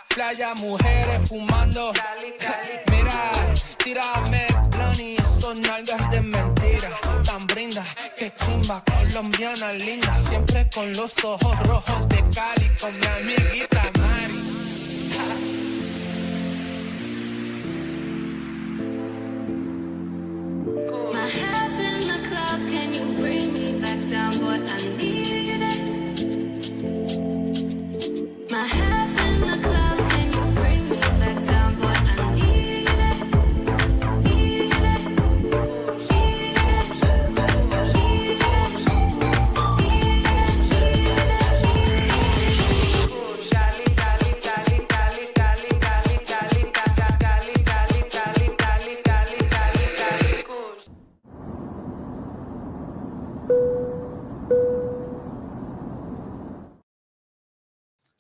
Playa, mujeres fumando. Mira, tírame blani, esos nalgas de mentira. Tan brinda, que chimba, colombiana linda. Siempre con los ojos rojos de Cali, con mi amiguita Mari. My head's in the clouds, can you bring me back down, boy? I need it. My head's in the clouds, can you bring me back down, boy? I need it. Need it. Need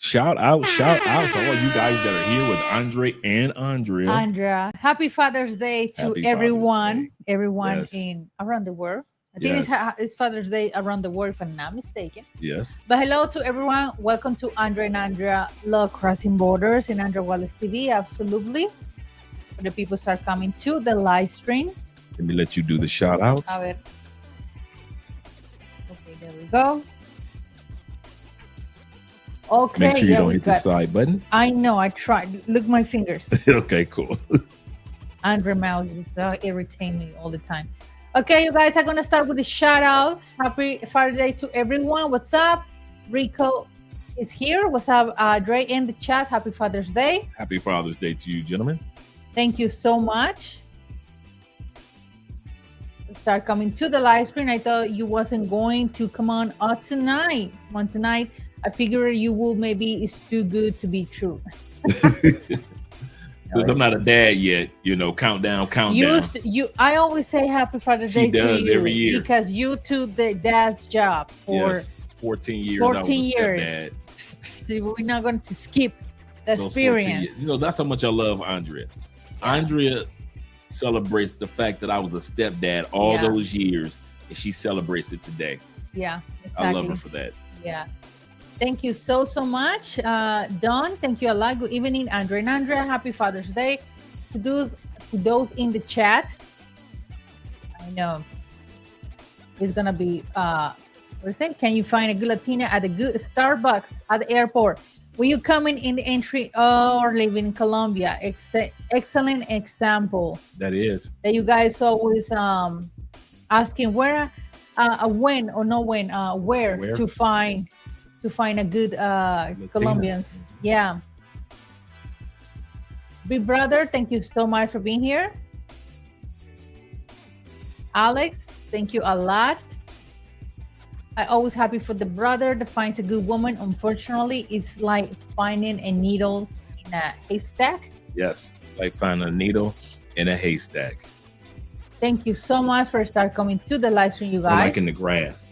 Shout out to all you guys that are here with Andre and Andrea. Andrea, happy Father's Day to Happy everyone, Father's Day. everyone Yes. in around the world. I think it's Father's Day around the world, if I'm not mistaken. Yes. But hello to everyone. Welcome to Andre and Andrea Love Crossing Borders in Andrea Wallace TV. Absolutely. When the people start coming to the live stream. Let me let you do the shout outs. A ver. Okay, there we go. Okay. Make sure you don't we hit the got- side button. I know. I tried. Look my fingers. Okay, cool. Andre Mouse is irritating me all the time. Okay, you guys are going to start with the shout out. Happy Father's Day to everyone. What's up? Rico is here. What's up, Dre in the chat? Happy Father's Day. Happy Father's Day to you, gentlemen. Thank you so much. Start coming to the live screen. I thought you wasn't going to come on tonight. Come on tonight. I figured you will maybe it's too good to be true. Since I'm not a dad yet, countdown. I always say Happy Father's Day to you every year because you took the dad's job for 14 years. 14 years. Stepdad. We're not going to skip the Those 14 experience. years. That's how much I love Andrea. Andrea celebrates the fact that I was a stepdad all those years, and she celebrates it today. Yeah, exactly. I love her for that. Yeah. Thank you so much, Dawn. Thank you a lot. Good evening, Andre and Andrea. Happy Father's Day to those in the chat. I know it's gonna be. What is it? Can you find a good Latina at a good Starbucks at the airport? Were you coming in the entry or living in Colombia? Excellent example. That is. That you guys always asking where, when or not when, where to find a good Colombians. Yeah. Big brother, thank you so much for being here. Alex, thank you a lot. I always happy for the brother that finds a good woman. Unfortunately, it's like finding a needle in a haystack. Yes, like finding a needle in a haystack. Thank you so much for start coming to the live stream, you guys. Or like in the grass.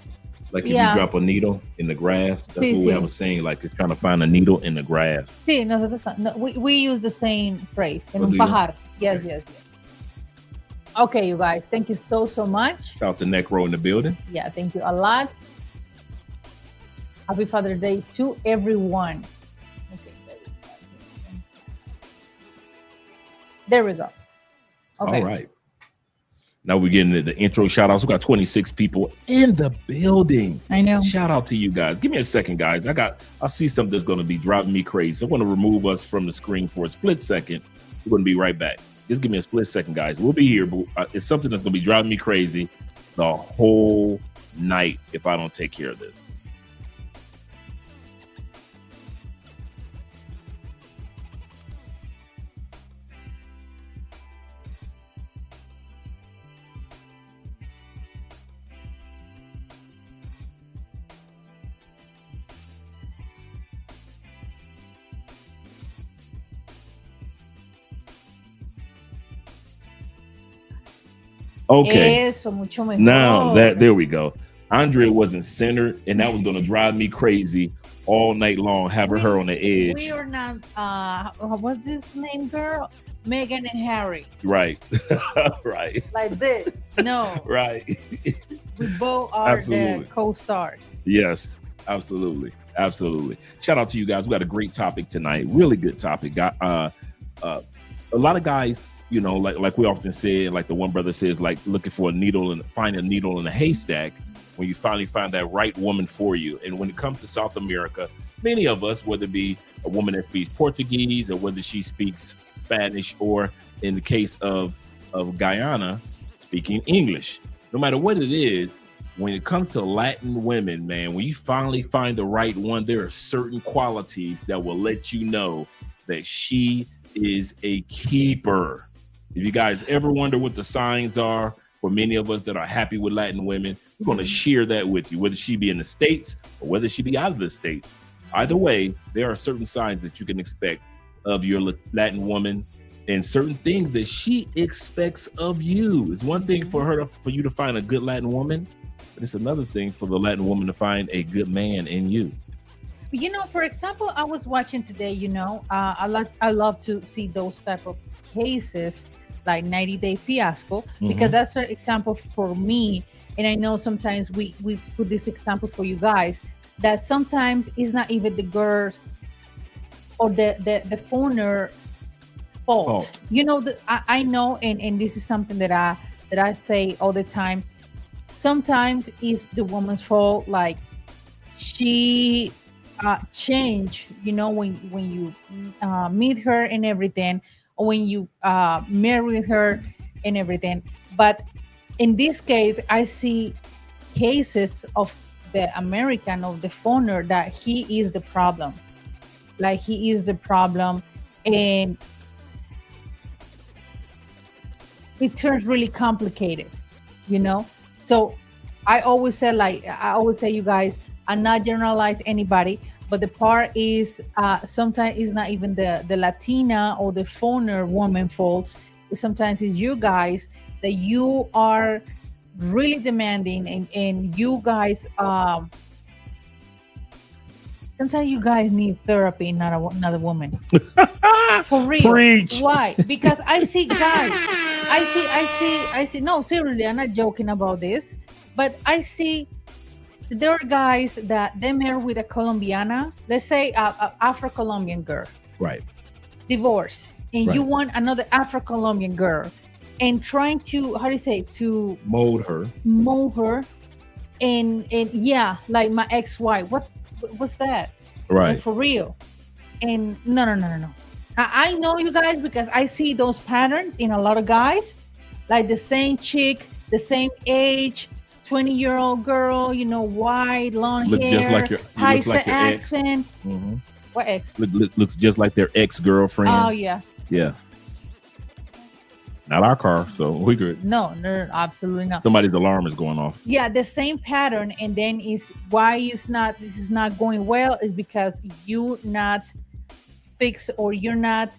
Like if you drop a needle in the grass, that's what we have a saying, like it's trying to find a needle in the grass. Sí, nosotros, we use the same phrase. En un pajar. Yes, okay. yes. Okay, you guys, thank you so much. Shout out to Neck Row in the building. Yeah, thank you a lot. Happy Father's Day to everyone. Okay, there we go. Okay. All right. Now we're getting the intro shout outs. We got 26 people in the building. I know. Shout out to you guys. Give me a second, guys. I see something that's going to be driving me crazy. So I'm going to remove us from the screen for a split second. We're going to be right back. Just give me a split second, guys. We'll be here, but it's something that's going to be driving me crazy the whole night if I don't take care of this. Okay. Eso, mucho mejor. Now there we go. Andrea wasn't centered, and that was going to drive me crazy all night long, having her on the edge. We are not, what's this name, girl? Meghan and Harry. Right. Right. Like this. No. Right. We both are Absolutely. the co-stars. Yes, absolutely. Absolutely. Shout out to you guys. We got a great topic tonight. Really good topic. Got a lot of guys, you know, like we often say, like the one brother says, like looking for a needle and find a needle in a haystack when you finally find that right woman for you. And when it comes to South America, many of us, whether it be a woman that speaks Portuguese or whether she speaks Spanish, or in the case of Guyana, speaking English, no matter what it is, when it comes to Latin women, man, when you finally find the right one, there are certain qualities that will let you know that she is a keeper. If you guys ever wonder what the signs are for many of us that are happy with Latin women, we're going to share that with you, whether she be in the States or whether she be out of the States. Either way, there are certain signs that you can expect of your Latin woman and certain things that she expects of you. It's one thing for you to find a good Latin woman, but it's another thing for the Latin woman to find a good man in you. You know, for example, I was watching today, you know, I love to see those type of cases like 90 Day Fiasco, because that's an example for me. And I know sometimes we put this example for you guys, that sometimes it's not even the girls or the phoner fault. You know, I know, and this is something that I say all the time. Sometimes it's the woman's fault, like she change, you know, when you meet her and everything, or when you marry her and everything. But in this case, I see cases of the American, of the phoner, that he is the problem. Like he is the problem, and it turns really complicated, you know. So I always say, you guys, I'm not generalize anybody, but the part is sometimes it's not even the Latina or the phoner woman faults. Sometimes it's you guys, that you are really demanding, and you guys sometimes you guys need therapy, not another woman. For real. Preach. Why? Because I see guys, I see, no, seriously, I'm not joking about this, but I see there are guys that they marry with a Colombiana, let's say a Afro-Colombian girl, Right. divorce, and you Right. want another Afro-Colombian girl, and trying to, how do you say, to Mold her. mold her, and yeah, like my ex-wife. What's that? Right. Like, for real. And no. I know you guys, because I see those patterns in a lot of guys, like the same chick, the same age, 20-year-old girl, you know, white, long Look hair, just like your high ex. accent. Mhm. What ex? Looks just like their ex-girlfriend. Oh yeah. Yeah. Not our car, so we good. No, absolutely not. Somebody's alarm is going off. Yeah, the same pattern, and then is why this is not going well is because you not fix, or you're not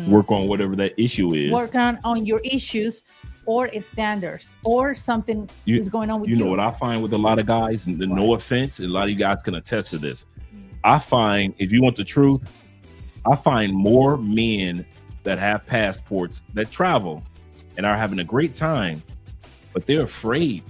Work on whatever that issue is. work on your issues or standards, or something is going on with you. You know what I find with a lot of guys, and no offense, and a lot of you guys can attest to this. I find, if you want the truth, I find more men that have passports that travel and are having a great time, but they're afraid.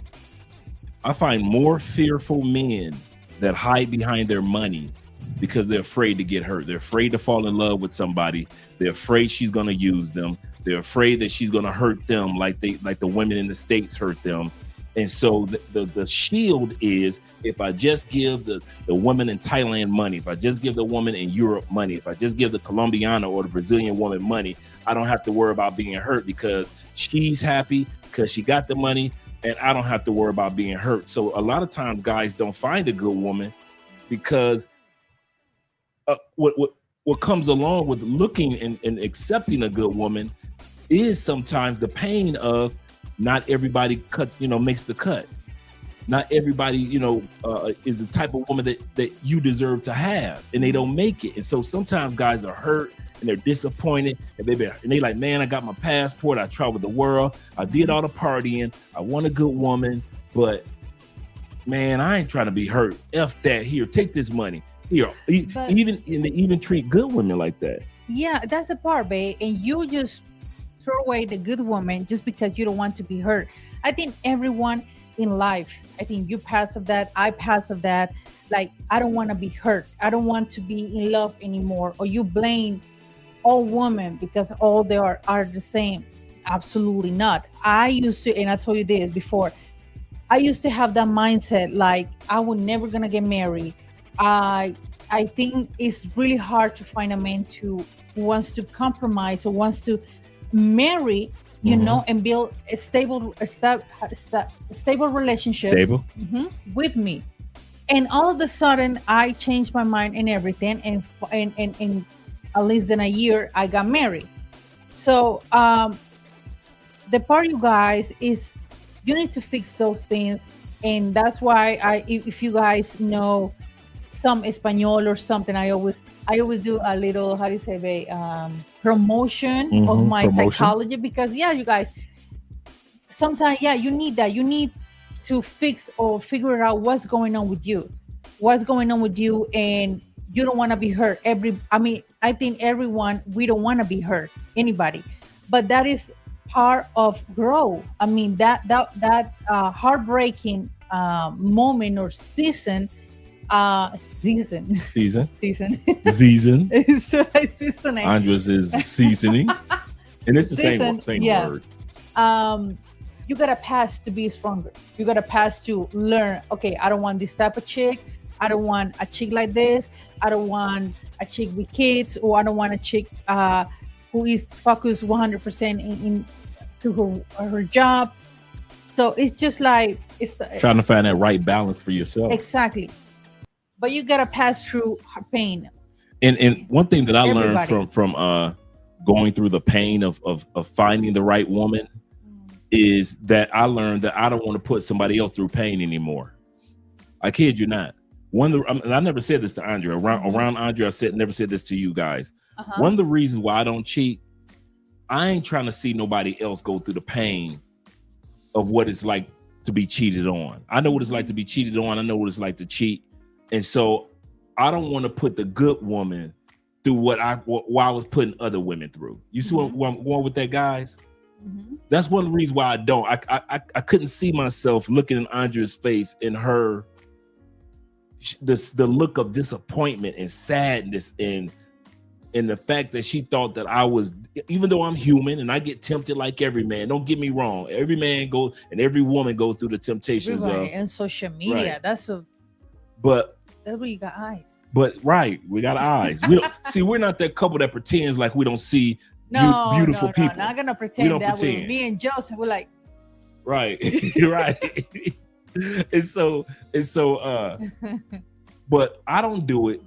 I find more fearful men that hide behind their money because they're afraid to get hurt. They're afraid to fall in love with somebody. They're afraid she's going to use them. They're afraid that she's gonna hurt them like the women in the States hurt them. And so the shield is, if I just give the woman in Thailand money, if I just give the woman in Europe money, if I just give the Colombiana or the Brazilian woman money, I don't have to worry about being hurt because she's happy because she got the money, and I don't have to worry about being hurt. So a lot of times guys don't find a good woman because what comes along with looking and accepting a good woman is sometimes the pain of not everybody makes the cut. Not everybody, is the type of woman that you deserve to have, and they don't make it. And so sometimes guys are hurt and they're disappointed, and they like, man, I got my passport, I traveled the world, I did all the partying, I want a good woman, but man, I ain't trying to be hurt. F that. Here, take this money. Here, even treat good women like that. Yeah, that's the part, babe. And you just throw away the good woman just because you don't want to be hurt. I think everyone in life, I think you pass of that, I pass of that. Like, I don't want to be hurt. I don't want to be in love anymore. Or you blame all women because all they are the same. Absolutely not. I used to, and I told you this before, I used to have that mindset, like I was never gonna get married. I think it's really hard to find a man who wants to compromise or wants to marry, and build a stable relationship with me. And all of a sudden, I changed my mind and everything, and in at least than a year, I got married. So the part, you guys, is you need to fix those things, and that's why if you guys know some Espanol or something, I always do a little, how do you say, promotion of my psychology, because you guys, sometimes you need that. You need to fix or figure out what's going on with you, and you don't want to be hurt. I think everyone, we don't want to be hurt, anybody, but that is part of growth. I mean, that heartbreaking moment or season. Season. Seasoning. Andres is seasoning, and it's the same word. You gotta pass to be stronger. You gotta pass to learn. Okay, I don't want this type of chick. I don't want a chick like this. I don't want a chick with kids, or I don't want a chick who is focused 100% to her job. So it's just like trying to find that right balance for yourself. Exactly. But you gotta pass through pain. And one thing that I learned from going through the pain of finding the right woman is that I learned that I don't want to put somebody else through pain anymore. I kid you not. And I never said this to Andrea. Around Andrea, never said this to you guys. One of the reasons why I don't cheat, I ain't trying to see nobody else go through the pain of what it's like to be cheated on. I know what it's like to be cheated on. I know what it's like to cheat. And so I don't want to put the good woman through what I was putting other women through. You see where I'm going with that, guys? That's one of the reasons why I don't. I couldn't see myself looking in Andrea's face and her, the look of disappointment and sadness and the fact that she thought that I was, even though I'm human and I get tempted like every man. Don't get me wrong. Every man goes and every woman goes through the temptations and social media. Right. That's where you got eyes. But we got eyes. We don't see. We're not that couple that pretends like we don't see beautiful people. Not gonna pretend that way. Me and Joseph, we're like, right, right. and so, but I don't do it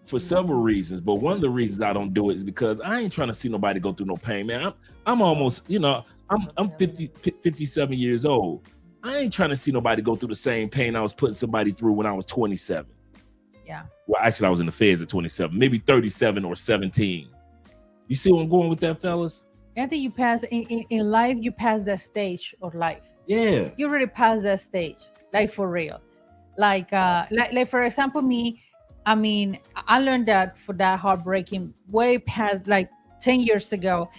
for several reasons. But one of the reasons I don't do it is because I ain't trying to see nobody go through no pain, man. I'm almost, I'm 57 years old. I ain't trying to see nobody go through the same pain I was putting somebody through when I was 27. Yeah. Well, actually, I was in the feds at 27, maybe 37 or 17. You see where I'm going with that, fellas? I think you pass in life. You pass that stage of life. Yeah. You already passed that stage, like for real. Like for example, me. I mean, I learned that for that heartbreaking way past like 10 years ago,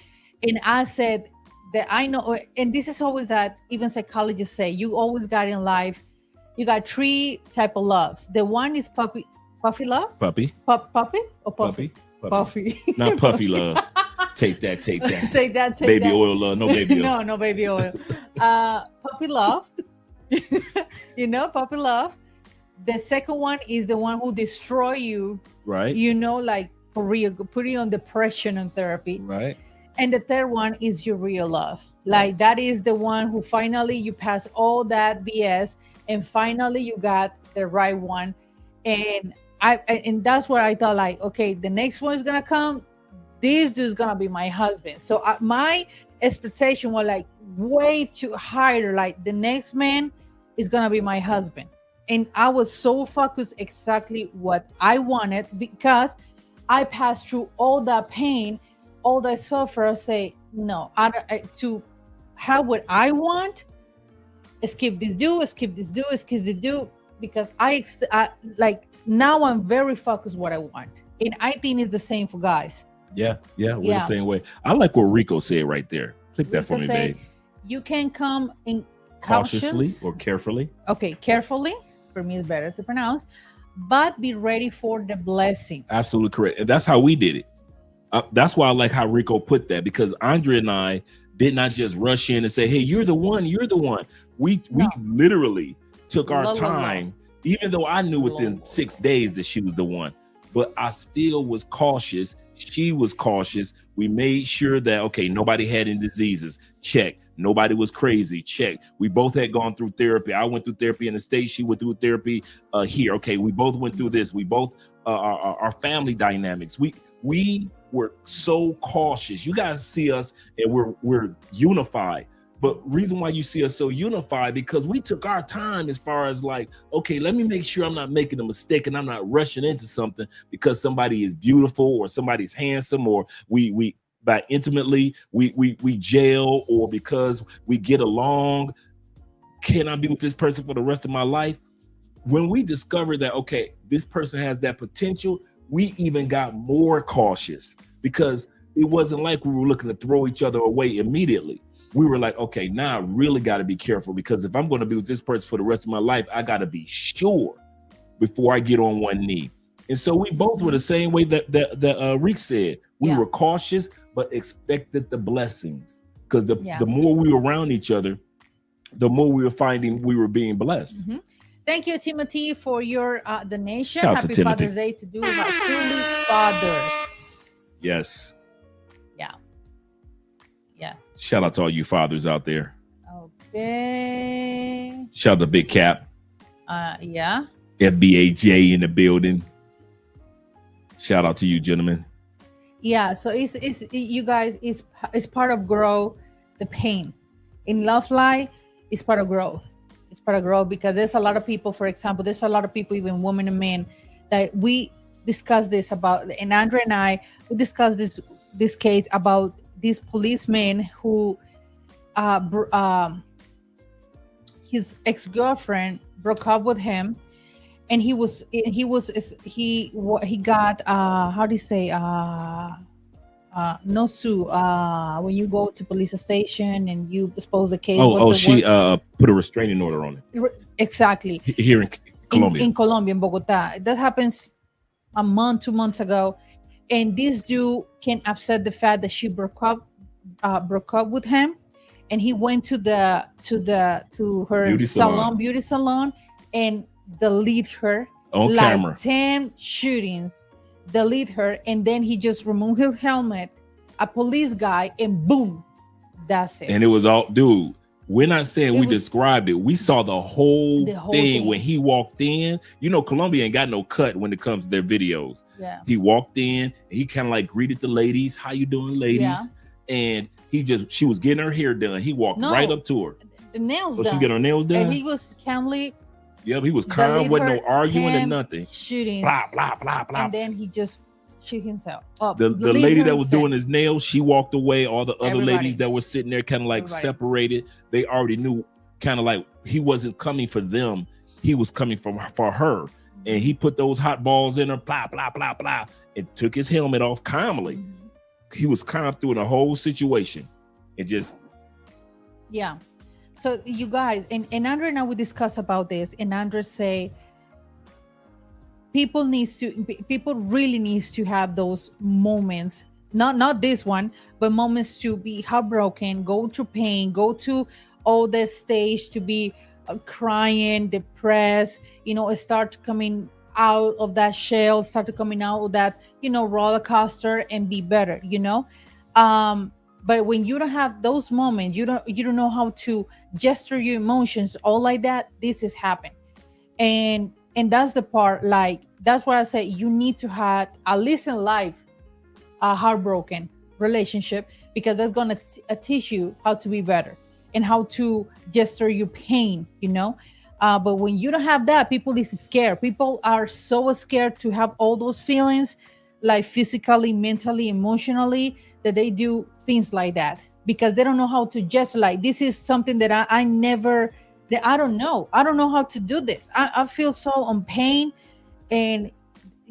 and I said that I know, and this is always that even psychologists say you always got in life. You got 3 type of loves. The one is puppy love. Puppy. Puppy or puffy? Puppy. Not puffy love. Take that. take that. Baby oil, no baby oil. No baby oil. Puppy love. Puppy love. The second one is the one who destroy you, Right. Like for real, put you on depression and therapy. Right. And the third one is your real love. Like that is the one who finally you pass all that BS and finally you got the right one. And and that's where I thought like, okay, the next one is gonna come. This dude's gonna be my husband. So my expectation was like way too higher. Like the next man is gonna be my husband. And I was so focused exactly what I wanted because I passed through all that pain, all that suffer. I say, no, to have what I want, skip this dude, because I like now I'm very focused what I want. And I think it's the same for guys. Yeah, we're the same way. I like what Rico said right there. Click that for me, babe. You can come in cautiously or carefully. Okay, carefully. For me, it's better to pronounce, but be ready for the blessings. Absolutely correct. And that's how we did it. That's why I like how Rico put that, because Andre and I did not just rush in and say, hey, you're the one. We literally took our time, even though I knew within 6 days that she was the one, but I still was cautious. She was cautious. We made sure that, okay, nobody had any diseases. Check. Nobody was crazy. Check. We both had gone through therapy. I went through therapy in the States. She went through therapy here. Okay, we both went through this. We both, our family dynamics. We were so cautious. You guys see us and we're unified. But reason why you see us so unified, because we took our time as far as like, okay, let me make sure I'm not making a mistake and I'm not rushing into something because somebody is beautiful or somebody's handsome or we by intimately we jail or because we get along. Can I be with this person for the rest of my life? When we discovered that, okay, this person has that potential, we even got more cautious because it wasn't like we were looking to throw each other away immediately. We were like, okay, now I really got to be careful because if I'm going to be with this person for the rest of my life, I got to be sure before I get on one knee. And so we both were the same way that Rick said. We were cautious, but expected the blessings because the more we were around each other, the more we were finding we were being blessed. Mm-hmm. Thank you, Timothy, for your donation. Shout Happy Father's Day to do our truly fathers. Yes. Yeah. Shout out to all you fathers out there. Okay. Shout out to Big Cap. Yeah. FBAJ in the building. Shout out to you, gentlemen. Yeah. So it's you guys, it's part of grow the pain. In love life, it's part of growth. It's part of growth because there's a lot of people, for example, there's a lot of people, even women and men, that we discuss this about, and Andre and I, we discussed this case about this policeman who his ex-girlfriend broke up with him, and he got how do you say no sue when you go to police station and you expose the case. She put a restraining order on it. Exactly. Here in Colombia. In Colombia, in Bogota. That happens a month, 2 months ago. And this dude can upset the fact that she broke up with him, and he went to her beauty salon, and delete her on like camera. 10 shootings, delete her, and then he just removed his helmet, a police guy, and boom, that's it. And it was all, dude. We're not saying we described it. We saw the whole thing when he walked in. You know, Colombia ain't got no cut when it comes to their videos. Yeah. He walked in, he kind of like greeted the ladies. How you doing, ladies? Yeah. And she was getting her hair done. He walked right up to her. The nails done. She getting her nails done? And he was calmly. Yep, he was calm, wasn't no arguing or nothing. Shooting. Blah, blah, blah, blah. And then he just shoot himself. The lady that was doing his nails, she walked away. All the other ladies that were sitting there kind of like separated, they already knew kind of like he wasn't coming for them. He was coming for her. And he put those hot balls in her, blah, blah, blah, blah, and took his helmet off calmly. Mm-hmm. He was calm through the whole situation. It just. Yeah. So you guys, and Andre and I would discuss about this, and Andre say, people really needs to have those moments not this one, but moments to be heartbroken, go through pain, go to all this stage to be crying, depressed, start coming out of that shell, start to coming out of that, roller coaster and be better, but when you don't have those moments, you don't know how to gesture your emotions, all like that, this is happen. And that's the part, like, that's why I say you need to have at least in life a heartbroken relationship, because that's going to teach you how to be better and how to gesture your pain, but when you don't have that, people is scared. People are so scared to have all those feelings, like physically, mentally, emotionally, that they do things like that because they don't know how to just, like, this is something that I never, that I don't know how to do this. I feel so on pain. And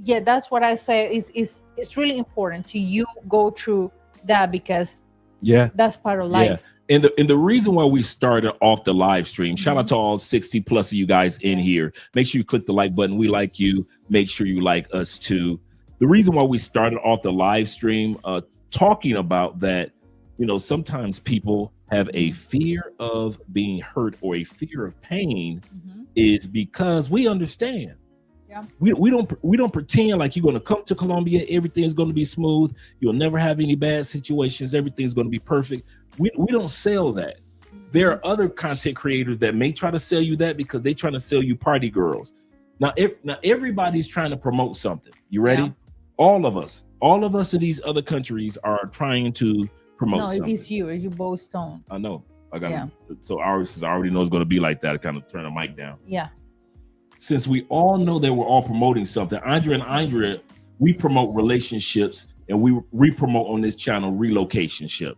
yeah, that's what I say is it's really important to you go through that, because Yeah. that's part of Yeah. life. And the reason why we started off the live stream, shout out to all 60 plus of you guys in here. Make sure you click the like button. We like you. Make sure you like us too. The reason why we started off the live stream talking about that, sometimes people have a fear of being hurt or a fear of pain is because we understand. Yeah. We don't pretend like you're going to come to Colombia, everything's going to be smooth, you'll never have any bad situations, everything's going to be perfect. We don't sell that. There are other content creators that may try to sell you that because they're trying to sell you party girls. Now everybody's trying to promote something. You ready? Yeah. All of us in these other countries are trying to promote No, something. it's you both don't. I know. I got Yeah. So since I already know it's going to be like that, I kind of turn the mic down. Yeah. Since we all know that we're all promoting something, Andrea, we promote relationships, and we promote on this channel relocation ship.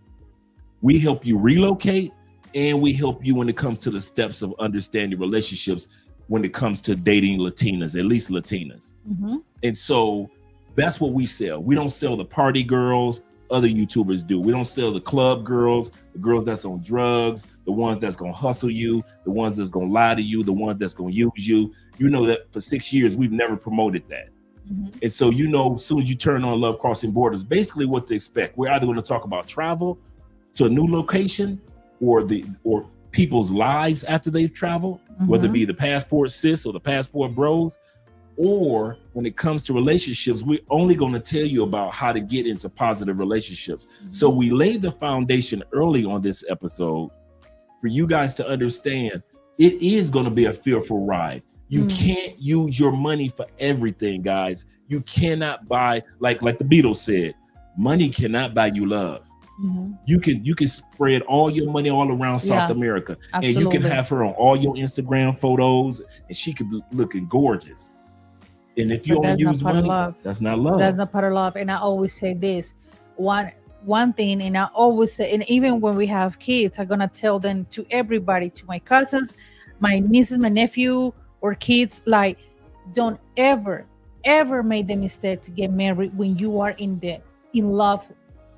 We help you relocate, and we help you when it comes to the steps of understanding relationships when it comes to dating Latinas, at least Latinas. And so that's what we sell. We don't sell the party girls. Other YouTubers do. We don't sell the club girls, the girls that's on drugs, the ones that's gonna hustle you, the ones that's gonna lie to you, the ones that's gonna use you. You know that for 6 years we've never promoted that. And so as soon as you turn on Love Crossing Borders, basically what to expect. We're either going to talk about travel to a new location or people's lives after they've traveled, whether it be the passport sis or the passport bros. Or when it comes to relationships, we're only going to tell you about how to get into positive relationships. So we laid the foundation early on this episode for you guys to understand it is going to be a fearful ride. You can't use your money for everything, guys. You cannot buy, like the Beatles said, money cannot buy you love. You can spread all your money all around South America, and you can have her on all your Instagram photos, and she could be looking gorgeous. And if you only use money, that's not love. That's not part of love. And I always say this one thing, and I always say, and even when we have kids, I'm gonna tell them, to everybody, to my cousins, my nieces, my nephew, or kids, like, don't ever make the mistake to get married when you are in love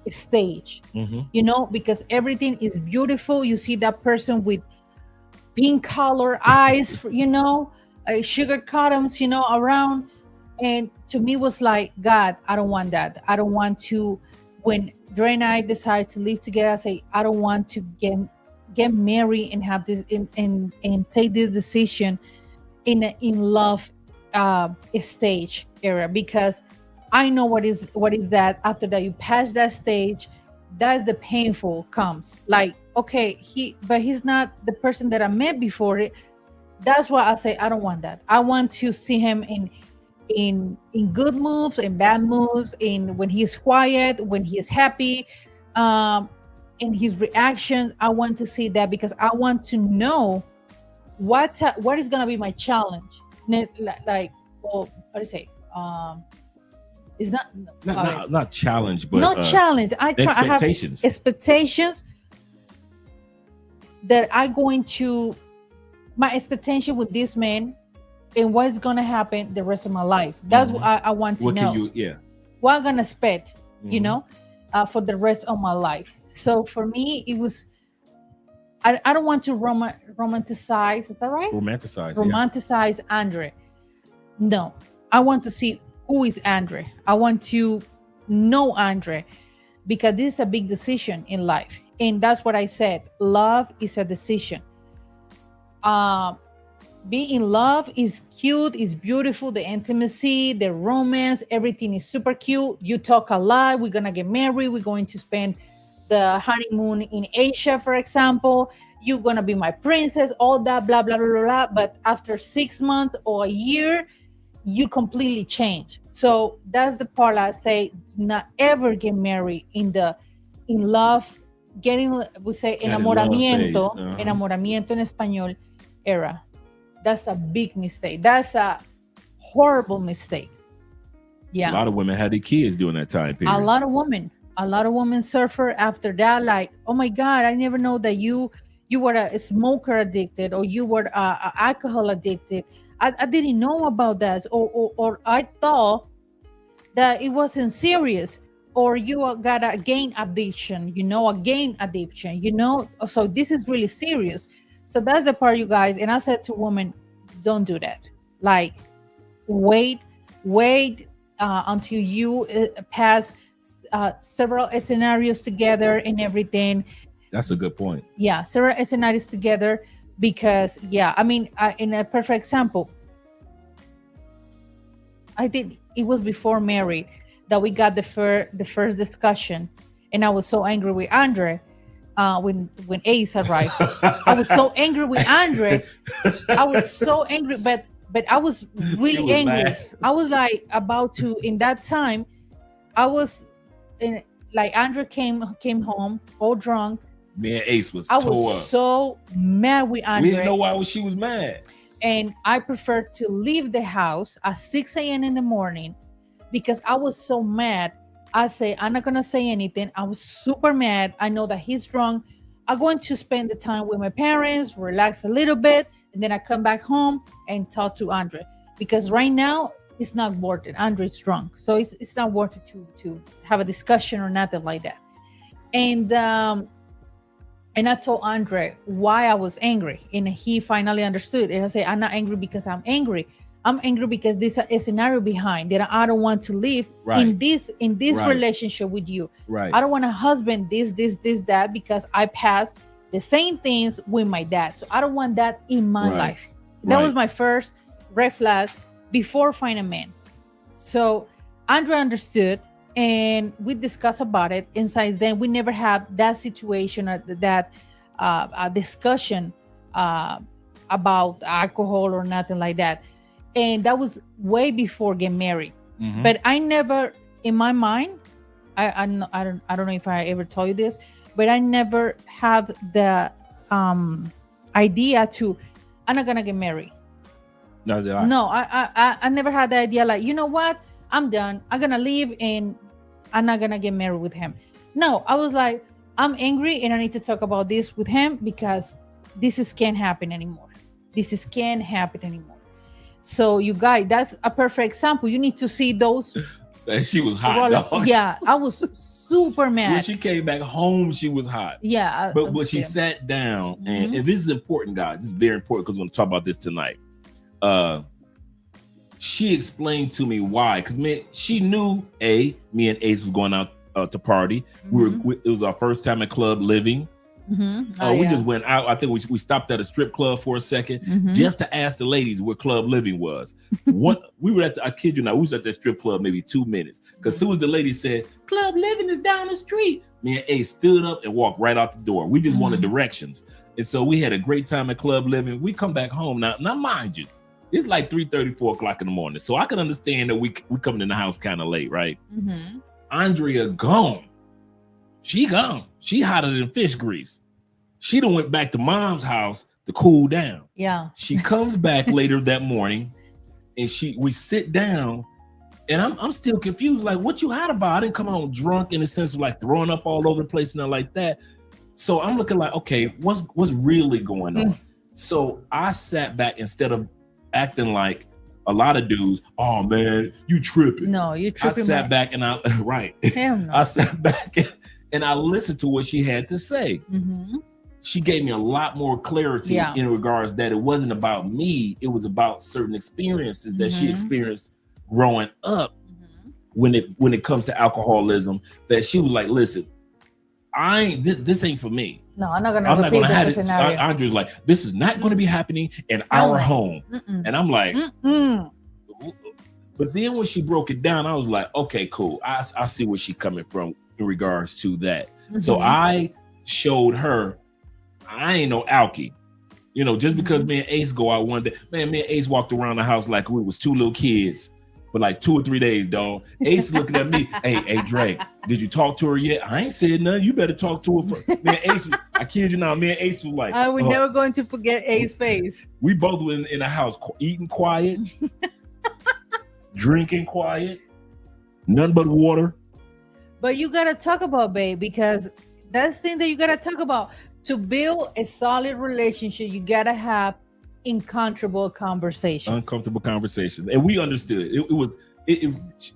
stage. Because everything is beautiful. You see that person with pink color eyes, sugar cuttings, around. And to me was like, God, I don't want that. I don't want to, when Dre and I decide to live together, I say, I don't want to get married and have this and take this decision in love stage area, because I know what is that. After that, you pass that stage, that's the painful comes. Like, okay, he's not the person that I met before it. That's why I say I don't want that. I want to see him in good moves and bad moves, in when he's quiet, when he's happy, in his reaction. I want to see that, because I want to know what is gonna be my challenge. Like, well, what do you say? It's not challenge, but not challenge. I have expectations that I'm going to, my expectation with this man and what's gonna happen the rest of my life. That's what I want to know. What I'm gonna expect, for the rest of my life. So for me, it was, I don't want to romanticize. Is that right? Romanticize Andre. No, I want to see who is Andre. I want to know Andre. because this is a big decision in life. And that's what I said. Love is a decision. Being in love is cute, is beautiful, the intimacy, the romance, everything is super cute. You talk a lot. We're gonna get married. We're going to spend the honeymoon in Asia, for example. You're gonna be my princess, all that, blah blah blah blah blah. But after 6 months or a year, you completely change. So that's the part I say: do not ever get married in love, getting, we say That is love phase. enamoramiento, enamoramiento en español era. That's a big mistake. That's a horrible mistake. Yeah. A lot of women had their kids during that time period. A lot of women suffer after that. Like, oh my God, I never know that you were a smoker addicted, or you were alcohol addicted. I didn't know about that, or I thought that it wasn't serious, or you got a game addiction. A game addiction. So this is really serious. So that's the part, you guys. And I said to women, don't do that. Like, wait until you pass several scenarios together and everything. That's a good point. Yeah, several scenarios together, because in a perfect example, I think it was before married that we got the first discussion, and I was so angry with Andre. When Ace arrived, I was so angry with Andre. I was so angry, but I was really angry. Mad. I was like about to, in that time, I was in, like, Andre came home all drunk. Me and Ace was I tore was up. so mad with Andre. We didn't know why she was mad. And I preferred to leave the house at 6 a.m. in the morning because I was so mad. I say, I'm not going to say anything. I was super mad. I know that he's wrong. I'm going to spend the time with my parents, relax a little bit, and then I come back home and talk to Andre. Because right now, it's not worth it. Andre's drunk. So it's not worth it to have a discussion or nothing like that. And I told Andre why I was angry. And he finally understood. And I said, I'm not angry because I'm angry. I'm angry because there's a scenario behind that I don't want to live in this Right. relationship with you. Right. I don't want a husband, this, that, because I passed the same things with my dad. So I don't want that in my life. That was my first red flag before finding a man. So Andre understood, and we discussed about it. And since then, we never have that situation or that discussion about alcohol or nothing like that. And that was way before getting married. Mm-hmm. But I never, in my mind, I don't know if I ever told you this, but I never have the idea to, I'm not gonna get married. No, I never had the idea like, you know what, I'm done. I'm gonna leave and I'm not gonna get married with him. No, I was like, I'm angry and I need to talk about this with him because can't happen anymore. Can't happen anymore. So you guys, that's a perfect example. You need to see those. And she was hot, dog. Yeah, I was super mad. When she came back home, she was hot. Yeah. But she sat down, and this is important, guys. This is very important because we're going to talk about this tonight. She explained to me why. Because, man, she knew, me and Ace was going out to party. It was our first time at Club Living. We just went out. I think we stopped at a strip club for a second just to ask the ladies where Club Living was. We were I kid you not, we was at that strip club maybe 2 minutes. Because as soon as the lady said, Club Living is down the street, me and Ace stood up and walked right out the door. We just wanted directions. And so we had a great time at Club Living. We come back home. Now mind you, it's like 3:30, 4 o'clock in the morning. So I can understand that we coming in the house kind of late, right? Andrea gone. She gone. She hotter than fish grease. She done went back to mom's house to cool down. Yeah. She comes back later that morning, and we sit down, and I'm still confused. Like, what you hot about? I didn't come home drunk in the sense of like throwing up all over the place and like that. So I'm looking like, okay, what's really going on? So I sat back instead of acting like a lot of dudes. Oh man, you tripping? No, you tripping. I sat back and Hell no. I sat back and I listened to what she had to say. She gave me a lot more clarity in regards that it wasn't about me. It was about certain experiences that she experienced growing up when it comes to alcoholism, that she was like, listen, this ain't for me. No, I'm not gonna have this it. scenario. Andre's like, this is not going to be happening in our home. And I'm like, but then when she broke it down, I was like, okay, cool. I see where she's coming from in regards to that. So I showed her I ain't no alky. You know, just because me and Ace go out one day, man, me and Ace walked around the house like we was two little kids for like 2 or 3 days, dog. Ace looking at me, hey, Dre, did you talk to her yet? I ain't said nothing. You better talk to her. Me and Ace, I kid you not, me and Ace was like, we're never going to forget Ace's face. We both were in the house eating quiet, drinking quiet, nothing but water. But you gotta talk about, babe, because that's the thing that you gotta talk about. To build a solid relationship, you gotta have uncomfortable conversations. And we understood. It was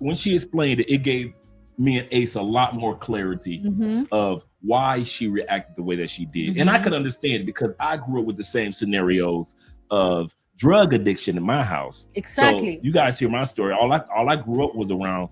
when she explained it, it gave me and Ace a lot more clarity of why she reacted the way that she did. And I could understand it because I grew up with the same scenarios of drug addiction in my house. Exactly. So you guys hear my story. All I grew up was around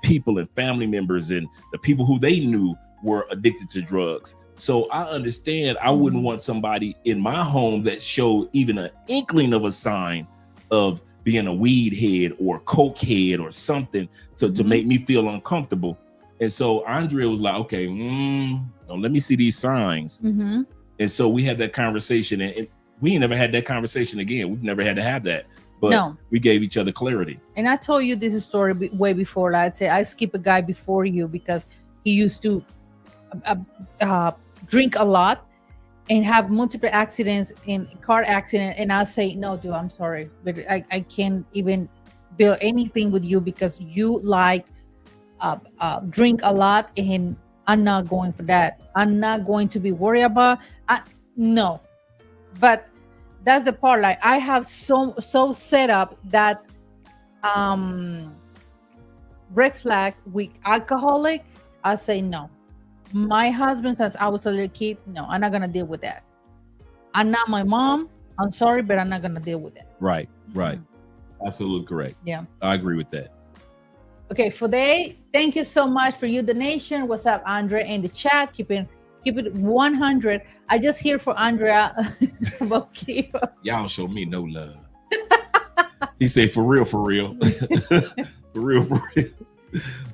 people and family members and the people who they knew were addicted to drugs. So I understand I wouldn't want somebody in my home that showed even an inkling of a sign of being a weed head or coke head or something to make me feel uncomfortable. And so Andrea was like, okay, let me see these signs. And so we had that conversation, and we ain't never had that conversation again. We've never had to have that. But we gave each other clarity. And I told you this story way before. Like I said, I skipped a guy before you because he used to drink a lot and have multiple accidents in car accident. And I say, no, dude, I'm sorry, but I can't even build anything with you because you like drink a lot, and I'm not going for that. I'm not going to be worried about. No, but that's the part. Like I have so set up that red flag with alcoholic. I say no. My husband, since I was a little kid, no, I'm not gonna deal with that. I'm not my mom. I'm sorry, but I'm not gonna deal with that. Right. Absolutely correct. Yeah, I agree with that. Okay, for day, thank you so much for your donation. What's up, Andrea, in the chat? Keep it 100. I just hear for Andrea about Steve. Y'all show me no love. He said, for real. For real.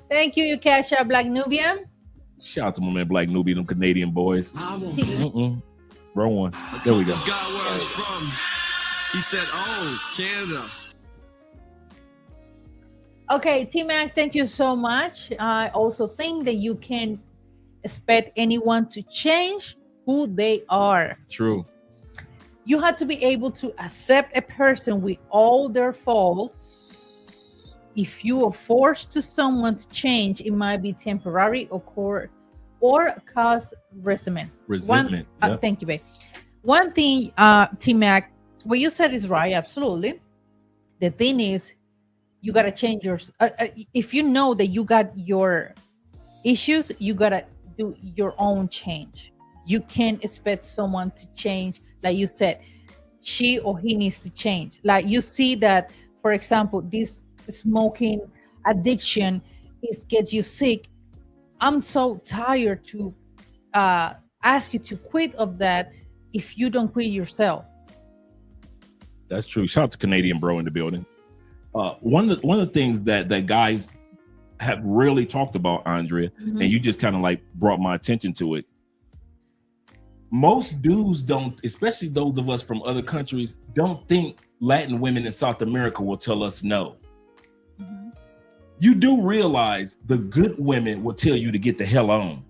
Thank you, Cash Out Black Nubian. Shout out to my man Black Newbie, them Canadian boys. Wrong one. There we go. Got where I'm from. He said, oh, Canada. Okay, T-Mac, thank you so much. I also think that you can expect anyone to change who they are. True. You have to be able to accept a person with all their faults. If you are forced to someone to change, it might be temporary or cause resentment. Yep. Thank you, babe. One thing, T-Mac, what you said is right, absolutely. The thing is, you got to change yours. If you know that you got your issues, you got to do your own change. You can't expect someone to change. Like you said, she or he needs to change. Like you see that, for example, this smoking addiction gets you sick. I'm so tired to ask you to quit of that if you don't quit yourself. That's true. Shout out to Canadian bro in the building. One of the things that guys have rarely talked about, Andrea, and you just kind of like brought my attention to it. Most dudes don't, especially those of us from other countries, don't think Latin women in South America will tell us no. You do realize the good women will tell you to get the hell on.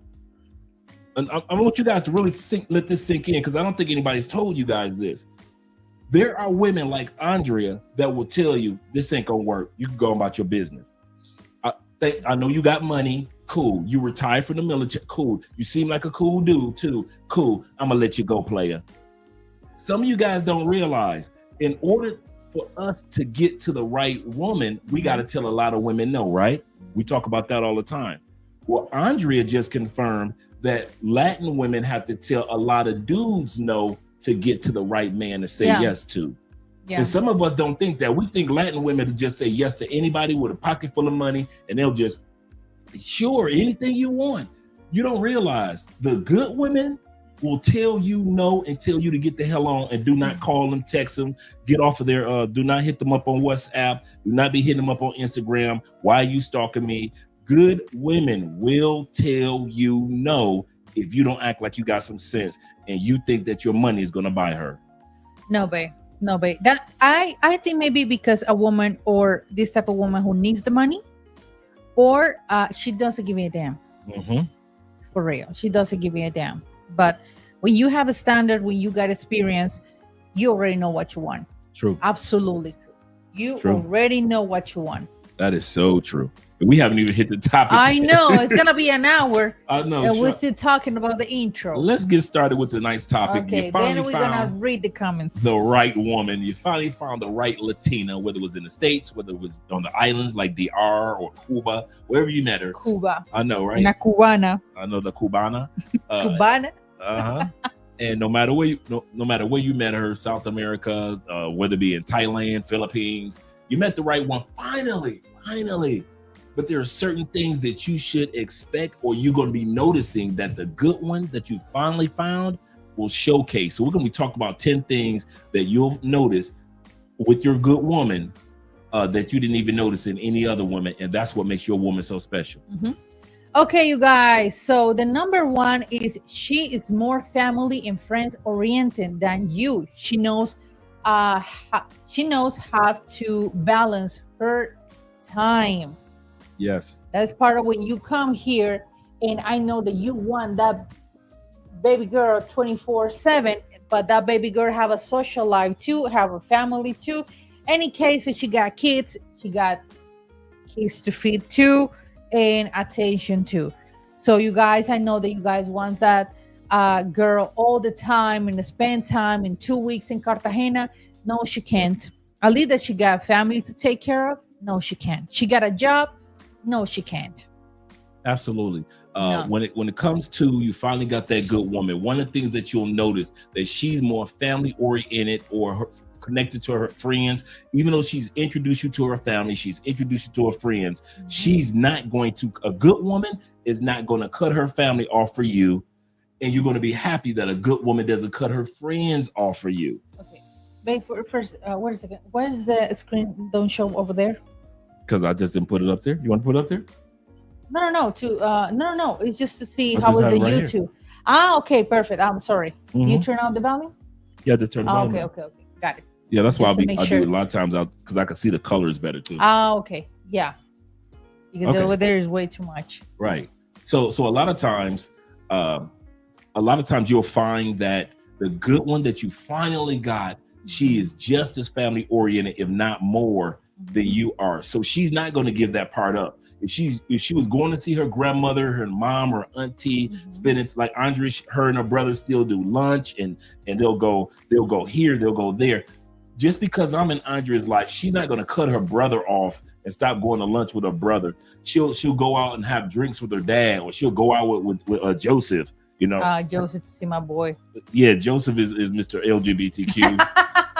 And I want you guys to really let this sink in, because I don't think anybody's told you guys this. There are women like Andrea that will tell you this ain't gonna work. You can go about your business. I know you got money. Cool. You retired from the military. Cool. You seem like a cool dude too. Cool. I'm gonna let you go, player. Some of you guys don't realize, in order for us to get to the right woman, we got to tell a lot of women no, right? We talk about that all the time. Well, Andrea just confirmed that Latin women have to tell a lot of dudes no to get to the right man to say yes to. Yeah. And some of us don't think that. We think Latin women just say yes to anybody with a pocket full of money, and they'll just, sure, anything you want. You don't realize the good women will tell you no and tell you to get the hell on and do not call them, text them, get off of their, do not hit them up on WhatsApp, do not be hitting them up on Instagram. Why are you stalking me? Good women will tell you no if you don't act like you got some sense and you think that your money is going to buy her. No, babe. No, babe. That I think maybe because a woman or this type of woman who needs the money, or she doesn't give me a damn. Mm-hmm. For real, she doesn't give me a damn. But when you have a standard, when you got experience, you already know what you want. True. Absolutely true. You True. already know what you want. That is so true. We haven't even hit the topic. I know it's gonna be an hour. I know. And we're still talking about the intro. Let's get started with the nice topic. Okay, then we're gonna read the comments. The right woman. You finally found the right Latina, whether it was in the States, whether it was on the islands like DR or Cuba, wherever you met her. Cuba. I know, right? Una cubana. I know the Cubana. Cubana. Uh-huh. And no matter where you met her, South America, whether it be in Thailand, Philippines, you met the right one. Finally. But there are certain things that you should expect, or you're going to be noticing that the good one that you finally found will showcase. So we're going to be talking about 10 things that you'll notice with your good woman that you didn't even notice in any other woman. And that's what makes your woman so special. Mm-hmm. Okay, you guys. So the number one is she is more family and friends oriented than you. She knows how to balance her time. Yes. That's part of when you come here, and I know that you want that baby girl 24/7, but that baby girl have a social life too, have a family too. Any case, if she got kids to feed too, and attention too. So you guys, I know that you guys want that girl all the time and spend time in 2 weeks in Cartagena. No, she can't. At least that she got family to take care of. No, she can't. She got a job. No, she can't. Absolutely. No. When it comes to you finally got that good woman, one of the things that you'll notice that she's more family oriented or connected to her friends. Even though she's introduced you to her family, she's introduced you to her friends. Mm-hmm. She's not going to, a good woman is not going to cut her family off for you. And you're going to be happy that a good woman doesn't cut her friends off for you. Okay. Wait for first, wait a second. Where is the screen? Don't show over there. Because I just didn't put it up there. You want to put it up there? No. It's just to see how is the right YouTube. Here. Okay, perfect. I'm sorry. Mm-hmm. You turn off the volume? Yeah, just turn the volume. Okay. Got it. Yeah, that's why I do it a lot of times out because I can see the colors better too. Okay. Yeah. Because over there is way too much. Right. So a lot of times you'll find that the good one that you finally got, she is just as family oriented, if not more, than you are. So she's not going to give that part up. If she was going to see her grandmother, her mom, or auntie, spending, like Andre, her and her brother still do lunch, and they'll go here, they'll go there. Just because I'm in Andrea's life, she's not going to cut her brother off and stop going to lunch with her brother. She'll go out and have drinks with her dad, or she'll go out with Joseph. You know, Joseph to see my boy. Yeah, Joseph is Mr. LGBTQ.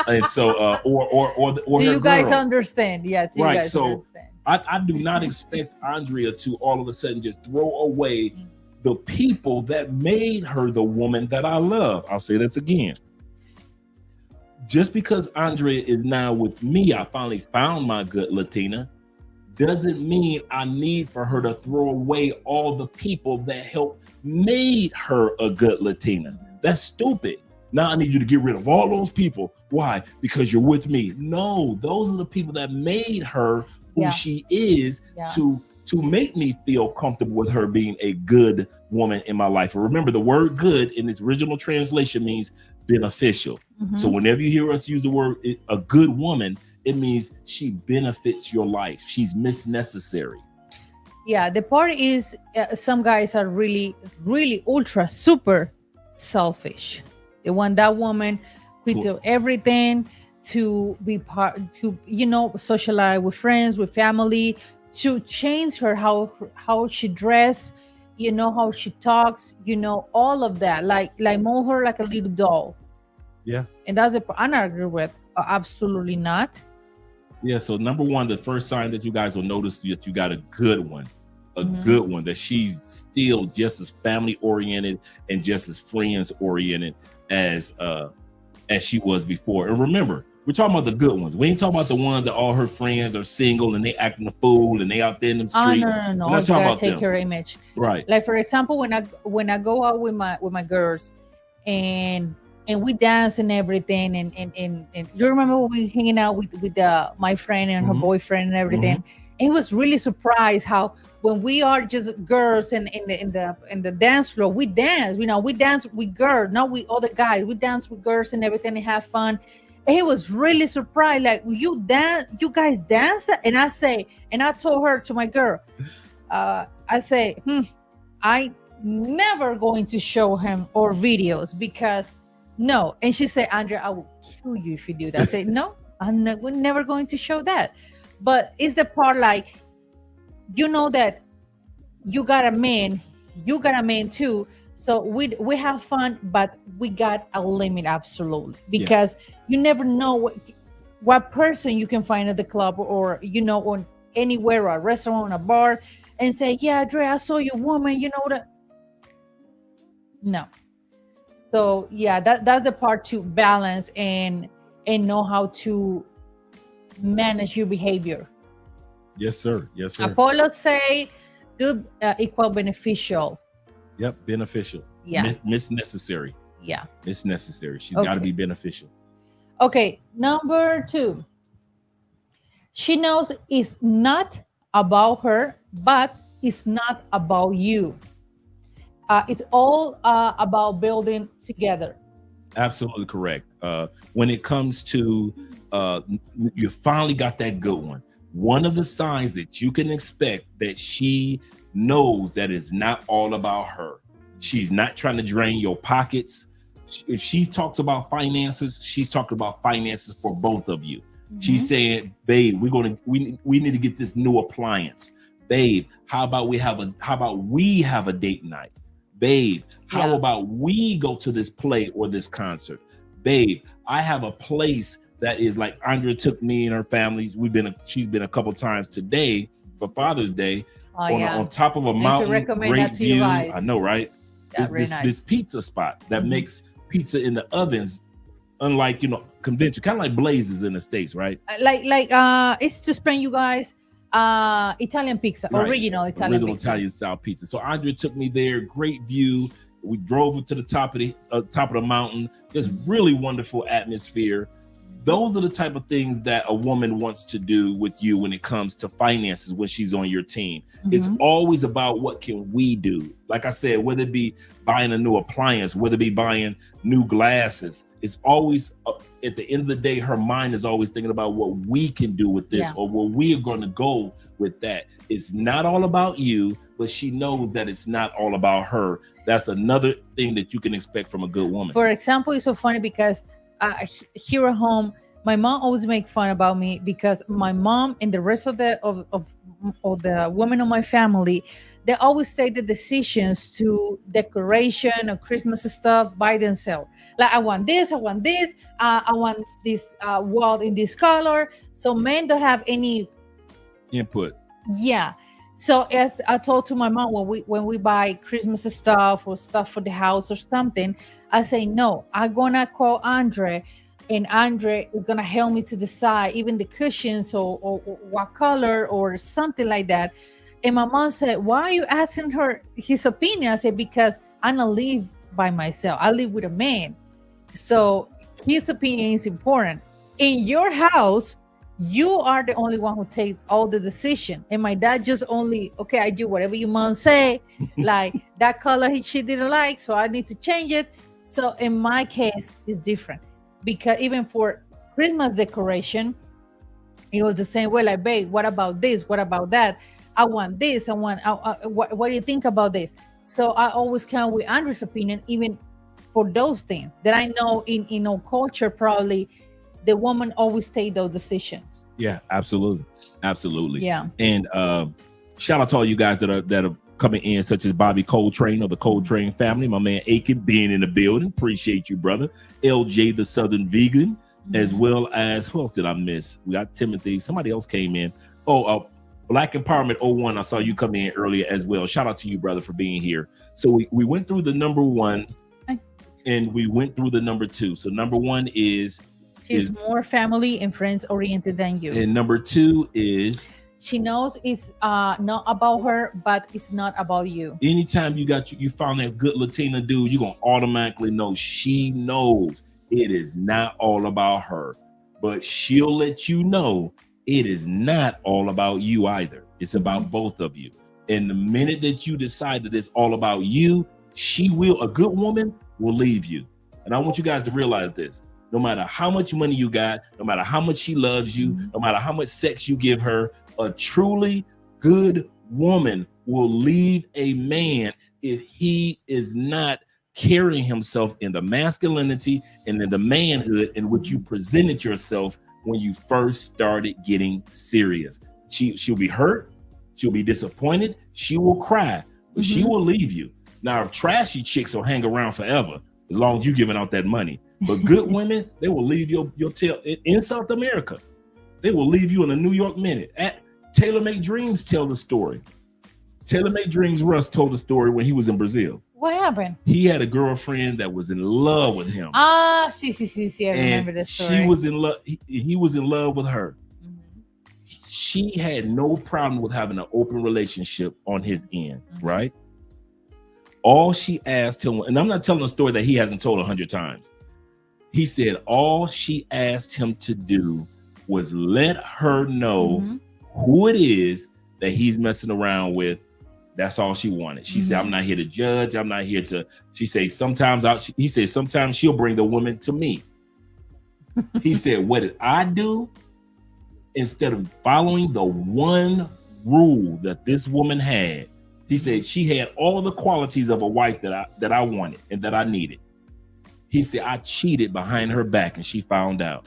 And so, or do you guys understand? Yeah, do you guys understand? I do not expect Andrea to all of a sudden just throw away the people that made her the woman that I love. I'll say this again. Just because Andrea is now with me, I finally found my good Latina, doesn't mean I need for her to throw away all the people that helped made her a good Latina. That's stupid. Now I need you to get rid of all those people. Why? Because you're with me. No, those are the people that made her who she is to make me feel comfortable with her being a good woman in my life. And remember, the word good in its original translation means beneficial. Mm-hmm. So whenever you hear us use the word a good woman, it means she benefits your life. She's necessary. Yeah, the part is some guys are really, really ultra super selfish. They want that woman who do everything to be part, to, socialize with friends, with family, to change her, how she dress, how she talks, all of that, like mold her like a little doll. Yeah. And that's the part I not agree with. Absolutely not. Yeah. So number one, the first sign that you guys will notice that you got a good one, Mhm. good one, that she's still just as family oriented and just as friends oriented as she was before. And remember, we're talking about the good ones. We ain't talking about the ones that all her friends are single and they acting a fool and they out there in them Oh, streets. no. We're not You talking gotta about take them. her image. Right. Like, for example, when I go out with my girls and we dance and everything, and you remember when we hanging out with my friend and her Mhm. boyfriend and everything. And he was really surprised how when we are just girls and in the dance floor, we dance. You know, we dance with girls, not with other guys. We dance with girls and everything and have fun. And he was really surprised, like, you guys dance? And I told her, to my girl, I say, I never going to show him or videos, because no. And she said, Andrea, I will kill you if you do that. I say, no, we're never going to show that. But it's the part, like, you know that you got a man too. So we have fun, but we got a limit, absolutely, because you never know what person you can find at the club, or on anywhere, or a restaurant, a bar, and say, yeah, Dre, I saw your woman, that. No. So yeah, that's the part to balance and know how to manage your behavior. Yes, sir. Yes, sir. Apollo say good equal beneficial. Yep. Beneficial. Yeah. Miss necessary. Yeah. It's necessary. She's got to be beneficial. Okay. Number 2. She knows it's not about her, but it's not about you. It's all about building together. Absolutely correct. When it comes to you finally got that good one. One of the signs that you can expect that she knows that it's not all about her. She's not trying to drain your pockets. If she talks about finances, she's talking about finances for both of you. Mm-hmm. She's saying, babe, we need to get this new appliance. Babe, how about we have a date night? Babe, how about we go to this play or this concert? Babe, I have a place that is like Andrea took me and her family. She's been a couple times today for Father's Day on top of a mountain. Recommend great that to view. you guys. I know, right? This pizza spot that makes pizza in the ovens, unlike conventional, kind of like Blazes in the States, right? Like it's to bring you guys Italian pizza, right. Original Italian style pizza. So Andrea took me there. Great view. We drove to the top of the mountain. Just really wonderful atmosphere. Those are the type of things that a woman wants to do with you when it comes to finances when she's on your team. Mm-hmm. It's always about what can we do. Like I said, whether it be buying a new appliance, whether it be buying new glasses, it's always at the end of the day, her mind is always thinking about what we can do with this or where we are going to go with that. It's not all about you, but she knows that it's not all about her. That's another thing that you can expect from a good woman. For example, it's so funny because here at home, my mom always make fun about me because my mom and the rest of the women of my family, they always take the decisions to decoration or Christmas stuff by themselves. Like, I want this, I want this wall in this color. So men don't have any input. Yeah. So as I told to my mom, when we buy Christmas stuff or stuff for the house or something, I say, no, I'm gonna call Andre, and Andre is gonna help me to decide even the cushions or what color or something like that. And my mom said, why are you asking her his opinion? I said, because I don't live by myself. I live with a man. So his opinion is important. In your house, you are the only one who takes all the decision. And my dad just only, okay, I do whatever your mom say. Like that color she didn't like, so I need to change it. So in my case, it's different. Because even for Christmas decoration, it was the same way. Like, babe, what about this? What about that? I want this. I want, what do you think about this? So I always come with Andrew's opinion, even for those things that I know in our culture, probably the woman always take those decisions. Yeah, absolutely. Absolutely. Yeah. And shout out to all you guys that are coming in, such as Bobby Coltrane of the Coltrane family, my man Aiken being in the building. Appreciate you, brother. LJ, the Southern Vegan, as well as, who else did I miss? We got Timothy. Somebody else came in. Black Empowerment 01. I saw you come in earlier as well. Shout out to you, brother, for being here. So we went through the number one and we went through the number two. So number one is she's more family and friends oriented than you. And number two is she knows it's not about her, but it's not about you. Anytime you found that good Latina dude, you're gonna automatically know she knows it is not all about her, but she'll let you know it is not all about you either. It's about both of you. And the minute that you decide that it's all about you, a good woman will leave you. And I want you guys to realize this. No matter how much money you got, no matter how much she loves you, no matter how much sex you give her, a truly good woman will leave a man if he is not carrying himself in the masculinity and in the manhood in which you presented yourself when you first started getting serious. She'll be hurt, she'll be disappointed, she will cry, but she will leave you. Now, trashy chicks will hang around forever as long as you're giving out that money. But good women, they will leave your tail in South America. They will leave you in a New York minute. Taylor Made Dreams tell the story. Taylor Made Dreams Russ told the story when he was in Brazil. What happened? He had a girlfriend that was in love with him. See, I remember this story. She was in love. He was in love with her. She had no problem with having an open relationship on his end, right? All she asked him, and I'm not telling a story that he hasn't told 100 times. He said all she asked him to do was let her know who it is that he's messing around with. That's all she wanted. She said, I'm not here to judge. I'm not here to, he said, sometimes she'll bring the woman to me. He said, what did I do? Instead of following the one rule that this woman had, he said she had all the qualities of a wife that I wanted and that I needed. He said, I cheated behind her back and she found out.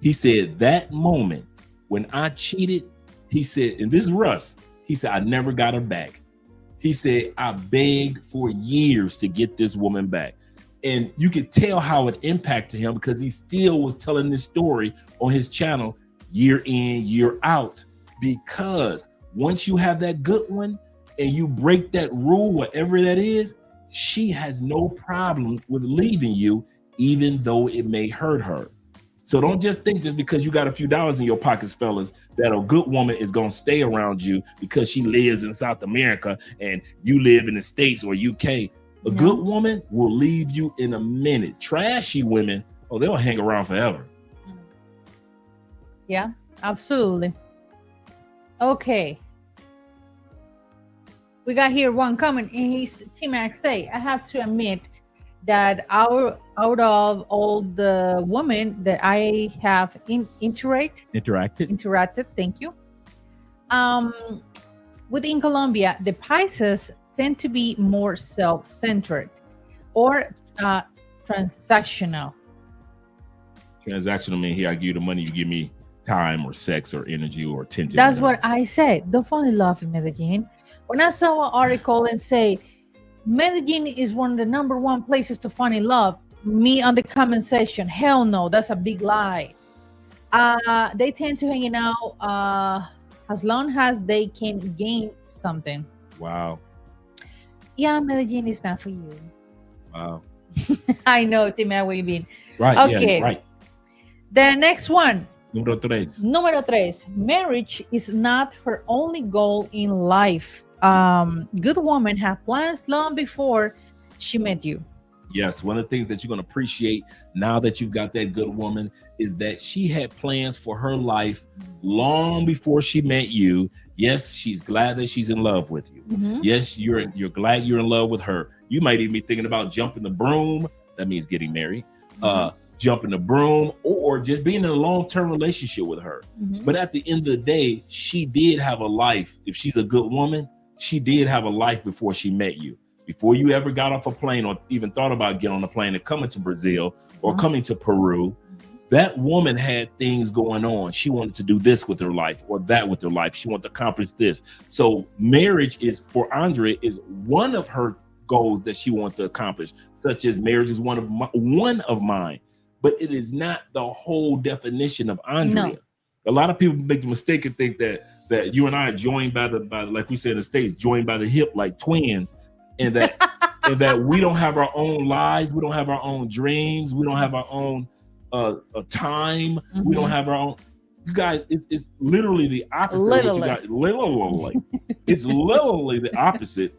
He said that moment when I cheated, he said, and this is Russ, he said, I never got her back. He said, I begged for years to get this woman back. And you could tell how it impacted him because he still was telling this story on his channel year in, year out. Because once you have that good one and you break that rule, whatever that is, she has no problem with leaving you, even though it may hurt her. So don't just think just because you got a few dollars in your pockets, fellas, that a good woman is going to stay around you because she lives in South America and you live in the States or UK. A good woman will leave you in a minute. Trashy women, they'll hang around forever. Yeah, absolutely. Okay. We got here one comment, and he's T-Max say, I have to admit that out of all the women that I have interacted, thank you. Within Colombia, the Paisas tend to be more self-centered or transactional. Transactional mean here I give you the money, you give me time or sex or energy or attention. That's what I said. Don't fall in love in Medellin. When I saw an article and say Medellin is one of the #1 places to find in love, me on the comment section, hell no, that's a big lie. They tend to hang out as long as they can gain something. Wow. Yeah, Medellin is not for you. Wow. I know, Timmy, what you mean. Right. Okay. Yeah, right. The next one. Número 3. Número 3. Marriage is not her only goal in life. Good woman have plans long before she met you. Yes, one of the things that you're going to appreciate now that you've got that good woman is that she had plans for her life long before she met you. Yes, she's glad that she's in love with you. Yes, you're glad you're in love with her. You might even be thinking about jumping the broom. That means getting married. Jumping the broom or just being in a long-term relationship with her. But at the end of the day, she did have a life. If she's a good woman, she did have a life before she met you. Before you ever got off a plane or even thought about getting on a plane and coming to Brazil or coming to Peru, That woman had things going on. She wanted to do this with her life or that with her life. She wanted to accomplish this. So marriage is, for Andrea, is one of her goals that she wants to accomplish, such as marriage is one of mine, but it is not the whole definition of Andrea. No. A lot of people make the mistake and think that you and I are joined by like we say in the States, joined by the hip like twins, and that and that we don't have our own lives, we don't have our own dreams, we don't have our own a time, we don't have our own. You guys, it's literally the opposite of what you guys, literally it's literally the opposite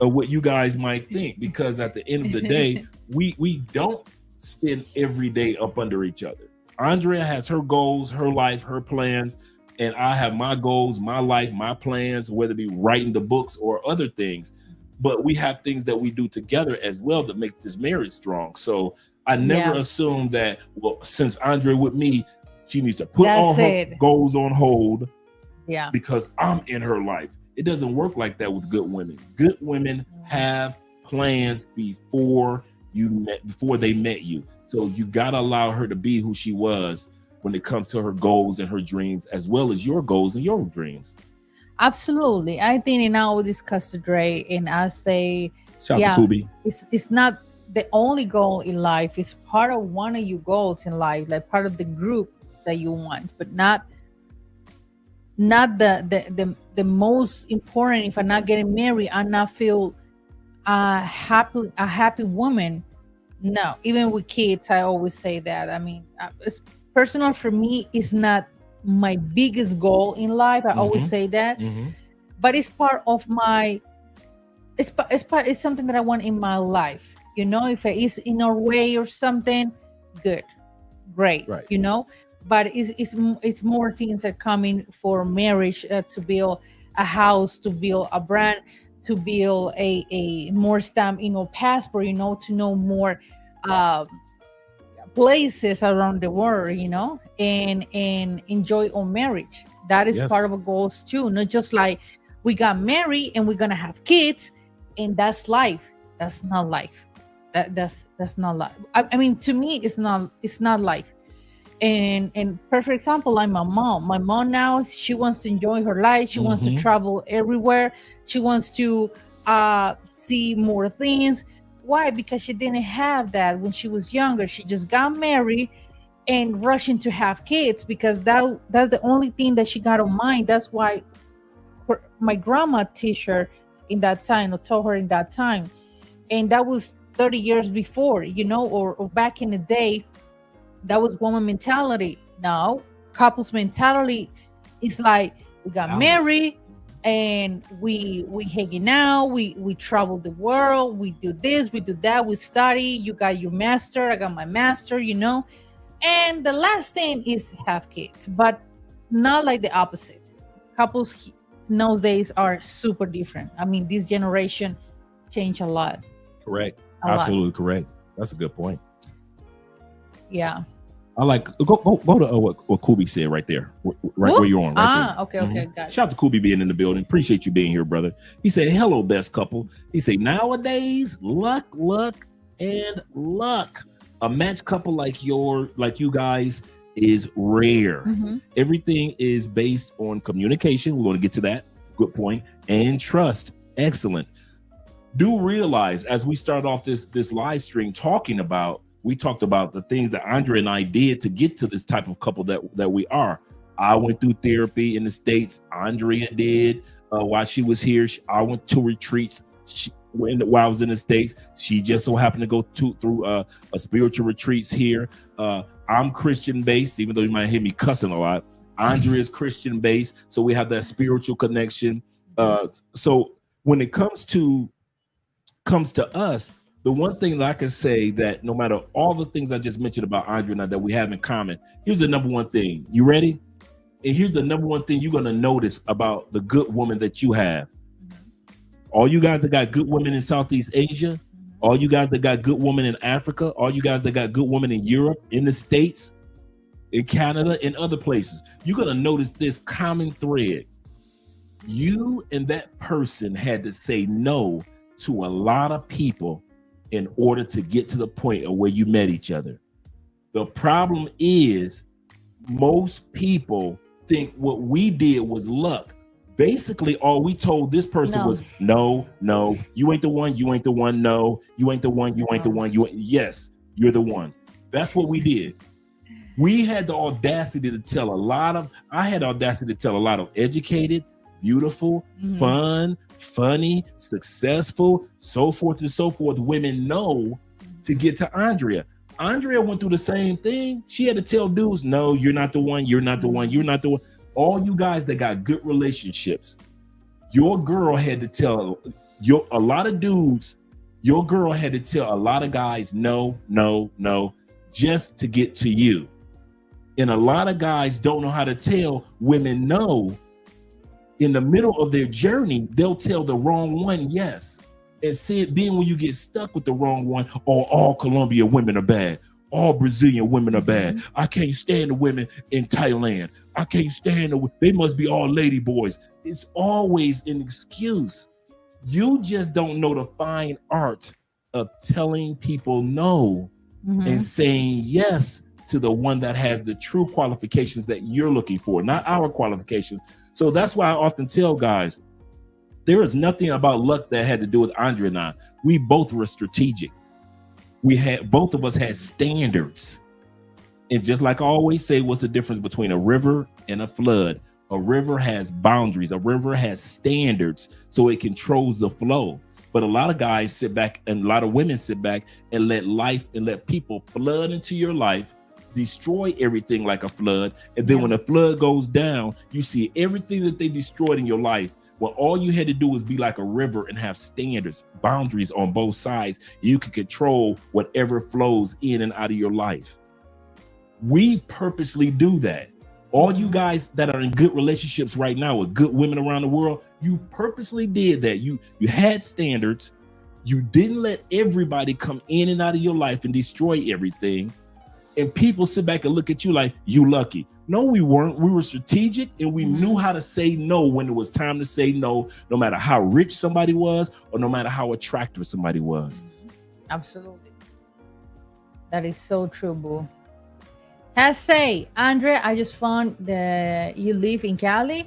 of what you guys might think, because at the end of the day, we don't spend every day up under each other. Andrea has her goals, her life, her plans, and I have my goals, my life, my plans, whether it be writing the books or other things. But we have things that we do together as well that make this marriage strong. So I never assumed that, well, since Andrea with me, she needs to put all her goals on hold because I'm in her life. It doesn't work like that with good women. Good women have plans before they met you. So you gotta allow her to be who she was when it comes to her goals and her dreams, as well as your goals and your dreams. Absolutely. I think, and I will discuss today, and I say, Shout out to Kubi. It's not the only goal in life. It's part of one of your goals in life, like part of the group that you want, but not the most important. If I'm not getting married, I not feel a happy woman. No, even with kids, I always say that. I mean, it's personal for me. It's not my biggest goal in life. I always say that, but it's part of my. It's something that I want in my life. You know, if it is in our way or something, good, great. Right. You know, but it's more things that come in for marriage, to build a house, to build a brand, to build a more stamp, passport, to know more places around the world, and enjoy our marriage. That is part of our goals too. Not just like we got married and we're gonna have kids and that's life. That's not life. That's not life. I mean, to me, it's not life. And perfect example, like my mom. My mom now, she wants to enjoy her life. She wants to travel everywhere. She wants to see more things. Why? Because she didn't have that when she was younger. She just got married and rushing to have kids because that's the only thing that she got on mind. That's why my grandma teach her in that time, or told her in that time. And that was 30 years before, or back in the day. That was woman mentality. Now, couples mentality is like, we got married and we hanging out, we travel the world, we do this, we do that, we study. You got your master, I got my master, And the last thing is have kids, but not like the opposite. Couples nowadays are super different. I mean, this generation changed a lot. Correct. Absolutely correct. That's a good point. Yeah. I like go to what Kubi said right there, right where you're on. Right there. Okay, got it. Shout out to Kubi being in the building. Appreciate you being here, brother. He said, "Hello, best couple." He said, "Nowadays, luck, and luck. A match couple like you guys is rare. Everything is based on communication. We're going to get to that. Good point. And trust. Excellent. Do realize, as we start off this live stream we talked about the things that Andrea and I did to get to this type of couple that we are. I went through therapy in the States. Andrea did while she was here. I went to retreats while I was in the States. She just so happened to go through a spiritual retreats here. I'm Christian based, even though you might hear me cussing a lot. Andrea is Christian based, so we have that spiritual connection. So when it comes to us, the one thing that I can say that no matter all the things I just mentioned about Andrea and I that we have in common, here's the number one thing. You ready? And here's the number one thing you're going to notice about the good woman that you have. All you guys that got good women in Southeast Asia, all you guys that got good women in Africa, all you guys that got good women in Europe, in the States, in Canada, in other places, you're going to notice this common thread. You and that person had to say no to a lot of people in order to get to the point of where you met each other. The problem is most people think what we did was luck. Basically, all we told this person was no, you ain't the one, you ain't the one, no, you ain't the one, you ain't the one, yes, you're the one. That's what we did. We had the audacity to tell I had audacity to tell a lot of educated, beautiful, fun, funny, successful, so forth and so forth, women no to get to Andrea. Andrea went through the same thing. She had to tell dudes, no, you're not the one, you're not the one, you're not the one. All you guys that got good relationships, your girl had to tell a lot of dudes, your girl had to tell a lot of guys, no, just to get to you. And a lot of guys don't know how to tell women no. In the middle of their journey, they'll tell the wrong one yes. And then when you get stuck with the wrong one, all Colombian women are bad. All Brazilian women are bad. I can't stand the women in Thailand. I can't stand they must be all lady boys. It's always an excuse. You just don't know the fine art of telling people no and saying yes to the one that has the true qualifications that you're looking for, not our qualifications. So that's why I often tell guys, there is nothing about luck that had to do with Andrea and I. We both were strategic. Both of us had standards. And just like I always say, what's the difference between a river and a flood? A river has boundaries. A river has standards, so it controls the flow. But a lot of guys sit back and a lot of women sit back and let people flood into your life, destroy everything like a flood. And then when the flood goes down, you see everything that they destroyed in your life. Well, all you had to do was be like a river and have standards, boundaries on both sides. You can control whatever flows in and out of your life. We purposely do that. All you guys that are in good relationships right now with good women around the world, you purposely did that. You had standards. You didn't let everybody come in and out of your life and destroy everything. And people sit back and look at you like, you lucky. No, we weren't. We were strategic and we knew how to say no when it was time to say no, no matter how rich somebody was or no matter how attractive somebody was. Absolutely. That is so true, boo. Say, Andre, I just found that you live in Cali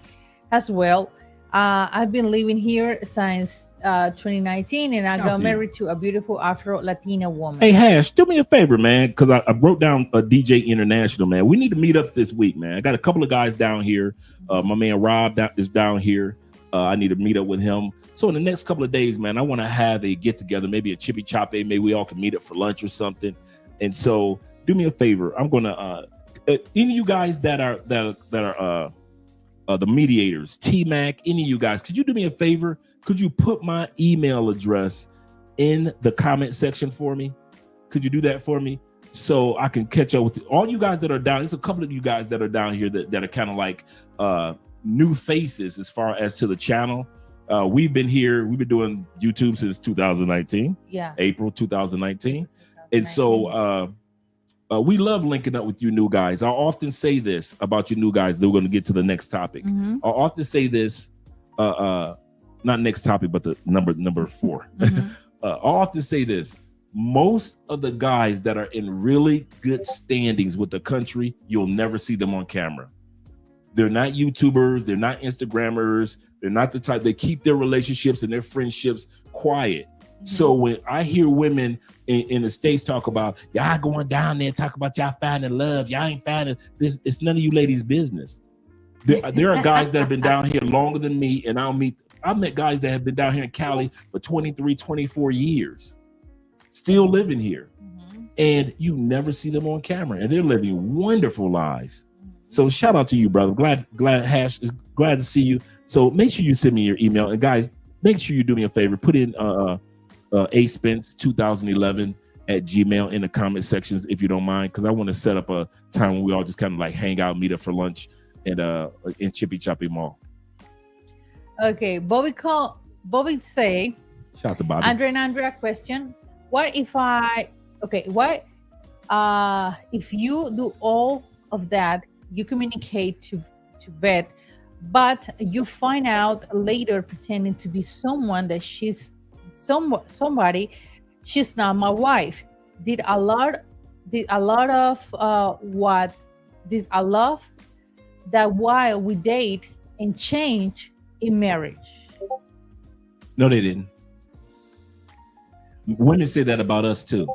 as well. I've been living here since 2019, and I got married to a beautiful Afro-Latina woman. Hey, Hash, do me a favor, man, because I wrote down a DJ International, man. We need to meet up this week, man. I got a couple of guys down here. My man Rob is down here. I need to meet up with him. So in the next couple of days, man, I want to have a get-together, maybe a chippy choppe. Maybe we all can meet up for lunch or something. And so do me a favor. I'm going to, any of you guys that are the mediators, T-Mac, any of you guys, could you do me a favor? Could you put my email address in the comment section for me? Could you do that for me? So I can catch up with all you guys that are down. There's a couple of you guys that are down here that are kind of like new faces as far as to the channel. We've been here. We've been doing YouTube since 2019. Yeah. April 2019. And so we love linking up with you new guys. I often say this about you new guys. We're going to get to the next topic. I often say this, not next topic, but the number 4. I often say this. Most of the guys that are in really good standings with the country, you'll never see them on camera. They're not YouTubers. They're not Instagrammers. They're not the type. They keep their relationships and their friendships quiet. So when I hear women in the States talk about y'all going down there, talk about y'all finding love, y'all ain't finding this. It's none of you ladies' business. There are guys that have been down here longer than me, and I've met guys that have been down here in Cali for 23, 24 years, still living here, and you never see them on camera, and they're living wonderful lives. So shout out to you, brother. Glad Hash is glad to see you. So make sure you send me your email, and guys, make sure you do me a favor, put in aspence2011 at Gmail in the comment sections if you don't mind, because I want to set up a time when we all just kind of like hang out, meet up for lunch and in Chippy Choppy Mall. Okay, Bobby say, shout out to Bobby. Andrea question. What if you do all of that, you communicate to vet, but you find out later pretending to be someone that she's somebody, she's not my wife. Did a lot a lot of what this I love that while we date and change in marriage. No, they didn't. Women say that about us too.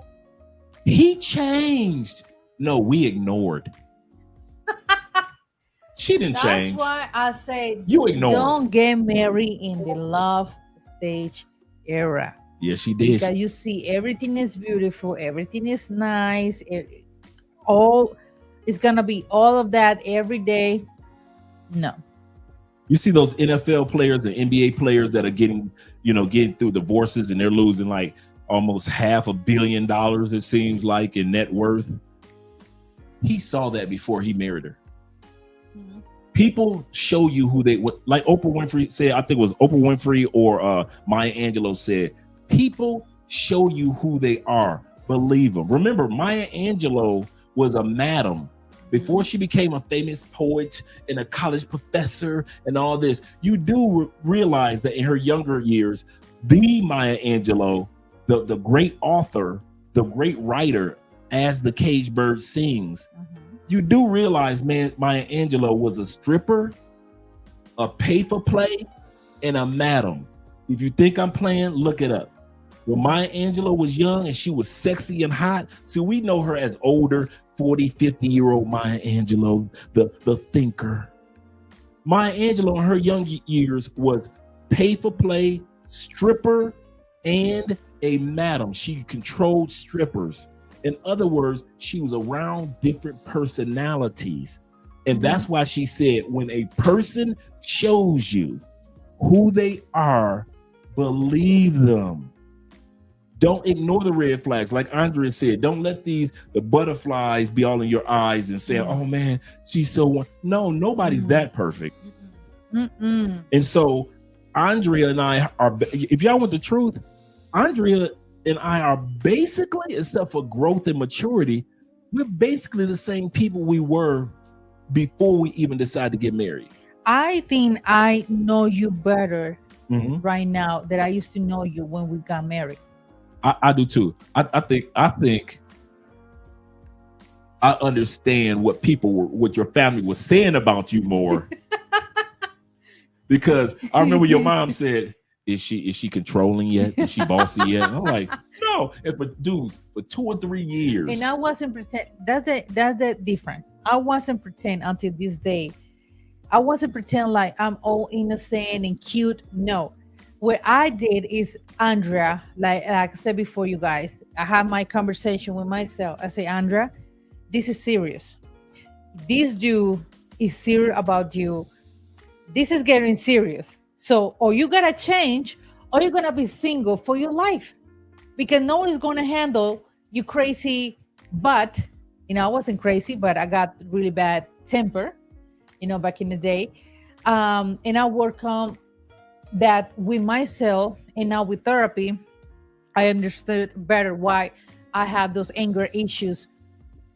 He changed. No, we ignored. She didn't That's change. why I say You ignored. don't get married in the love stage era. Yes, she did. Because you see everything is beautiful, everything is nice, all it's gonna be all of that every day. No. You see those NFL players and NBA players that are getting through divorces and they're losing like almost $500 million, it seems like, in net worth. He saw that before he married her. Mhm. People show you who they like. Oprah Winfrey said, I think it was Oprah Winfrey or Maya Angelou said, people show you who they are. Believe them. Remember, Maya Angelou was a madam before she became a famous poet and a college professor and all this. You do realize that in her younger years, the Maya Angelou, the great author, the great writer, As the Caged Bird Sings, you do realize, man, Maya Angelou was a stripper, a pay-for-play, and a madam. If you think I'm playing, look it up. When Maya Angelou was young and she was sexy and hot, see, we know her as older, 40, 50-year-old Maya Angelou, the thinker. Maya Angelou in her young years was pay-for-play, stripper, and a madam. She controlled strippers. In other words, she was around different personalities. And that's why she said, when a person shows you who they are, believe them. Don't ignore the red flags. Like Andrea said, don't let the butterflies be all in your eyes and say, oh man, she's so, no, nobody's that perfect. And so Andrea and I are, if y'all want the truth, Andrea and I are basically, except for growth and maturity, we're basically the same people we were before we even decided to get married. I think I know you better right now than I used to know you when we got married. I do too. I think I understand what your family was saying about you more. Because I remember your mom said, Is she controlling yet? Is she bossy yet? I'm like, no. And for 2 or 3 years. And I wasn't pretend. That's the difference. I wasn't pretend until this day. I wasn't pretend like I'm all innocent and cute. No. What I did is, Andrea, like I said before, you guys, I had my conversation with myself. I say, Andrea, this is serious. This dude is serious about you. This is getting serious. So, or you gotta change, or you're gonna be single for your life, because no one is gonna handle you crazy. But I wasn't crazy, but I got really bad temper, back in the day. And I work on that with myself, and now with therapy, I understood better why I have those anger issues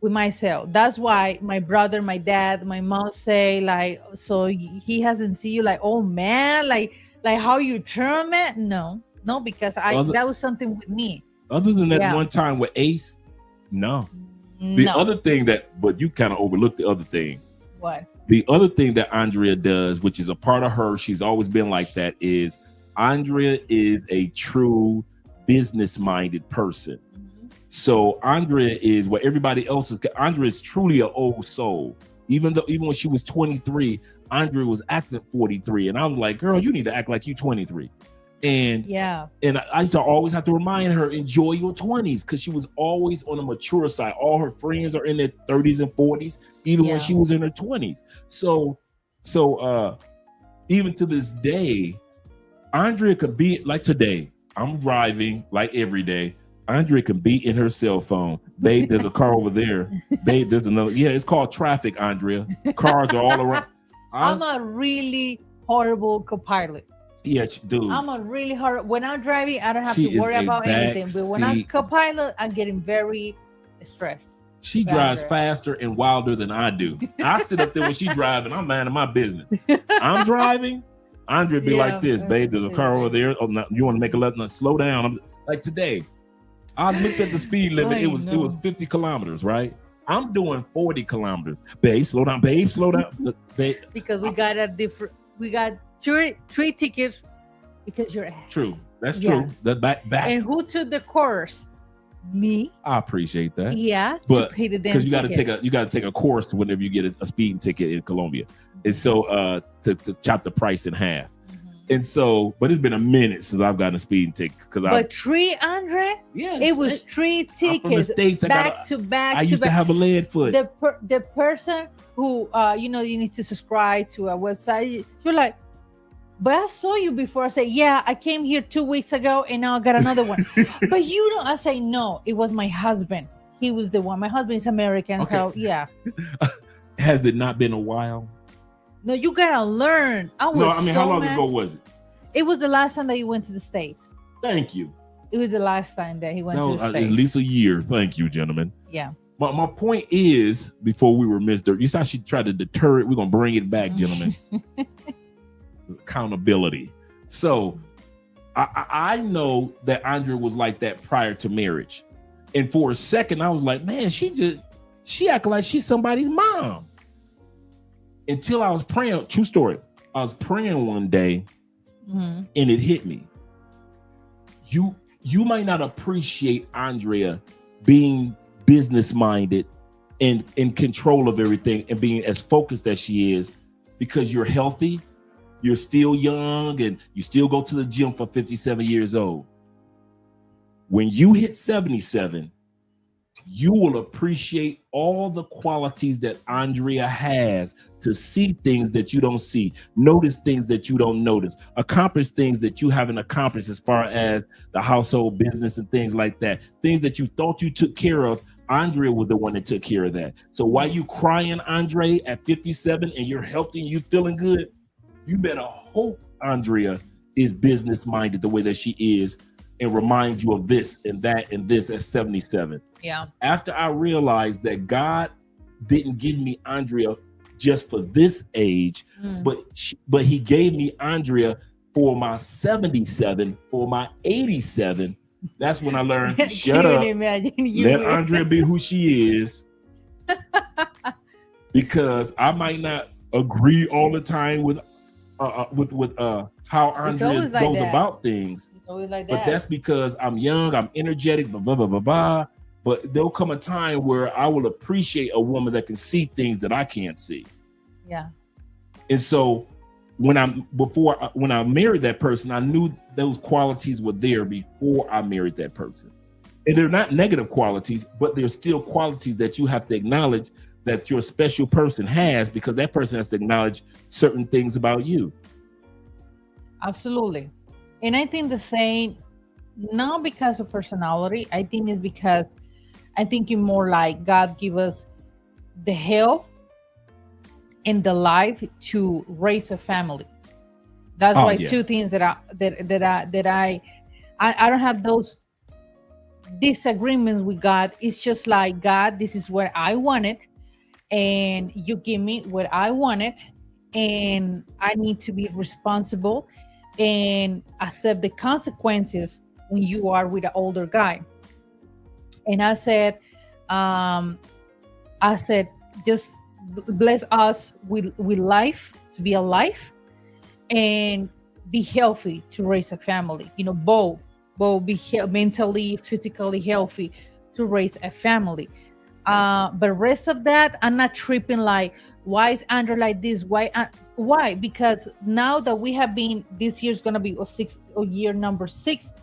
with myself. That's why my brother, my dad, my mom say, like, so he hasn't seen you, like, oh man, like how you turn, man. No, because that was something with me. Other than that one time with Ace, no. The other thing but you kind of overlooked the other thing. What? The other thing that Andrea does, which is a part of her, she's always been like that, is Andrea is a true business-minded person. So Andrea is what everybody else is. Andrea is truly an old soul. Even when she was 23, Andrea was acting 43. And I'm like, girl, you need to act like you 23. And I used to always have to remind her, enjoy your 20s, because she was always on the mature side. All her friends are in their 30s and 40s, even when she was in her 20s. So even to this day, Andrea could be like today. I'm driving like every day. Andrea can be in her cell phone. Babe, there's a car over there. Babe, there's another. Yeah, it's called traffic, Andrea. Cars are all around. I'm a really horrible co-pilot. Yeah, dude. I'm a really hard. When I'm driving, I don't have to worry about anything. But when I'm co-pilot, I'm getting very stressed. She drives faster and wilder than I do. I sit up there when she's driving. I'm minding my business. I'm driving. Andrea be like this, babe. There's a car over there. Oh, no, you want to make a left? No, slow down. I'm like today. I looked at the speed limit. It was 50 kilometers, right? I'm doing 40 kilometers. Babe, slow down. Babe, slow down. Look, babe. Because we got three tickets because you're ass. True. That's Yeah. true. The back. And who took the course? Me. I appreciate that. Yeah. But to pay the damn because you ticket. got to take a course whenever you get a speeding ticket in Colombia, and so to chop the price in half. And so, but it's been a minute since I've gotten a speeding ticket But three, Andre, yeah, it was three I'm from the tickets States. back to back. I used to have a lead foot. The person who you need to subscribe to a website. You're like, but I saw you before. I say, yeah, I came here 2 weeks ago and now I got another one. But you don't. I say, no, it was my husband. He was the one. My husband is American, Okay. so yeah. Has it not been a while? No, you gotta learn. How long ago was it? It was the last time that you went to the States. Thank you. It was the last time that he went to the At States. least a year. Thank you, gentlemen. Yeah. My point is, before we were Mr. You saw she tried to deter it. We're gonna bring it back, gentlemen. Accountability. So I know that Andrea was like that prior to marriage. And for a second, I was like, man, she acted like she's somebody's mom. Until I was praying, true story. I was praying one day and it hit me. You might not appreciate Andrea being business minded and in control of everything and being as focused as she is because you're healthy, you're still young, and you still go to the gym for 57 years old. When you hit 77, you will appreciate all the qualities that Andrea has to see things that you don't see, notice things that you don't notice, accomplish things that you haven't accomplished as far as the household business and things like that. Things that you thought you took care of, Andrea was the one that took care of that. So while you crying, Andre, at 57 and you're healthy and you feeling good, you better hope Andrea is business minded the way that she is and remind you of this and that and this at 77. Yeah. After I realized that God didn't give me Andrea just for this age, but he gave me Andrea for my 77, for my 87. That's when I learned, shut up, let Andrea be who she is. Because I might not agree all the time with how Andrea goes about things. It's always like that. But that's because I'm young, I'm energetic, blah, blah, blah, blah, blah. But there'll come a time where I will appreciate a woman that can see things that I can't see. Yeah. And so when I married that person, I knew those qualities were there before I married that person. And they're not negative qualities, but they're still qualities that you have to acknowledge that your special person has, because that person has to acknowledge certain things about you. Absolutely. And I think the same, not because of personality, I think it's because I think it's more like God give us the health and the life to raise a family. That's why two things that I don't have those disagreements with God. It's just like, God, this is what I wanted, and you give me what I wanted, and I need to be responsible and accept the consequences when you are with an older guy. And I said, just bless us with life, to be alive and be healthy to raise a family. Both be mentally, physically healthy to raise a family. But rest of that, I'm not tripping like, why is Andrew like this? Why? Because now that we have been, this year's gonna be year number 6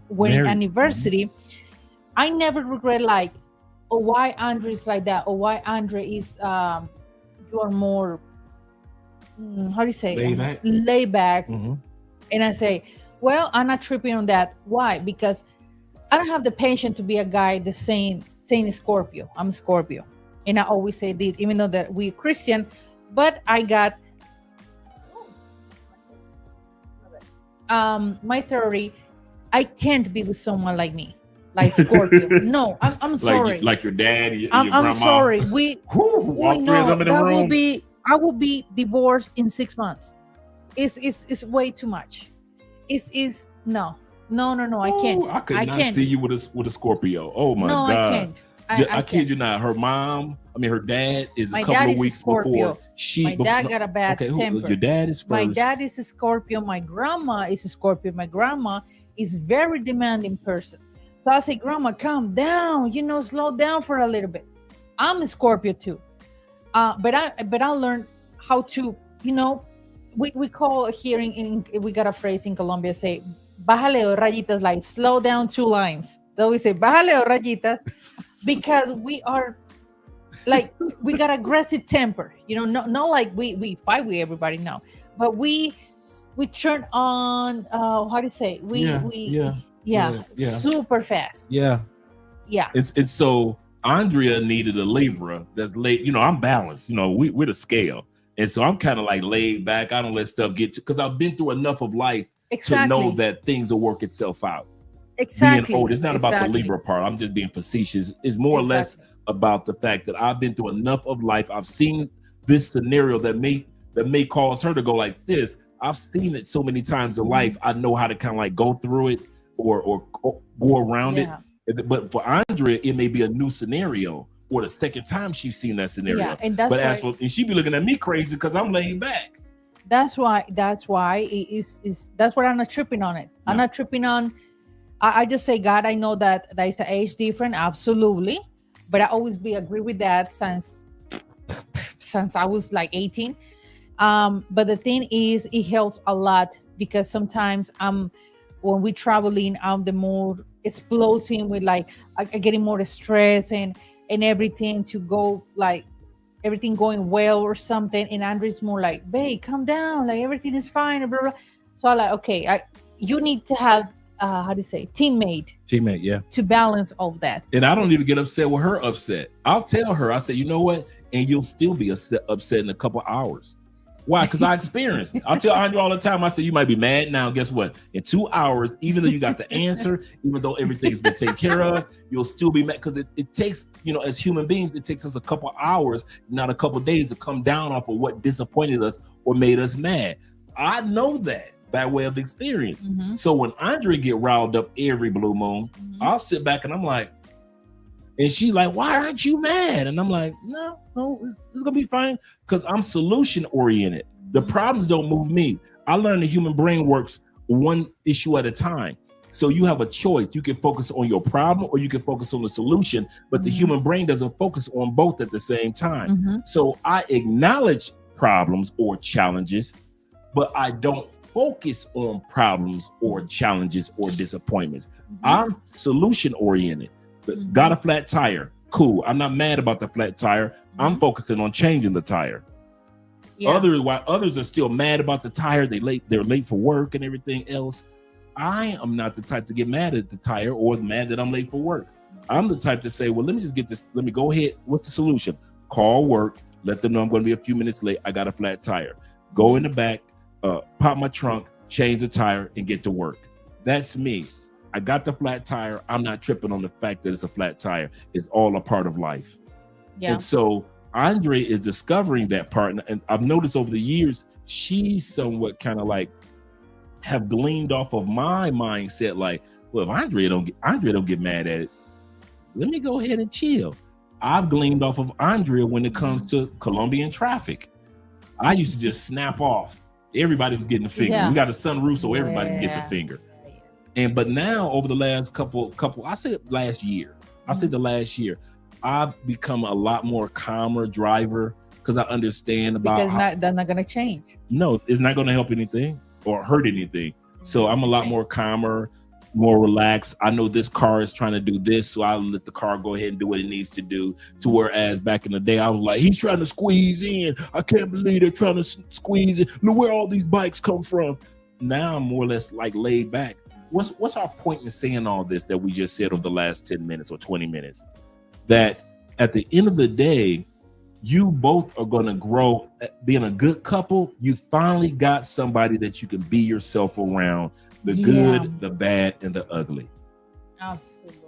wedding anniversary. I never regret like, why Andre is like that, or why Andre is you are more how do you say lay back. Mm-hmm. And I say, well, I'm not tripping on that. Why? Because I don't have the patience to be a guy the same Scorpio. I'm a Scorpio, and I always say this, even though that we're Christian, but I got my theory. I can't be with someone like me, like Scorpio. No, I'm sorry. Like your dad, your I'm grandma. sorry. We know that I will be divorced in 6 months. It's way too much. It's no. No, I can't. Ooh, I could I not can't. see you with a Scorpio. Oh my No, God. I can't. I kid you not. Her dad is My a couple dad of is a weeks Scorpio. before My dad got a bad temper. your dad is first. My dad is a Scorpio. My grandma is a Scorpio. My grandma is very demanding person. So I say, Grandma, calm down. Slow down for a little bit. I'm a Scorpio too. But I learned how to, we call here we got a phrase in Colombia, say, bájale dos rayitas, like slow down 2 lines. So we say, bájale dos rayitas, because we are like, we got aggressive temper, not like we fight with everybody now, but we turn on, how do you say, super fast. Yeah. It's so Andrea needed a Libra that's late. I'm balanced. We're the scale. And so I'm kind of like laid back. I don't let stuff get to, because I've been through enough of life to know that things will work itself out. Exactly. Being old, it's not about the Libra part. I'm just being facetious. It's more or less about the fact that I've been through enough of life. I've seen this scenario that may cause her to go like this. I've seen it so many times in life. I know how to kind of like go through it or go around it. But for Andrea, it may be a new scenario or the second time she's seen that scenario. Yeah, and that's and she be looking at me crazy because I'm laying back. That's why that's what I'm not tripping on it. I'm not tripping on. I just say, God, I know that is an age different, absolutely, but I always agree with that since I was like 18. But the thing is, it helps a lot because sometimes when we traveling, I'm the more explosive with like I getting more stress and everything to go like everything going well or something. And Andrew's more like, babe, calm down, like everything is fine, blah, blah. So I'm like, okay, you need to have how do you say teammate, yeah, to balance all that. And I don't even get upset with her upset. I'll tell her, I say, you know what, and you'll still be upset in a couple hours. Why? Because I experienced it. I'll tell Andrew all the time. I say, you might be mad now. Guess what? In 2 hours, even though you got the answer, even though everything's been taken care of, you'll still be mad. Because it takes, as human beings, it takes us a couple hours, not a couple days, to come down off of what disappointed us or made us mad. I know that by way of experience. Mm-hmm. So when Andre get riled up every blue moon, I'll sit back and I'm like, and she's like, why aren't you mad? And I'm like, no, it's gonna be fine. Because I'm solution oriented. The problems don't move me. I learned the human brain works one issue at a time. So you have a choice. You can focus on your problem or you can focus on the solution, but the human brain doesn't focus on both at the same time. So I acknowledge problems or challenges, but I don't focus on problems or challenges or disappointments. I'm solution oriented. Got a flat tire. Cool. I'm not mad about the flat tire. I'm focusing on changing the tire. While others are still mad about the tire, they're late for work and everything else. I am not the type to get mad at the tire or mad that I'm late for work. I'm the type to say, well, let me just get this. Let me go ahead. What's the solution? Call work. Let them know I'm going to be a few minutes late. I got a flat tire. Go in the back, pop my trunk, change the tire, and get to work. That's me. I got the flat tire. I'm not tripping on the fact that it's a flat tire. It's all a part of life. Yeah. And so Andre is discovering that part. And I've noticed over the years, she's somewhat kind of like have gleaned off of my mindset. Like, well, if Andre don't get mad at it, let me go ahead and chill. I've gleaned off of Andrea when it comes to Colombian traffic. I used to just snap off. Everybody was getting the finger. Yeah. We got a sunroof, so everybody can get the finger. But now over the last couple, I say last year, the last year, I've become a lot more calmer driver because I understand about that's not going to change. No, it's not going to help anything or hurt anything. So I'm a lot more calmer, more relaxed. I know this car is trying to do this, so I'll let the car go ahead and do what it needs to do. To whereas back in the day, I was like, he's trying to squeeze in. I can't believe they're trying to squeeze in. Look where all these bikes come from. Now I'm more or less like laid back. What's our point in saying all this that we just said over the last 10 minutes or 20 minutes? That at the end of the day, you both are going to grow. Being a good couple, you finally got somebody that you can be yourself around. The good, the bad, and the ugly. Absolutely.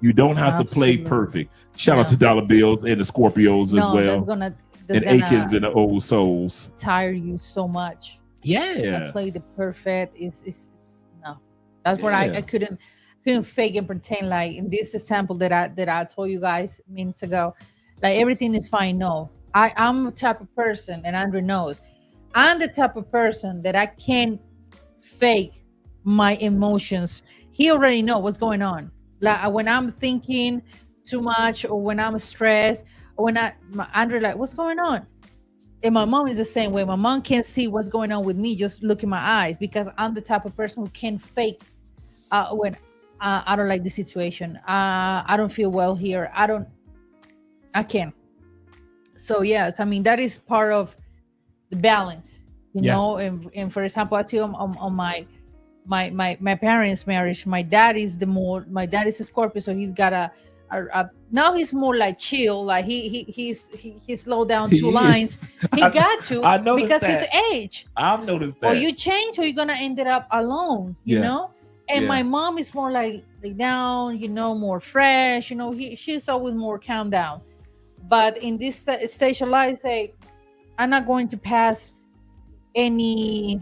You don't have to play perfect. Shout out to Dollar Bills and the Scorpios as well. And Aikens and the Old Souls. Tire you so much. Yeah. Play the perfect is no. That's what Yeah. I couldn't fake and pretend like in this example that I told you guys minutes ago, like everything is fine. No, I'm the type of person, and Andrew knows, I'm the type of person that I can't fake my emotions. He already know what's going on. Like when I'm thinking too much, or when I'm stressed, or when Andrew like, what's going on? And my mom is the same way. My mom can't see what's going on with me. Just look in my eyes, because I'm the type of person who can fake when I don't like the situation. I don't feel well here. I can't. So yes, I mean that is part of the balance, you Yeah. know. And for example, I see on my parents' marriage, my dad is a Scorpio, so he's got a now he's more like chill, like he slowed down He two is. lines. He I- got to I noticed because that. his age. I've noticed that. Or you change, or you're gonna end it up alone, you Yeah. know. And Yeah. my mom is more like down, you know, more fresh, you know. She's always more calm down. But in this stage of life, say, I'm not going to pass any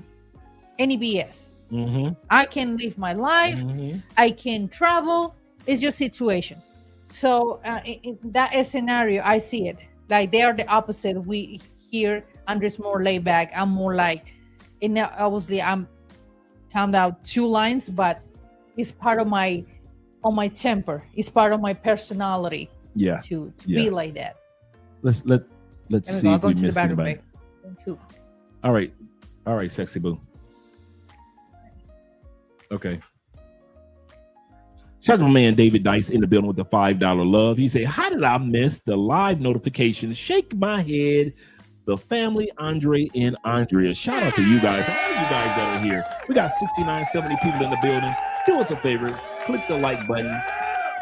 BS. Mm-hmm. I can live my life. Mm-hmm. I can travel. It's your situation. So in that scenario, I see it like they are the opposite. We here, Andre's more laid back. I'm more like, and now obviously I'm calmed out two lines, but it's part of my temper. It's part of my personality Yeah. to Yeah. be like that. Let's There see I'll if go we to the missed bathroom, anybody. babe. One, two. All right, sexy boo. Okay. Shout out to my man David Dice in the building with the $5 love. He said, how did I miss the live notification? Shake my head. The family, Andre and Andrea. Shout out to you guys. All of you guys that are here. We got 69, 70 people in the building. Do us a favor. Click the like button.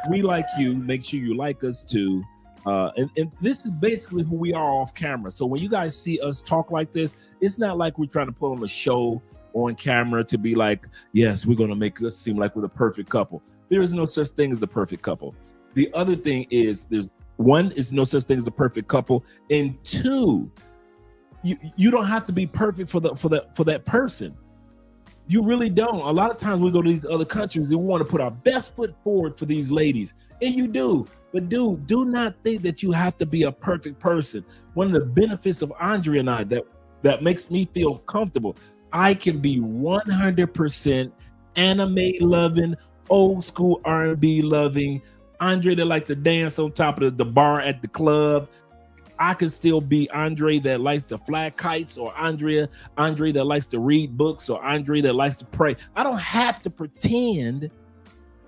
We like you. Make sure you like us too. And this is basically who we are off camera. So when you guys see us talk like this, it's not like we're trying to put on a show on camera to be like, yes, we're going to make us seem like we're the perfect couple. There is no such thing as the perfect couple. The other thing is there's one is no such thing as a perfect couple. And two, you don't have to be perfect for that person. You really don't. A lot of times we go to these other countries and we want to put our best foot forward for these ladies. And you do. But dude, do not think that you have to be a perfect person. One of the benefits of Andre and I that makes me feel comfortable, I can be 100% anime loving, old school R&B loving, Andre that like to dance on top of the bar at the club. I can still be Andre that likes to fly kites, or Andre that likes to read books, or Andre that likes to pray. I don't have to pretend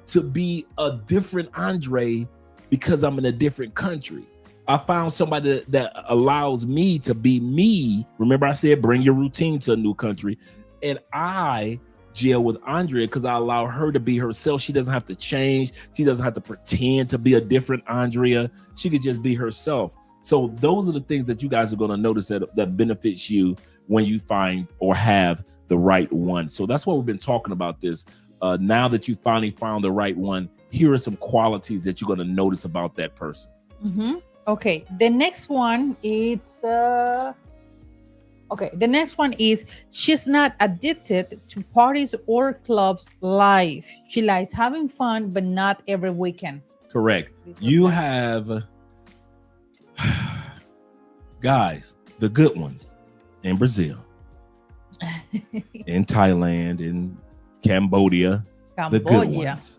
to be a different Andre because I'm in a different country. I found somebody that allows me to be me. Remember I said, bring your routine to a new country. And I gel with Andrea because I allow her to be herself. She doesn't have to change. She doesn't have to pretend to be a different Andrea. She could just be herself. So those are the things that you guys are going to notice that benefits you when you find or have the right one. So that's what we've been talking about this. Now that you finally found the right one, here are some qualities that you're going to notice about that person. Mm-hmm. Okay. The next one is the next one is she's not addicted to parties or clubs live. She likes having fun, but not every weekend. Correct. You have guys, the good ones in Brazil, in Thailand, in Cambodia, the good ones.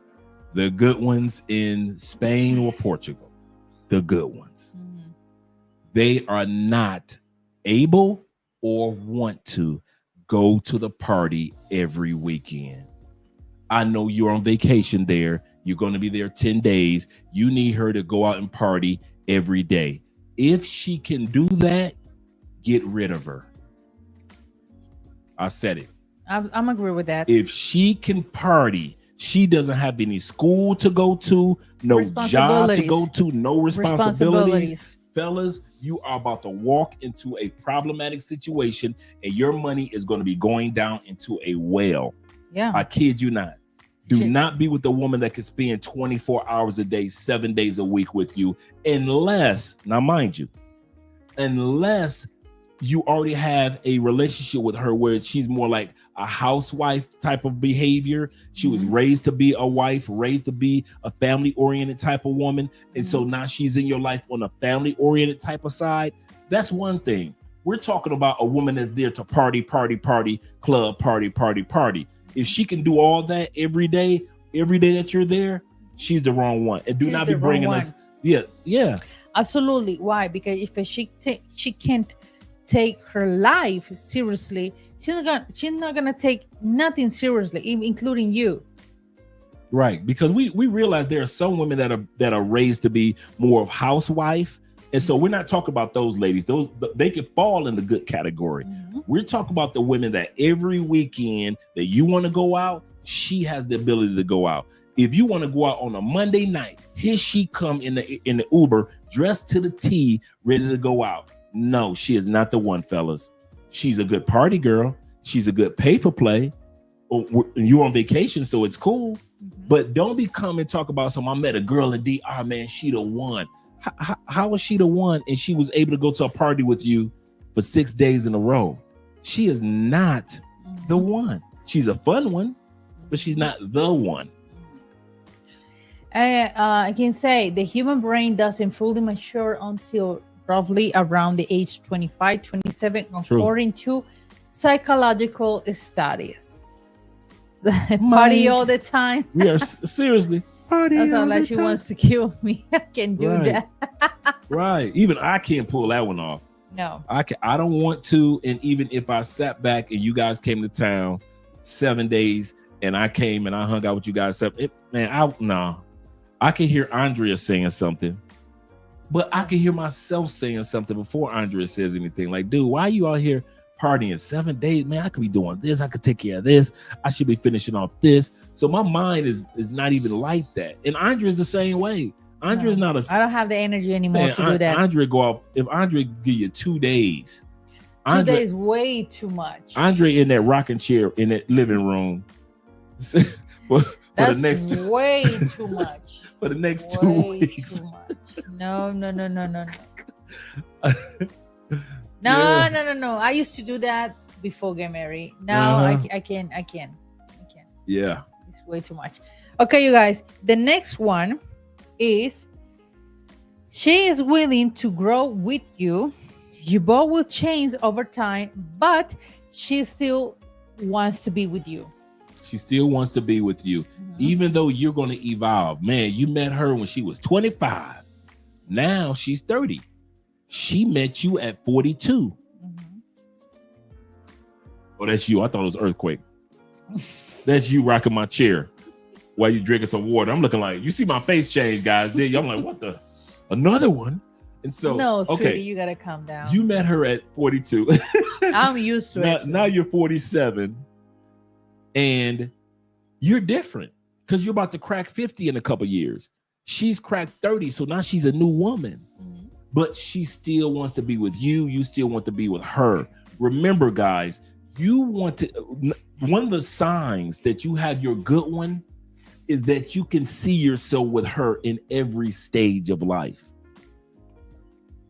The good ones in Spain or Portugal, the good ones. Mm-hmm. They are not able or want to go to the party every weekend. I know you're on vacation there. You're going to be there 10 days. You need her to go out and party every day. If she can do that, get rid of her. I said it. I'm agree with that. If she can party, she doesn't have any school to go to, no job to go to, no responsibilities. Fellas, you are about to walk into a problematic situation and your money is going to be going down into a well. Yeah. I kid you not. Do not be with a woman that can spend 24 hours a day, 7 days a week with you, unless, now mind you, unless you already have a relationship with her where she's more like a housewife type of behavior. She was raised to be a wife, raised to be a family-oriented type of woman. And so now she's in your life on a family-oriented type of side. That's one thing. We're talking about a woman that's there to party, club, party. If she can do all that every day that you're there, she's the wrong one. And do not be bringing us. Yeah. Absolutely. Why? Because if she can't take her life seriously, she's not gonna take nothing seriously, including you. Right, because we realize there are some women that are raised to be more of housewife, and so we're not talking about those ladies. Those they could fall in the good category. We're talking about the women that every weekend that you want to go out, she has the ability to go out. If you want to go out on a Monday night, here she come in the Uber, dressed to the T, ready to go out. No, she is not the one, fellas. She's a good party girl. She's a good pay for play. You're on vacation, so it's cool. But don't be coming and talk about I met a girl in DR, man, she the one. How was she the one? And she was able to go to a party with you for 6 days in a row. She is not the one. She's a fun one, but she's not the one. I can say the human brain doesn't fully mature until roughly around the age 25, 27, according to psychological studies. Party all the time. We are seriously party. That's all like the she time. wants to kill me. I can do that. Right. Even I can't pull that one off. No. I don't want to. And even if I sat back and you guys came to town 7 days and I came and I hung out with you guys, I can hear Andrea saying something. But I can hear myself saying something before Andrea says anything. Like, dude, why are you out here partying 7 days? Man, I could be doing this. I could take care of this. I should be finishing off this. So my mind is not even like that. And Andrea's the same way. Andrea's not a... I don't have the energy anymore to do that. Andrea go out. If Andrea give you 2 days... 2 days way too much. Andrea in that rocking chair in that living room. That's the next way too much. For the next way 2 weeks. Too much. No. No. Yeah. No. I used to do that before getting married. Now I can't. Yeah. It's way too much. Okay, you guys. The next one is she is willing to grow with you. You both will change over time, but she still wants to be with you. She still wants to be with you, even though you're going to evolve. Man, you met her when she was 25. Now she's 30. She met you at 42. Oh, that's you. I thought it was earthquake. That's you rocking my chair while you drinking some water. I'm looking like, you see my face change, guys. Did you? I'm like, what the? Another one? And so, no, sweetie, okay, you got to calm down. You met her at 42. I'm used to it. Now you're 47. And you're different because you're about to crack 50 in a couple years. She's cracked 30, so now she's a new woman. But she still wants to be with you. You still want to be with her. Remember, guys, you want to... One of the signs that you have your good one is that you can see yourself with her in every stage of life.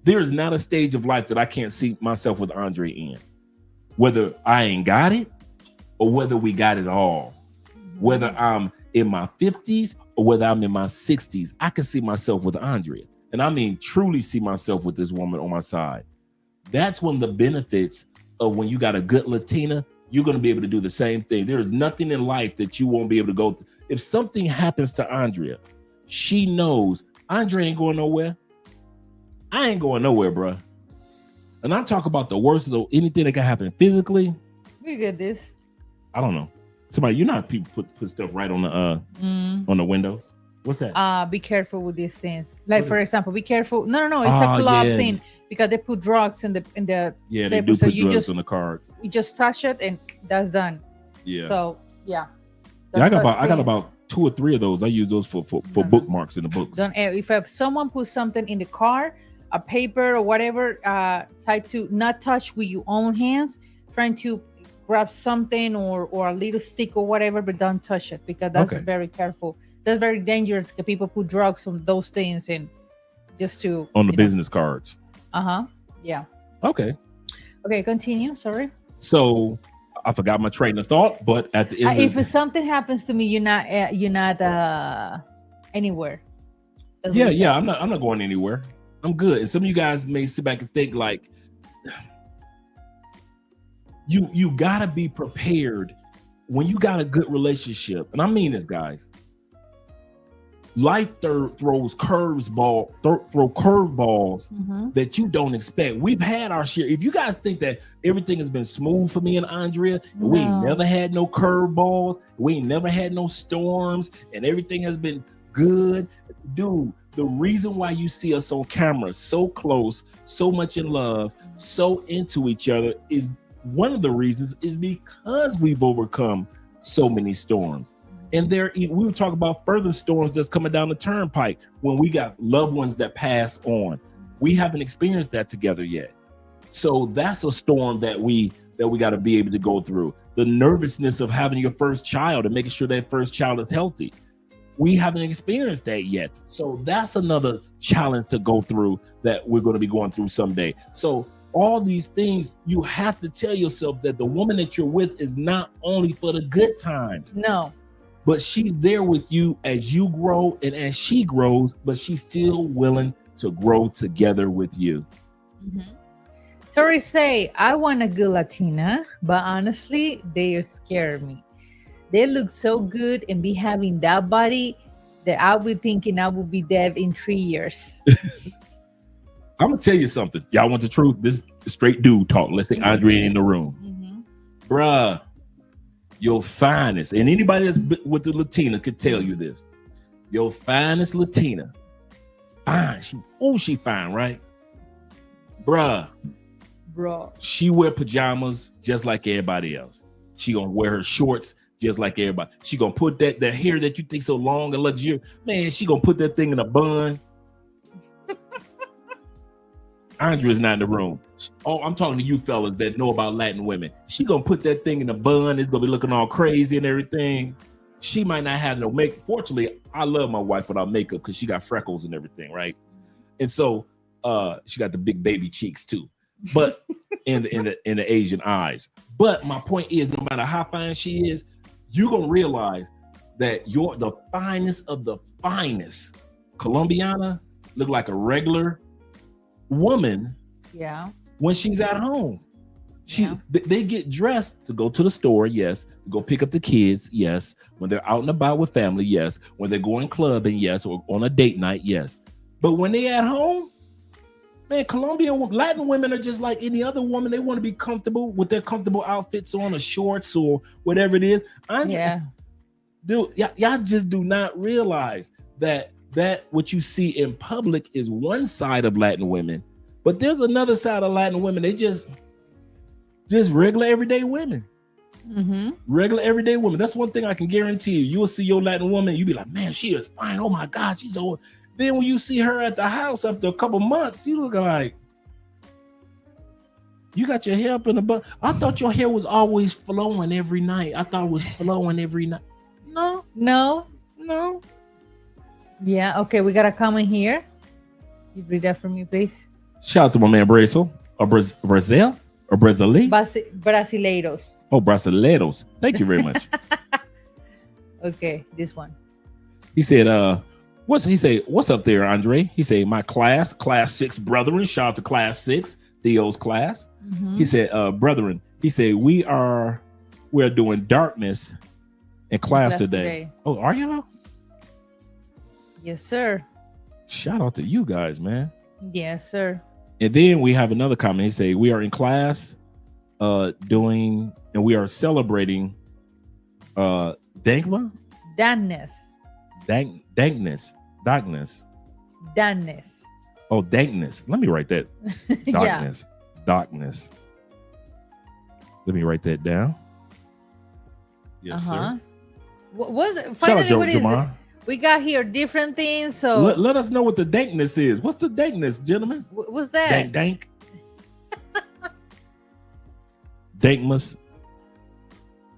There is not a stage of life that I can't see myself with Andre in. Whether I ain't got it, or whether we got it all, whether I'm in my 50s or whether I'm in my 60s, I can see myself with Andrea. And I mean, truly see myself with this woman on my side. That's one of the benefits of when you got a good Latina, you're going to be able to do the same thing. There is nothing in life that you won't be able to go to. If something happens to Andrea, she knows Andrea ain't going nowhere. I ain't going nowhere, bro. And I'm talking about the worst of anything that can happen physically. We get this. I don't know. Somebody, you know how people put stuff right on the windows. What's that? Be careful with these things. Like for example, be careful. No. It's a club thing because they put drugs in the yeah, they do put drugs on the cards. You just touch it and that's done. Yeah. So yeah. I got about 2 or 3 of those. I use those for bookmarks in the books. If someone puts something in the car, a paper or whatever, tied to not touch with your own hands, trying to grab something or a little stick or whatever, but don't touch it because that's very careful. That's very dangerous because people put drugs on those things and just to on the business cards. Yeah. Okay. Okay, continue. Sorry. So I forgot my train of thought, but at the end, If something happens to me, you're not anywhere. That's what yeah, you yeah, said. I'm not going anywhere. I'm good. And some of you guys may sit back and think like, you gotta be prepared when you got a good relationship. And I mean this, guys. Life throws curveballs Mhm. that you don't expect. We've had our share. If you guys think that everything has been smooth for me and Andrea, and we ain't No. never had no curveballs, we ain't never had no storms, and everything has been good, dude. The reason why you see us on camera so close, so much in love, so into each other is one of the reasons is because we've overcome so many storms. And we were talking about further storms that's coming down the turnpike when we got loved ones that pass on. We haven't experienced that together yet. So that's a storm that we got to be able to go through. The nervousness of having your first child and making sure that first child is healthy. We haven't experienced that yet. So that's another challenge to go through that we're going to be going through someday. So all these things, you have to tell yourself that the woman that you're with is not only for the good times. No. But she's there with you as you grow and as she grows, but she's still willing to grow together with you. Mm-hmm. Tori say, I want a good Latina, but honestly, they scare me. They look so good and be having that body that I'll be thinking I will be dead in 3 years. I'm going to tell you something. Y'all want the truth? This straight dude talk. Let's say Andre in the room. Mm-hmm. Bruh, your finest, and anybody that's with the Latina could tell you this. Your finest Latina, fine. She fine, right? Bruh, Bro. she wear pajamas just like everybody else. She gonna wear her shorts just like everybody. She gonna put that hair that you think so long and luxurious, man, she gonna put that thing in a bun. Andrea's not in the room. Oh, I'm talking to you fellas that know about Latin women. She gonna put that thing in a bun. It's gonna be looking all crazy and everything. She might not have no makeup. Fortunately, I love my wife without makeup because she got freckles and everything, right? And so she got the big baby cheeks too, but in the Asian eyes. But my point is, no matter how fine she is, you're gonna realize that you're the finest of the finest. Colombiana look like a regular woman. Yeah. When she's at home, they get dressed to go to the store, yes, to go pick up the kids, yes, when they're out and about with family, yes, when they're going clubbing, yes, or on a date night, yes. But when they at home, man, Colombian Latin women are just like any other woman. They want to be comfortable with their comfortable outfits on, or shorts or whatever it is. Dude, y'all just do not realize that what you see in public is one side of Latin women. But there's another side of Latin women. They just regular everyday women. Mm-hmm. Regular everyday women. That's one thing I can guarantee you. You will see your Latin woman, you be like, man, she is fine. Oh my God, she's old. Then when you see her at the house after a couple months, you look like, you got your hair up in the butt. I thought your hair was always flowing every night. I thought it was flowing every night. No. Yeah. Okay, we got a comment here. You read that for me, please. Shout out to my man Brazil or Brazil or Brazili. Brasileiros. Oh, Brasileiros. Thank you very much. Okay, this one. He said, what's up there, Andre? He said, my class 6 brethren. Shout out to class 6, Theo's class. Mm-hmm. He said, brethren, he said, we're doing darkness in class today. Oh, are you? Yes, sir. Shout out to you guys, man. Yes, sir. And then we have another comment. He say, we are in class and we are celebrating Dankma? Dankness. Dankness. Oh, dankness. Let me write that. Darkness. Darkness. Let me write that down. Yes, sir. Finally, what is it? We got here different things. So let us know what the dankness is. What's the dankness, gentlemen? What's that? Dank. Dankmas.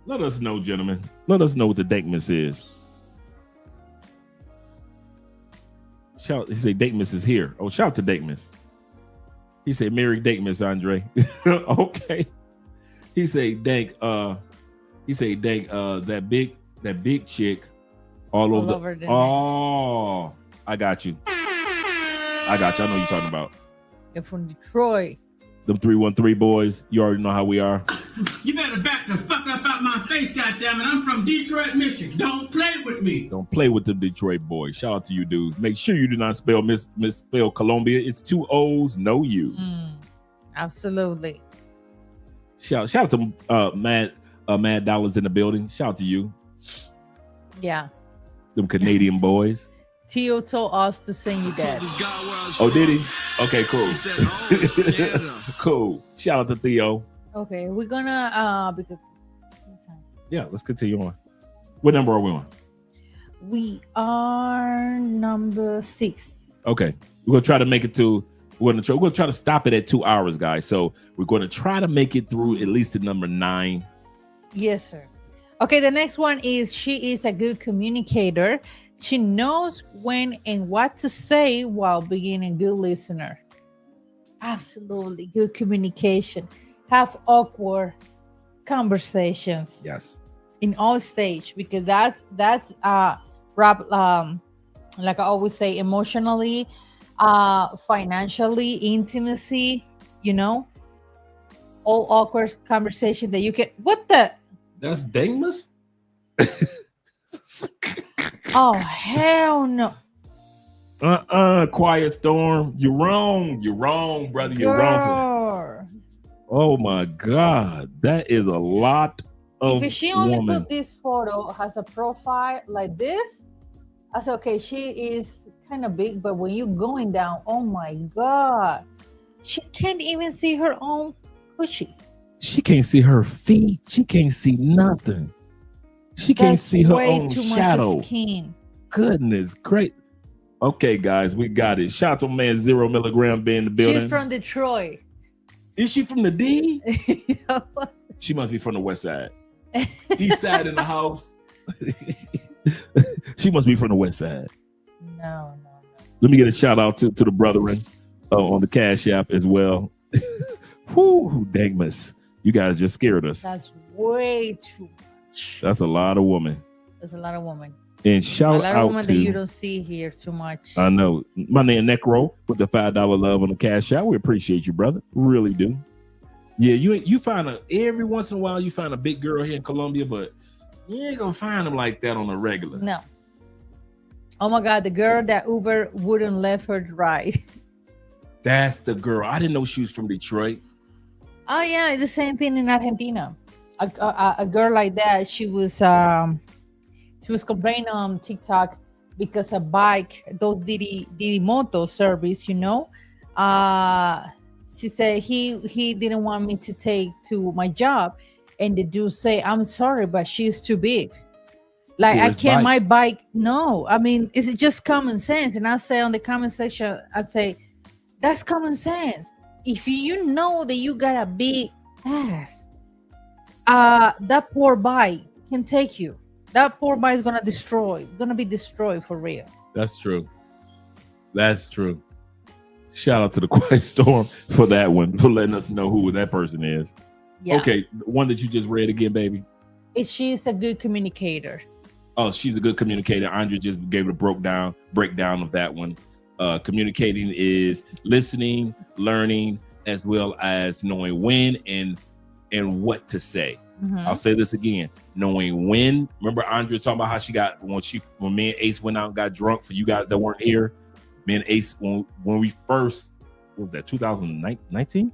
Let us know, gentlemen. Let us know what the dankmas is. He say Dankmas is here. Oh, shout out to Dankmas. He said, Mary date Miss Andre. Okay. He say, Dank, that big chick all over the oh, I got you. I know what you're talking about. You're from Detroit. Them 313 boys, you already know how we are. You better back the fuck up out my face, goddammit. I'm from Detroit, Michigan. Don't play with me. Don't play with the Detroit boys. Shout out to you dudes. Make sure you do not misspell Colombia. It's 2 O's, no U. Absolutely. Shout out to Mad Dollars in the building. Shout out to you. Yeah. Them Canadian boys. Tio told us to sing you that. Oh, did he? Okay, cool. He said, oh, Canada. Cool. Shout out to Theo. Okay, we're gonna because yeah, let's continue on. What number are we on? We are number 6. Okay, we're gonna try to make it to. We're gonna try to stop it at 2 hours, guys. So we're gonna try to make it through at least to number 9. Yes, sir. Okay, the next one is she is a good communicator. She knows when and what to say while being a good listener. Absolutely, good communication. Have awkward conversations. Yes. In all stage, because that's like I always say, emotionally, financially, intimacy, all awkward conversation that you can. What the? That's Dangmas. Oh hell no! Quiet Storm. You're wrong, brother. You're wrong. Oh my God, that is a lot of. If she only woman. put this photo has a profile like this, I said, okay, she is kind of big, but when you're going down, oh my God, she can't even see her own cushy. She can't see her feet. She can't see nothing. She can't see her own shadow. Much skin. Goodness, great. Okay, guys, we got it. Shout out to man 0 milligram being in the building. She's from Detroit. Is she from the D? She must be from the West Side. East Side in the house. She must be from the West Side. No. Let me get a shout out to the brethren on the Cash App as well. Whoo, Dangmas. You guys just scared us. That's way too much. That's a lot of women. There's a lot of women. And shout out of women to, that you don't see here too much. I know. My name Necro with the $5 love on the Cash App. We appreciate you, brother. Really do. Yeah, you find every once in a while you find a big girl here in Colombia, but you ain't gonna find them like that on a regular. No. Oh my God, the girl that Uber wouldn't let her ride. That's the girl. I didn't know she was from Detroit. Oh yeah, it's the same thing in Argentina. A girl like that, she was complaining on TikTok because a bike, those Didi Moto service, she said he didn't want me to take to my job, and the dude say, I'm sorry, but she's too big. Like I can't, my bike. No, I mean, it's just common sense. And I say on the comment section, I say, that's common sense. If you know that you got a big ass, that poor bike can take you. That poor bike is gonna be destroyed for real. That's true. That's true. Shout out to the Quiet Storm for that one, for letting us know who that person is. Yeah. Okay, the one that you just read again, baby. She's a good communicator. Oh, she's a good communicator. Andre just gave it a breakdown of that one. Communicating is listening, learning, as well as knowing when and what to say. Mm-hmm. I'll say this again: knowing when. Remember, Andre talking about how she got when me and Ace went out and got drunk. For you guys that weren't here, me and Ace when we first, what was that, 2019?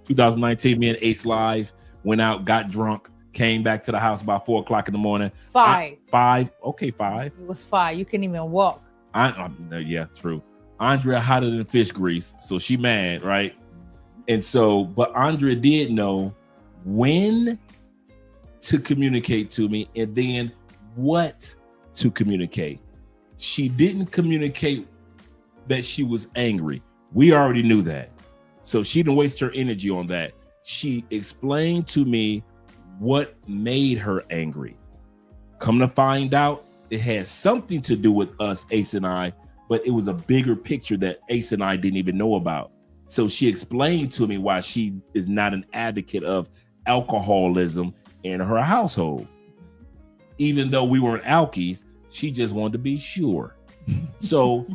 2019. Me and Ace live went out, got drunk, came back to the house about 4 o'clock in the morning. 5. 5. Okay, 5. It was 5. You couldn't even walk. Yeah, true. Andrea hotter than fish grease, so she mad, right? And so, but Andrea did know when to communicate to me and then what to communicate. She didn't communicate that she was angry. We already knew that. So she didn't waste her energy on that. She explained to me what made her angry. Come to find out, it had something to do with us, Ace and I, but it was a bigger picture that Ace and I didn't even know about. So she explained to me why she is not an advocate of alcoholism in her household. Even though we weren't alkies, she just wanted to be sure. So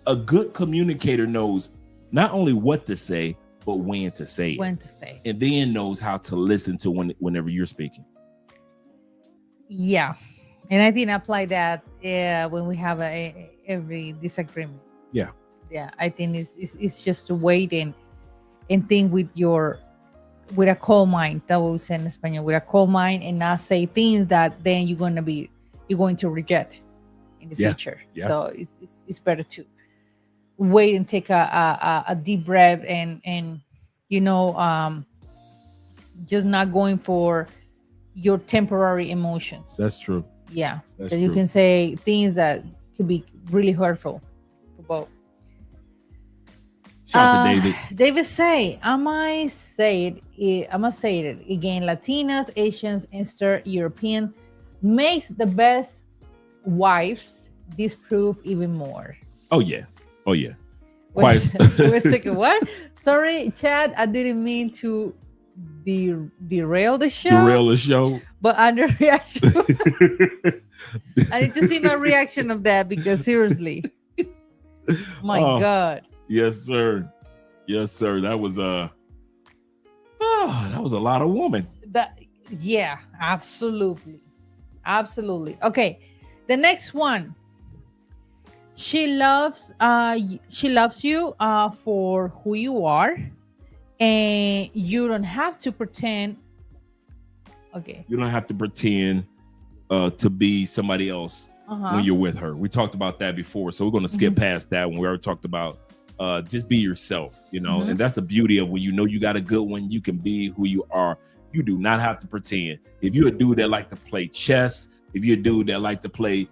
a good communicator knows not only what to say, but when to say it. When to say. And then knows how to listen to whenever you're speaking. Yeah. And I think apply that when we have every disagreement. Yeah. Yeah. I think it's just to wait and think with a calm mind. That what we say in Spanish, with a calm mind, and not say things that then you're going to reject in the future. Yeah. So it's better to wait and take a deep breath and just not going for your temporary emotions. That's true. Yeah, That's that you true. can say things that could be really hurtful for both. Shout out to David. David say, I'm gonna say it again. Latinas, Asians, Eastern European makes the best wives. Disprove even more. Oh yeah. Wait Quite. a second. What? Sorry, Chad. I didn't mean to derail the show. Derail the show. But under reaction, I need to see my reaction of that, because seriously, my God. Yes, sir. Yes, sir. That was that was a lot of woman. Yeah, absolutely. Okay. The next one. She loves you for who you are, and you don't have to pretend. Okay. You don't have to pretend to be somebody else when you're with her. We talked about that before, so we're going to skip past that when we already talked about just be yourself, and that's the beauty of when you got a good one. You can be who you are. You do not have to pretend. If you're a dude that like to play chess, if you're a dude that like to play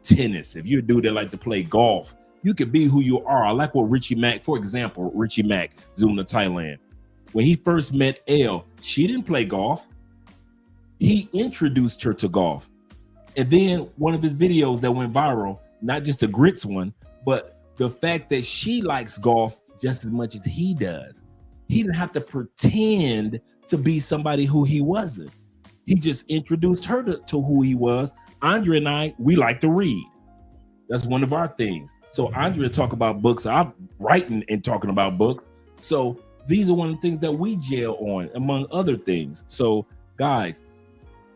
tennis, if you're a dude that like to play golf, you can be who you are. I like what Richie Mack, for example, Zoom to Thailand. When he first met Elle, she didn't play golf. He introduced her to golf. And then one of his videos that went viral, not just the grits one, but the fact that she likes golf just as much as he does. He didn't have to pretend to be somebody who he wasn't. He just introduced her to who he was. Andrea and I, we like to read. That's one of our things. So Andrea talk about books. I'm writing and talking about books. So these are one of the things that we gel on, among other things. So guys,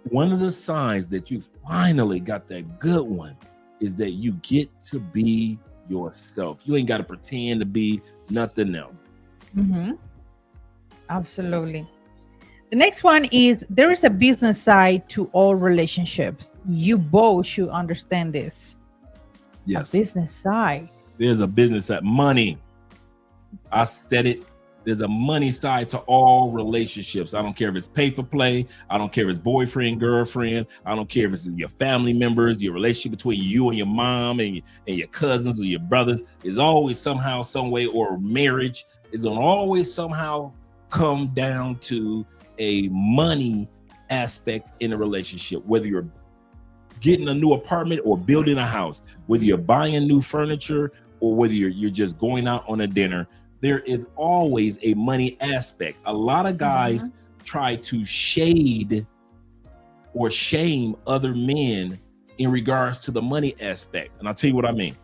one of the signs that you finally got that good one is that you get to be yourself. You ain't got to pretend to be nothing else. Absolutely. The next one is, there is a business side to all relationships. You both should understand this. Yes. A business side. There's a business side. Money. I said it. There's a money side to all relationships. I don't care if it's pay for play. I don't care if it's boyfriend, girlfriend. I don't care if it's your family members, your relationship between you and your mom and your cousins or your brothers. Is always somehow, some way, or marriage is going to always somehow come down to a money aspect in a relationship, whether you're getting a new apartment or building a house, whether you're buying new furniture or whether you're just going out on a dinner. There is always a money aspect. A lot of guys try to shade or shame other men in regards to the money aspect. And I'll tell you what I mean.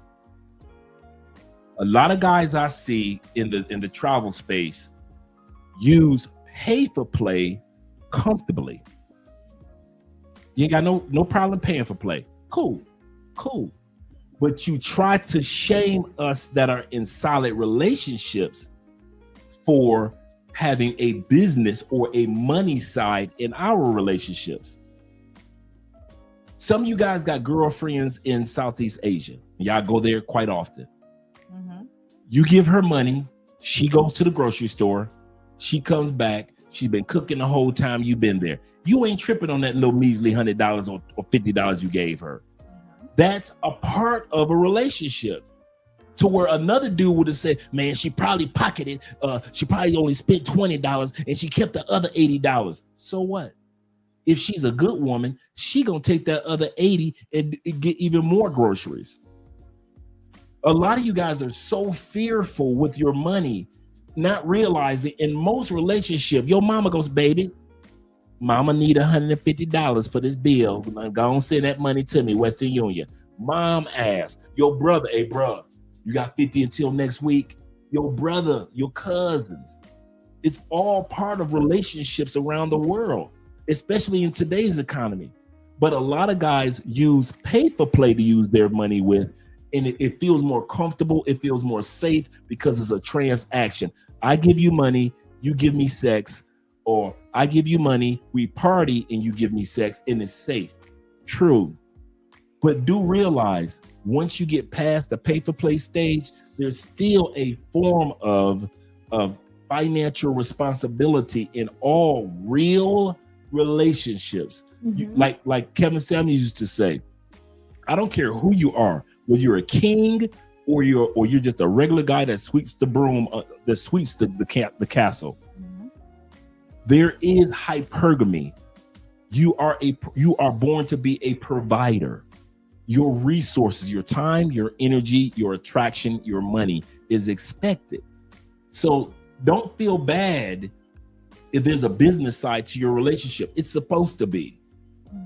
A lot of guys I see in the travel space use pay for play comfortably. You ain't got no problem paying for play. Cool. But you try to shame us that are in solid relationships for having a business or a money side in our relationships. Some of you guys got girlfriends in Southeast Asia. Y'all go there quite often. You give her money. She goes to the grocery store. She comes back. She's been cooking the whole time you've been there. You ain't tripping on that little measly $100 or $50 you gave her. That's a part of a relationship, to where another dude would have said, man, she probably pocketed, she probably only spent $20 and she kept the other $80. So what? If she's a good woman, she gonna take that other 80 and get even more groceries. A lot of you guys are so fearful with your money, not realizing in most relationships, your mama goes, baby, mama need $150 for this bill. Go and send that money to me, Western Union. Mom asks your brother, hey, bro, you got 50 until next week? Your brother, your cousins. It's all part of relationships around the world, especially in today's economy. But a lot of guys use pay for play to use their money with, and it feels more comfortable. It feels more safe because it's a transaction. I give you money, you give me sex, or I give you money, we party, and you give me sex, and it's safe. True. But do realize once you get past the pay for play stage, there's still a form of financial responsibility in all real relationships. Like Kevin Samuels used to say, I don't care who you are, whether you're a king or you're just a regular guy that sweeps the broom, that sweeps the castle. There is hypergamy. You are born to be a provider. Your resources, your time, your energy, your attraction, your money is expected. So don't feel bad if there's a business side to your relationship. It's supposed to be.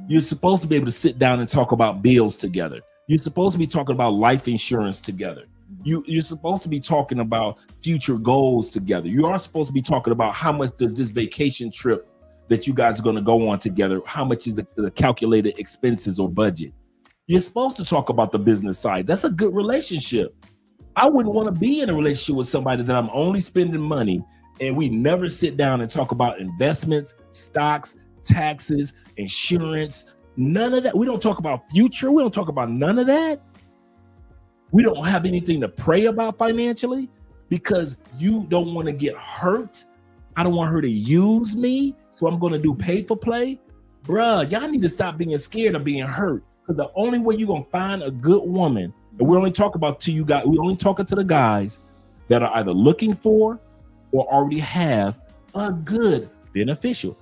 You're supposed to be able to sit down and talk about bills together. You're supposed to be talking about life insurance together. You're supposed to be talking about future goals together. You are supposed to be talking about how much does this vacation trip that you guys are going to go on together, how much is the calculated expenses or budget. You're supposed to talk about the business side. That's a good relationship. I wouldn't want to be in a relationship with somebody that I'm only spending money and we never sit down and talk about investments, stocks, taxes, insurance, none of that. We don't talk about future. We don't talk about none of that. We don't have anything to pray about financially because you don't want to get hurt. I don't want her to use me, so I'm going to do pay for play. Bruh, y'all need to stop being scared of being hurt. Because the only way you're going to find a good woman, and we're only talking about to you guys, we're only talking to the guys that are either looking for or already have a good beneficial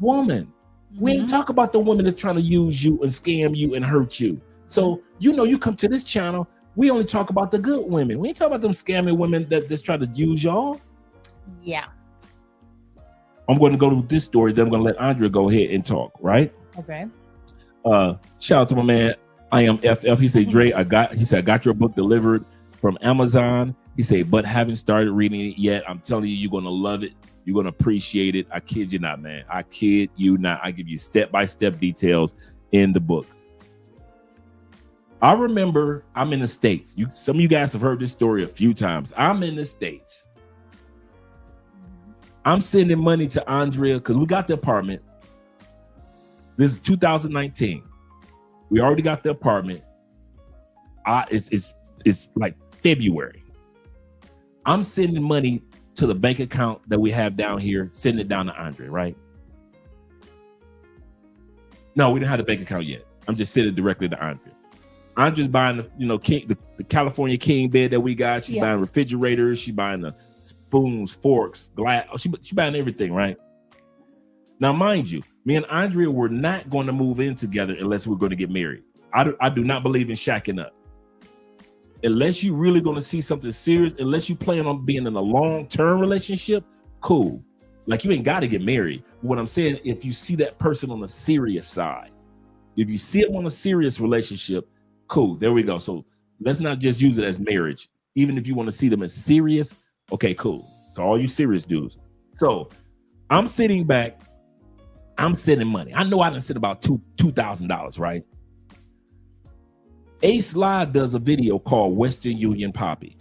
woman. We ain't talk about the woman that's trying to use you and scam you and hurt you. So, you come to this channel, we only talk about the good women. We ain't talk about them scamming women that's trying to use y'all. Yeah. I'm going to go to this story, then I'm going to let Andrea go ahead and talk, right? Okay. Shout out to my man, I am FF. He said, Dre, I got your book delivered from Amazon. He said, but haven't started reading it yet. I'm telling you, you're going to love it. You're going to appreciate it. I kid you not, man. I kid you not. I give you step-by-step details in the book. I remember I'm in the States. Some of you guys have heard this story a few times. I'm in the States. I'm sending money to Andrea because we got the apartment. This is 2019. We already got the apartment. It's like February. I'm sending money to the bank account that we have down here, sending it down to Andrea, right? No, we didn't have the bank account yet. I'm just sending it directly to Andrea. Andrea's buying the California King bed that we got. She's buying refrigerators. She's buying the spoons, forks, glass. She's buying everything, right? Now, mind you, me and Andrea were not going to move in together unless we're going to get married. I do not believe in shacking up. Unless you're really going to see something serious, unless you plan on being in a long-term relationship, cool. Like, you ain't got to get married. What I'm saying, if you see that person on the serious side, if you see them on a serious relationship, cool. There we go. So let's not just use it as marriage. Even if you want to see them as serious, okay, cool. So all you serious dudes. So I'm sitting back. I'm sending money. I know I done sent about $2,000, right? Ace Live does a video called Western Union Poppy.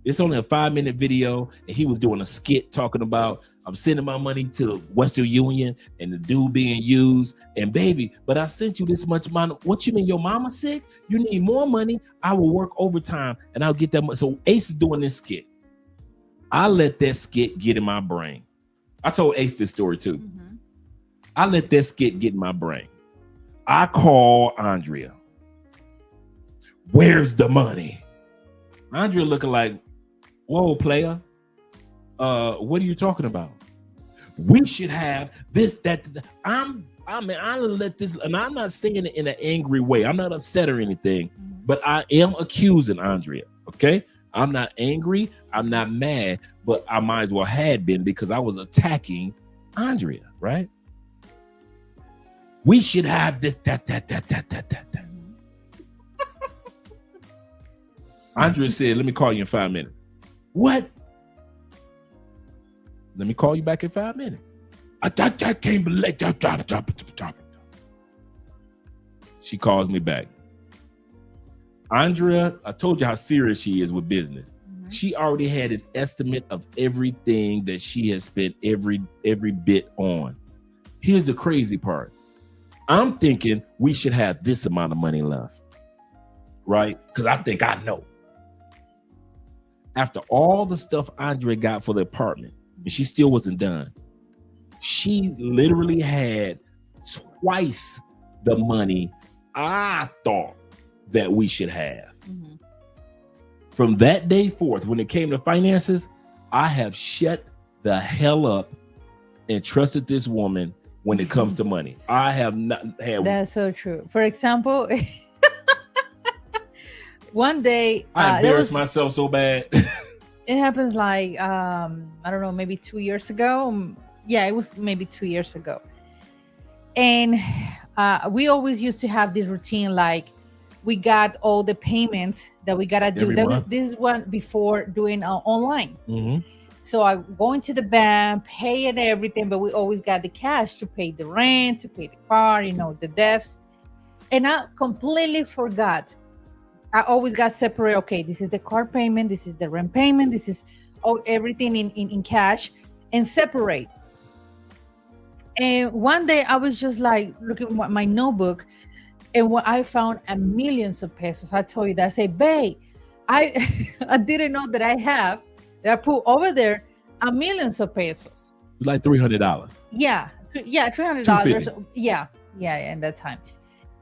It's only a 5-minute video, and he was doing a skit talking about I'm sending my money to Western Union and the dude being used. And baby, but I sent you this much money. What you mean, your mama sick? You need more money? I will work overtime and I'll get that money. So Ace is doing this skit. I let that skit get in my brain. I told Ace this story too. I let that skit get in my brain. I call Andrea. Where's the money? Andrea looking like, whoa, player. What are you talking about? We should have this, that. I let this, and I'm not saying it in an angry way. I'm not upset or anything, But I am accusing Andrea. Okay, I'm not angry. I'm not mad, but I might as well had been because I was attacking Andrea. Right? We should have this, that. Andrea said, "Let me call you in 5 minutes." What? Let me call you back in 5 minutes. I can't believe that. She calls me back. Andrea, I told you how serious she is with business. She already had an estimate of everything that she has spent every bit on. Here's the crazy part. I'm thinking we should have this amount of money left, right? Because I think I know. After all the stuff Andrea got for the apartment, and she still wasn't done, she literally had twice the money I thought that we should have. From that day forth, when it came to finances, I have shut the hell up and trusted this woman when it comes to money. I have not had. That's so true. For example, one day I embarrassed myself so bad. It happens like I don't know, maybe 2 years ago. Yeah, it was maybe 2 years ago. And we always used to have this routine, like we got all the payments that we gotta do. This is one before doing online. So I go into the bank, pay and everything, but we always got the cash to pay the rent, to pay the car, the debts. And I completely forgot. I always got separate. Okay, this is the car payment, this is the rent payment, this is everything in cash, and separate. And one day I was just like looking at my notebook, and what I found millions of pesos. I told you that. I say, babe, I I didn't know that I put over there millions of pesos. Like $300. Yeah, $300. Yeah, in that time,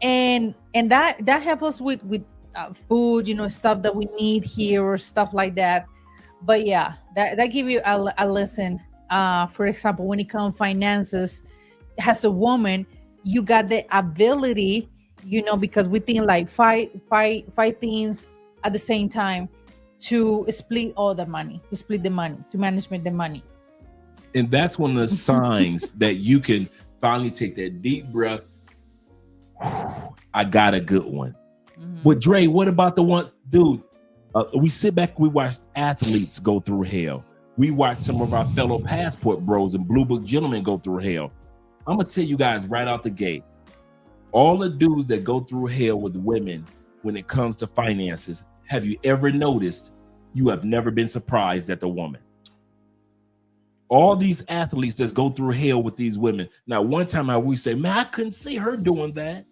and that helps us with food, stuff that we need here or stuff like that. But yeah, that give you a lesson. For example, when it comes to finances, as a woman, you got the ability, because we think like five things at the same time, to split all the money, to management the money. And that's one of the signs that you can finally take that deep breath. I got a good one. But Dre, what about the one, dude? We sit back, we watch athletes go through hell. We watch some of our fellow passport bros and blue book gentlemen go through hell. I'm gonna tell you guys right out the gate, all the dudes that go through hell with women when it comes to finances, have you ever noticed you have never been surprised at the woman? All these athletes that go through hell with these women. Now, one time I would say, man, I couldn't see her doing that.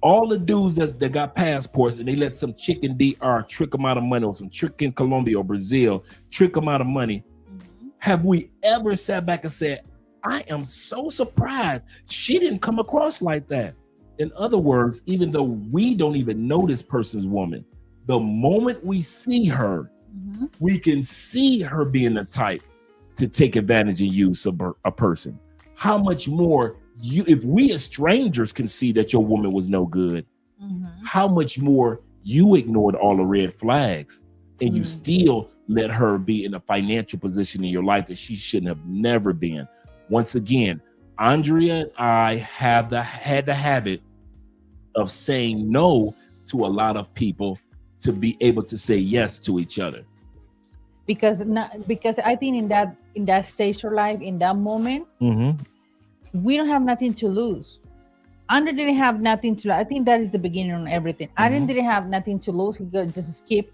All the dudes that got passports and they let some chick in DR trick them out of money, or some chick in Colombia or Brazil trick them out of money. Have we ever sat back and said, I am so surprised she didn't come across like that? In other words, even though we don't even know this person's woman, the moment we see her, we can see her being the type to take advantage and use a person. How much more if we as strangers can see that your woman was no good, how much more you ignored all the red flags and you still let her be in a financial position in your life that she shouldn't have never been. Once again, Andrea and I had the habit of saying no to a lot of people to be able to say yes to each other. Because I think in that stage of life, in that moment, we don't have nothing to lose. Andrea didn't have nothing to lose. I think that is the beginning of everything. I didn't have nothing to lose. He could just skip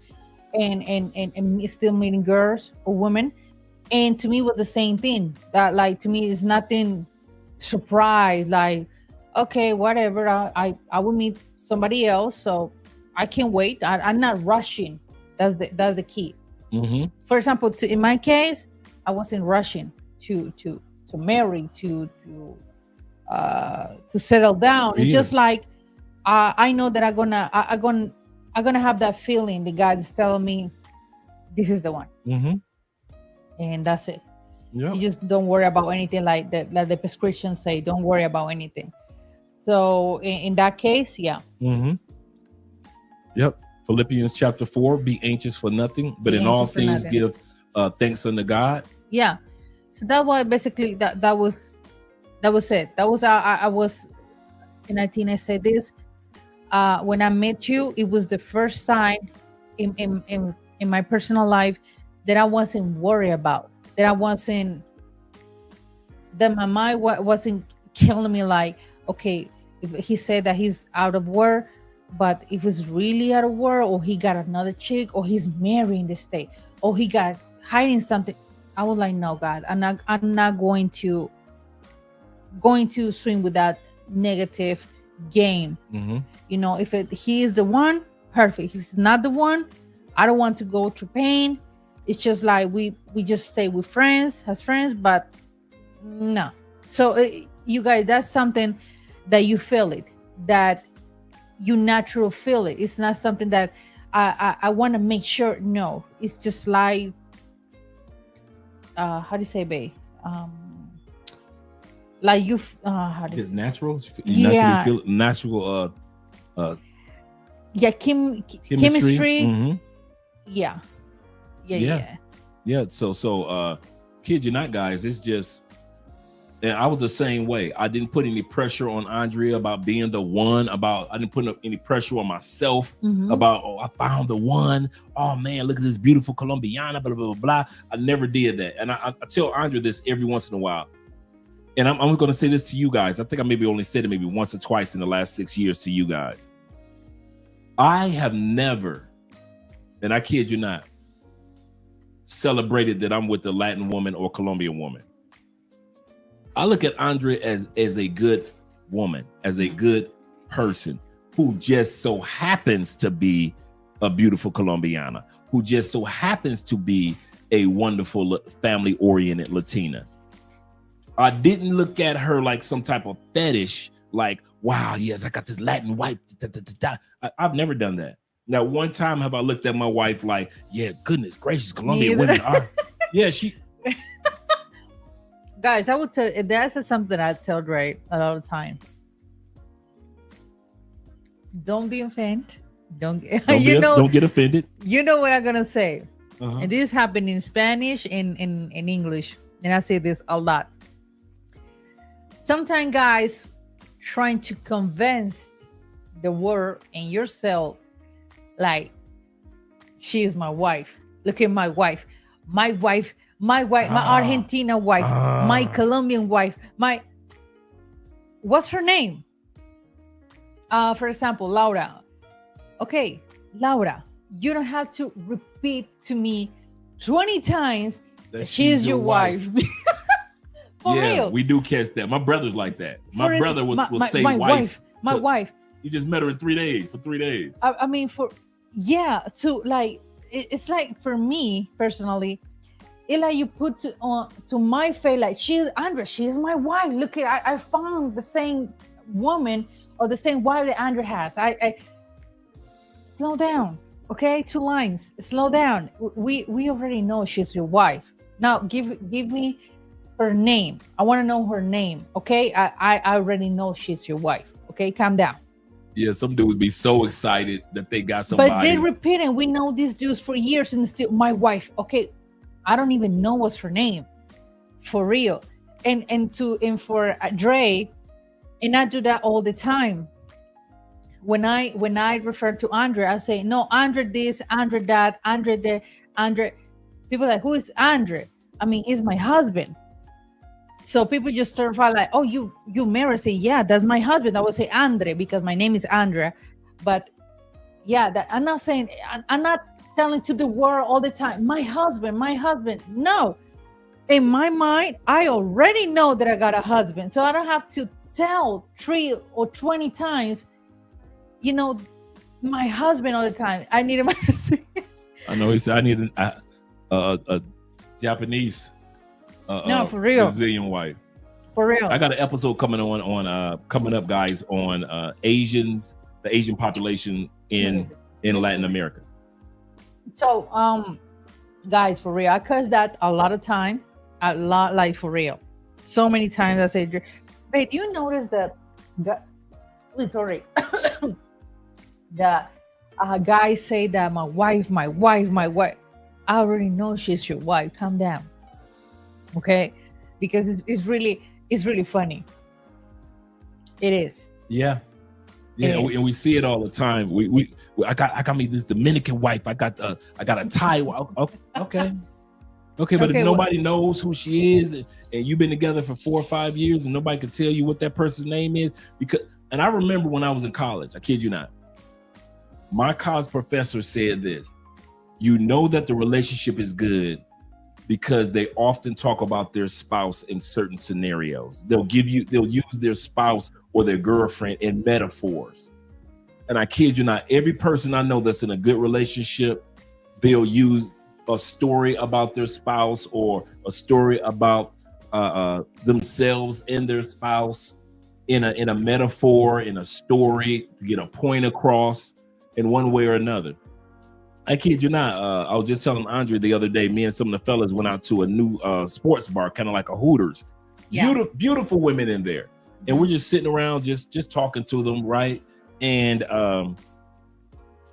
and still meeting girls or women. And to me, it was the same thing. That, like, to me, is nothing surprise. Like, okay, whatever. I will meet somebody else, so I can't wait. I'm not rushing. That's the key. For example, in my case, I wasn't rushing to marry, to settle down. It's just like I know that I'm gonna have that feeling. The God is telling me this is the one, and that's it. You just don't worry about anything, like the prescriptions say. Don't worry about anything. So in that case, yeah. Yep. Philippians chapter 4, be anxious for nothing, but Be in all anxious for things nothing. give thanks unto God. Yeah. So that was basically that was it. That was I was in Latina said this. When I met you, it was the first time in my personal life that I wasn't worried about, that I wasn't, that my mind wasn't killing me like, okay, if he said that he's out of work, but if he's really out of work, or he got another chick, or he's marrying the state, or he got hiding something, I was like, no, God, I'm not going to swim with that negative game. Mm-hmm. You know, if he is the one, perfect. If he's not the one, I don't want to go through pain. It's just like we just stay with friends as friends, but no. So you guys, that's something that you feel it, that you naturally feel it. It's not something that I want to make sure. No, it's just like how do you say, babe? Like you how do you It's natural. Yeah. Feel natural yeah, chemistry. Mm-hmm. Yeah. So kid you not, guys, it's just, and I was the same way. I didn't put any pressure on Andrea about being the one, I didn't put any pressure on myself about, oh, I found the one. Oh man, look at this beautiful Colombiana, blah, blah, blah, blah. I never did that. And I tell Andrea this every once in a while. And I'm going to say this to you guys. I think I maybe only said it maybe once or twice in the last 6 years to you guys. I have never, and I kid you not, celebrated that I'm with a Latin woman or Colombian woman. I look at Andrea as a good woman, as a good person who just so happens to be a beautiful Colombiana, who just so happens to be a wonderful family-oriented Latina. I didn't look at her like some type of fetish, like, wow, yes, I got this Latin wife. I've never done that. Now, one time have I looked at my wife like, yeah, goodness gracious, Colombian women are. Yeah, she. Guys, I would tell, that's something I tell Dre a lot of time. Don't be offended. Don't get offended. You know what I'm gonna say. Uh-huh. And this happened in Spanish and in English. And I say this a lot. Sometimes guys trying to convince the world and yourself, like, she is my wife. Look at my wife, my Argentina wife, my Colombian wife, what's her name? For example, Laura. Okay, Laura, you don't have to repeat to me 20 times that she's your wife. For real. We do catch that. My brother's like that. My brother will say my wife. My wife. He just met her in 3 days, for 3 days. I mean, so like, it's like, for me personally, it's like you put to my face, like, she's my wife. Look at, I found the same woman or the same wife that Andrea has. I slow down, okay? 2 lines, slow down. We already know she's your wife. Now give me her name. I want to know her name, okay? I already know she's your wife, okay? Calm down. Yeah, some dude would be so excited that they got somebody. But they repeat it. We know these dudes for years and still my wife. Okay, I don't even know what's her name, for real. And for Dre, and I do that all the time. When I refer to Andrea, I say, no, Andre this, Andre that, Andre there, Andre. People are like, who is Andre? I mean, he's my husband. So people just start like, oh, you married? Say, yeah, that's my husband. I would say Andre because my name is Andrea. But yeah, that I'm not saying, I'm not telling to the world all the time, my husband. No, in my mind, I already know that I got a husband. So I don't have to tell 3 or 20 times, my husband all the time. I need him. I know he said I need a Japanese. No, for real. Brazilian wife. For real. I got an episode coming up, guys, on Asians, the Asian population in Latin America. So, guys, for real, I cuss that a lot of time, like, for real. So many times I say, babe, do you notice that sorry, that Guys say that my wife, my wife, my wife. I already know she's your wife. Calm down, okay? Because it's really funny. It is. Yeah. It Yeah, is. and we see it all the time. I got me this Dominican wife. I got a Thai wife. Okay, but Okay, if well- nobody knows who she is, and you've been together for 4 or 5 years, and nobody can tell you what that person's name is, and I remember when I was in college, I kid you not, my college professor said this: you know that the relationship is good because they often talk about their spouse in certain scenarios. They'll use their spouse or their girlfriend in metaphors. And I kid you not, every person I know that's in a good relationship, they'll use a story about their spouse or a story about themselves and their spouse in a metaphor, in a story, to get a point across in one way or another. I kid you not. I was just telling Andre the other day, me and some of the fellas went out to a new sports bar, kind of like a Hooters. Yeah. Beautiful women in there. And we're just sitting around, just talking to them, right? And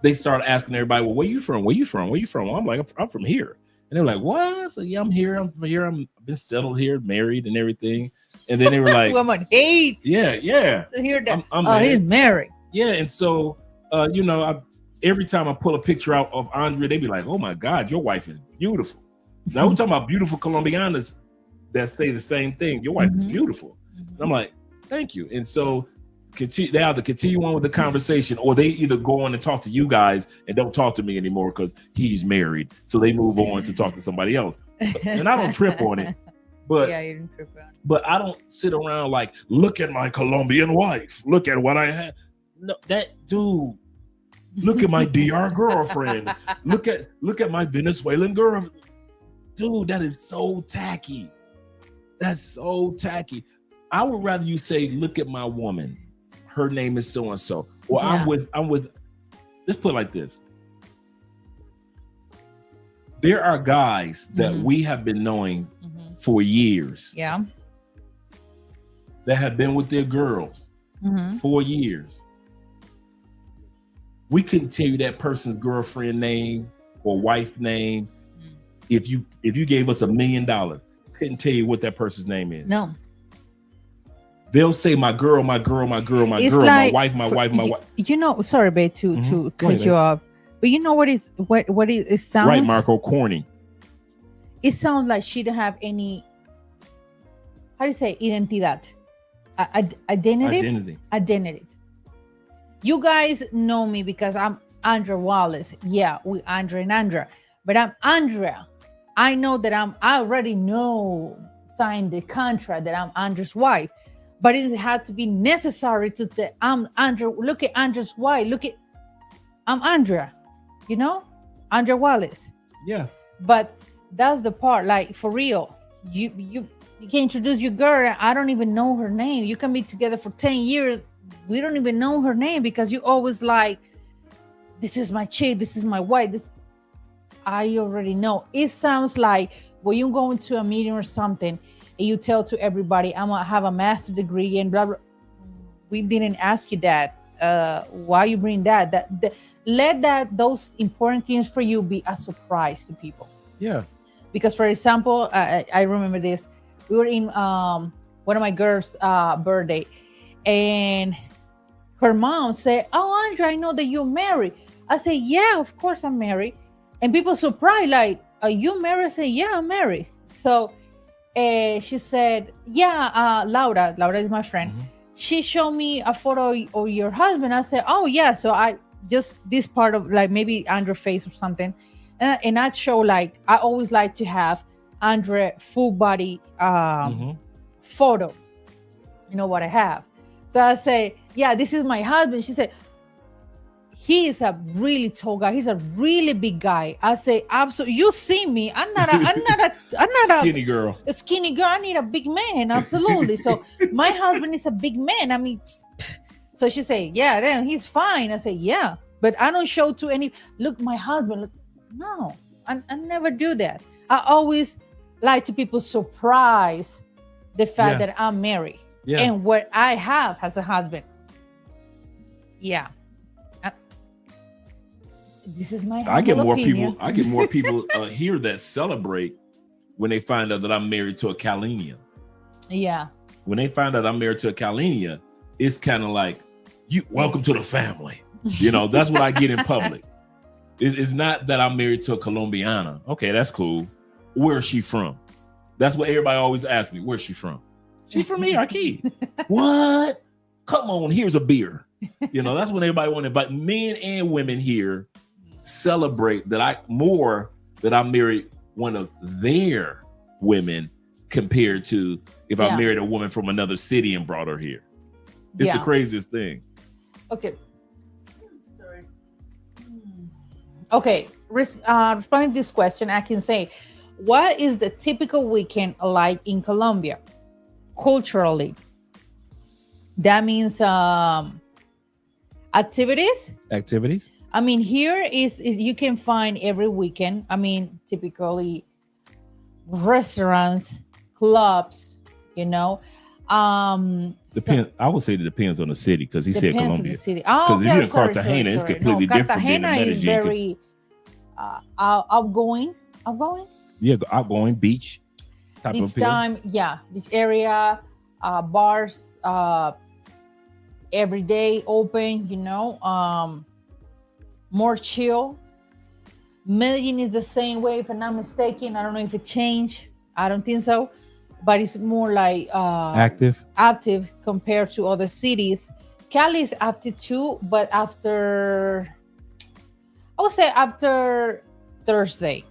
they started asking everybody, well, where you from? Where you from? Where you from? Well, I'm like, I'm from here. And they're like, what? So yeah, I'm here. I'm from here. I've been settled here, married and everything. And then they were like, Woman hate. yeah. To hear that. I'm He's married. Yeah, and so every time I pull a picture out of Andre, they be like, "Oh my God, your wife is beautiful." Now we're talking about beautiful Colombianas that say the same thing. Your wife is beautiful. And I'm like, "Thank you." And so they either continue on with the conversation, or they either go on and talk to you guys and don't talk to me anymore because he's married. So they move on to talk to somebody else, and I don't trip on it. But Yeah, you didn't trip on. but I don't sit around like, look at my Colombian wife. Look at what I had. No, that dude. Look at my DR girlfriend. Look at my Venezuelan girl. Dude, that is so tacky. That's so tacky. I would rather you say, look at my woman. Her name is so and so. Or Yeah. I'm with. Let's put it like this. There are guys that we have been knowing for years Yeah. that have been with their girls for years. We couldn't tell you that person's girlfriend name or wife name. If you gave us $1 million, couldn't tell you what that person's name is. No. They'll say my girl, my girl, my girl, my It's girl, like my wife, my wife, my wife. You know, sorry, babe, to Go cut ahead, you off. But you know what it sounds Right, Marco, corny. It sounds like she don't have any, how do you say, identidad. Identity. You guys know me because I'm Andrea Wallace. Yeah, we Andrea and Andrea. But I'm Andrea. I know that I already know, signed the contract that I'm Andrea's wife. But it had to be necessary to say, I'm Andrea. Look at Andrea's wife. I'm Andrea. You know? Andrea Wallace. Yeah. But that's the part, like, for real. You can introduce your girl. I don't even know her name. You can be together for 10 years. We don't even know her name because you always like, this is my chick, this is my wife. I already know. It sounds like when you go into a meeting or something and you tell to everybody, I'm gonna have a master's degree and blah blah. We didn't ask you that. Why you bring that? Let those important things for you be a surprise to people. Yeah. Because, for example, I remember this. We were in one of my girls' birthday, and her mom said, "Oh, Andrea, I know that you're married." I said, "Yeah, of course I'm married." And people surprised, like, "Are you married?" I said, "Yeah, I'm married." So she said, "Yeah, Laura is my friend. She showed me a photo of your husband." I said, "Oh, yeah." So I just this part of, like, maybe Andre's face or something. And I show, like, I always like to have Andre full body photo. You know what I have. So I say, "Yeah, this is my husband." She said, "He is a really tall guy. He's a really big guy." I say, "Absolutely. You see me. I'm not a Skinny girl. a skinny girl. I need a big man. Absolutely." So my husband is a big man. I mean, so she say, "Yeah, then he's fine." I say, "Yeah, but I don't show to any. Look, my husband. Look." No, I never do that. I always like to people surprise the fact that I'm married and what I have as a husband. Yeah. This is my I get humble more opinion. people. I get more people here that celebrate when they find out that I'm married to a Calinian. Yeah. When they find out I'm married to a Calinian, it's kind of like, you welcome to the family. You know, that's what I get in public. It's not that I'm married to a Colombiana. Okay, that's cool. Where's she from? That's what everybody always asks me. Where's she from? She's from here, Key. What? Come on, here's a beer. You know, that's when everybody want to invite. Men and women here celebrate that I'm married one of their women compared to if I married a woman from another city and brought her here. It's the craziest thing. Okay. Sorry. Okay. Responding to this question, I can say, what is the typical weekend like in Colombia? Culturally. That means activities. I mean, here is you can find every weekend. I mean, typically restaurants, clubs, you know. Depends. I would say it depends on the city because he said Colombia. The city. Oh, okay. If you're in Cartagena, it's completely different than Cartagena Medellin. is very outgoing. Yeah, outgoing beach type Beach of appeal. time, yeah. Beach area, bars, every day open. You know, more chill. Medellin is the same way, if I'm not mistaken. I don't know if it changed. I don't think so, but it's more like active compared to other cities. Cali is active too, but I would say after Thursday.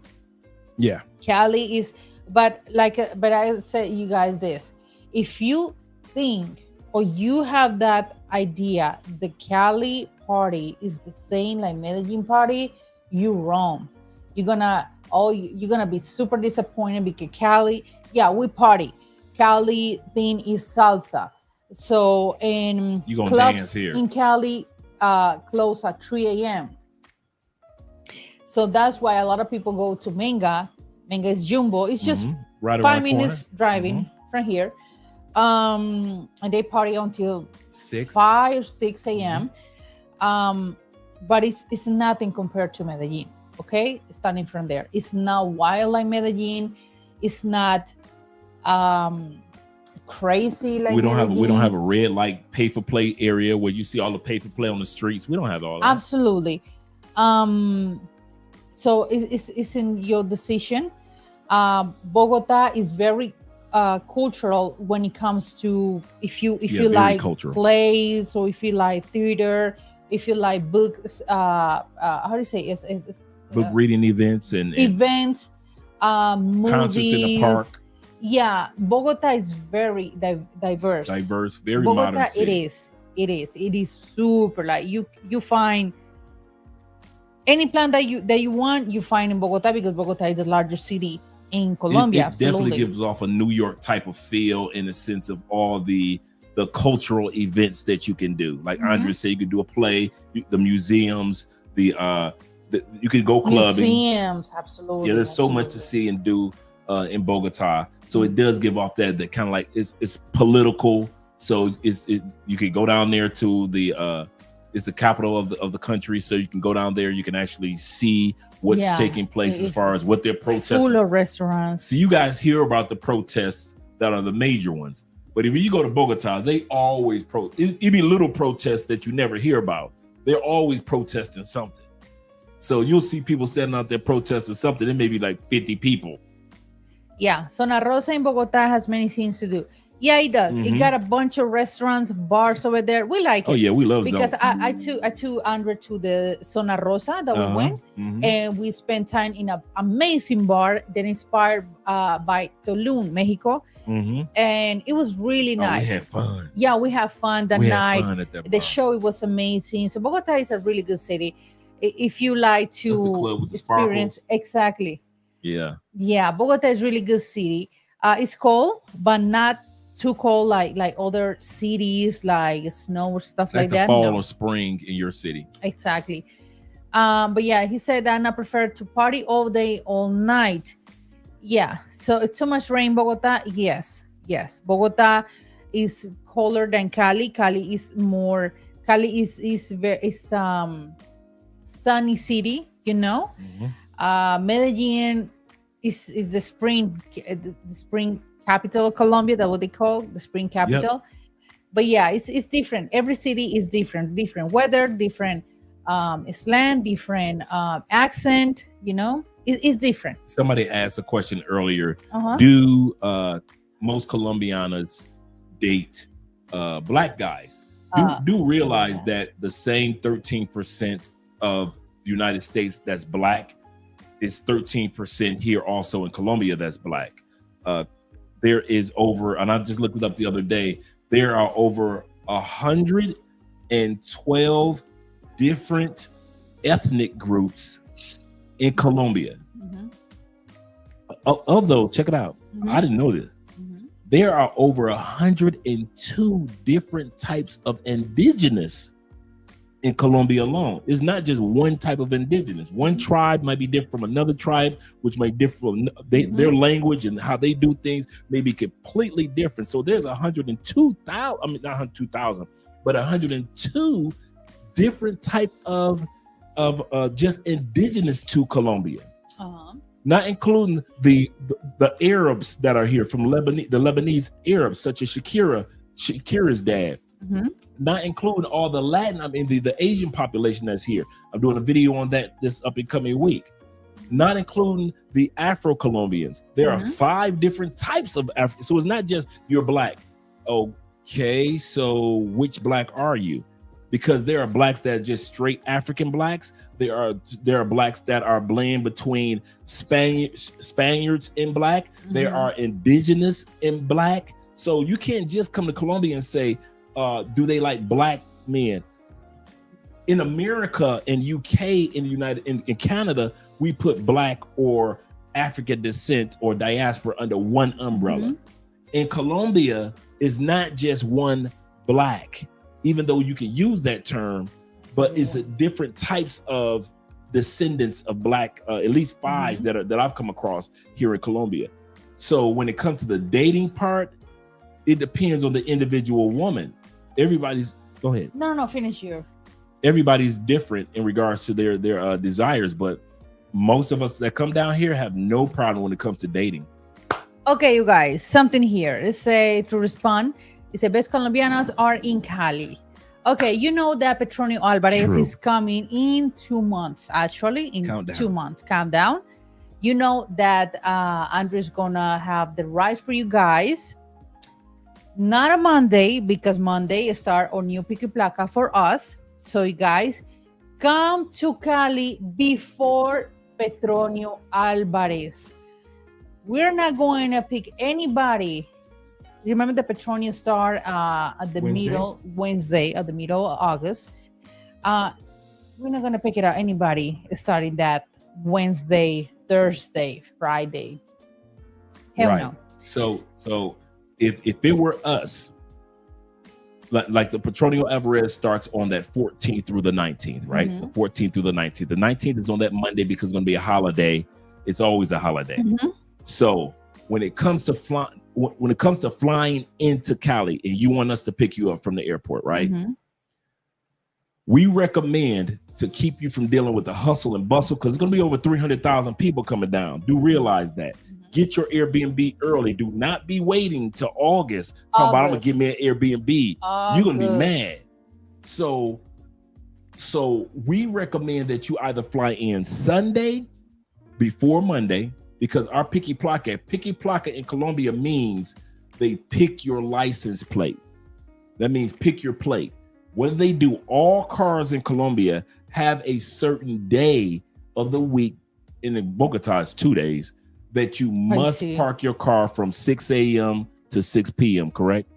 Yeah. Cali is, but I say you guys this: if you think or you have that idea, the Cali party is the same like Medellin party, you're wrong. You're gonna be super disappointed because Cali, we party. Cali thing is salsa. So in you gonna clubs dance here in Cali, close at 3 a.m. So that's why a lot of people go to Menga. Menga is Jumbo. It's just right 5 minutes driving from here. And they party until 5 or 6 a.m. But it's nothing compared to Medellin. Okay, starting from there, it's not wild like Medellin. It's not crazy like we don't Medellin. have a red light pay for play area where you see all the pay for play on the streets. We don't have all that. Absolutely. So it's in your decision. Bogota is very cultural when it comes to if you like cultural plays or if you like theater, if you like books. How do you say it's book reading events and events, movies, concerts in the park. Yeah, Bogota is very diverse. Very Bogota, modern city. It is super like you find any plant that you want, you find in Bogota because Bogota is the largest city in Colombia. It definitely gives off a New York type of feel in the sense of all the cultural events that you can do. Like Andre said, you could do a play, the museums, you could go clubbing. Museums, absolutely. Yeah, there's so much to see and do in Bogota. So it does give off that kind of like it's political. So you could go down there to the it's the capital of the country, so you can go down there. You can actually see what's taking place as far as what they're protesting. Full of restaurants. So you guys hear about the protests that are the major ones, but if you go to Bogota, they always it be little protests that you never hear about. They're always protesting something. So you'll see people standing out there protesting something. It may be like 50 people. Yeah, Zona Rosa in Bogota has many things to do. Yeah, it does. It got a bunch of restaurants, bars over there. We like it. Oh yeah, we love because I took Andre to the Zona Rosa that we went, and we spent time in an amazing bar that inspired by Tulum, Mexico, and it was really nice. We had fun. Yeah, we had fun that night. Had fun at that bar. The show, it was amazing. So Bogota is a really good city if you like to That's the club with the experience. Sparkles. Exactly. Yeah, Bogota is really good city. It's cold, but not too cold like other cities, like snow or stuff like that. Fall or spring in your city. Exactly. But yeah, he said that I prefer to party all day, all night. Yeah. So it's too much rain, Bogota. Yes. Bogota is colder than Cali. Cali is sunny city, you know. Medellin is the spring capital of Colombia. That's what they call the spring capital. But yeah, it's different. Every city is different weather, different slang, different accent, you know. It's different. Somebody asked a question earlier. Uh-huh. Do most Colombianas date black guys? Do realize that the same 13% of the United States that's black is 13% here also in Colombia that's black. There is over, and I just looked it up the other day, there are over 112 different ethnic groups in Colombia. Although, check it out, I didn't know this. There are over 102 different types of indigenous in Colombia alone. It's not just one type of indigenous. One tribe might be different from another tribe, which might differ from their language and how they do things may be completely different. So there's 102,000, I mean, not 102,000, but 102 different type of just indigenous to Colombia. Not including the Arabs that are here from Lebanese, the Lebanese Arabs, such as Shakira's dad. Not including all the Latin, I mean the Asian population that's here. I'm doing a video on that this up and coming week. Not including the Afro-Colombians. There are 5 different types of Afro. So it's not just you're black. Okay, so which black are you? Because there are blacks that are just straight African blacks. There are blacks that are blend between Spaniards in black. There are indigenous in black. So you can't just come to Colombia and say, do they like black men? In America, in UK, in Canada, we put black or African descent or diaspora under one umbrella. In Colombia, it's not just one black, even though you can use that term, but it's a different types of descendants of black, at least 5 that I've come across here in Colombia. So when it comes to the dating part, it depends on the individual woman. Everybody's, go ahead. No, finish your. Everybody's different in regards to their desires, but most of us that come down here have no problem when it comes to dating. Okay, you guys, something here. Let's say to respond. It says best Colombianas are in Cali. Okay, you know that Petronio Alvarez is coming in 2 months, actually, in Countdown. 2 months. Countdown. You know that Andrew's gonna have the rides for you guys. Not a Monday, because Monday start our new Pique Placa for us. So you guys, come to Cali before Petronio Alvarez. We're not going to pick anybody. Remember the Petronio start at the Wednesday, at the middle of August. We're not going to pick it out anybody starting that Wednesday, Thursday, Friday. Hell no. So if it were us, like the Petronio Alvarez starts on that 14th through the 19th, right? The 14th through the 19th. The 19th is on that Monday because it's going to be a holiday. It's always a holiday. So when it comes to flying into Cali and you want us to pick you up from the airport, right? We recommend to keep you from dealing with the hustle and bustle, because it's going to be over 300,000 people coming down. Do realize that. Get your Airbnb early. Do not be waiting till August. Talking about, I'm going to give me an Airbnb. You're going to be mad. So we recommend that you either fly in Sunday before Monday, because our Pique Placa in Colombia means they pick your license plate. That means pick your plate. What they do, all cars in Colombia have a certain day of the week, and in Bogota it's 2 days, that you must park your car from 6 a.m. to 6 p.m., correct?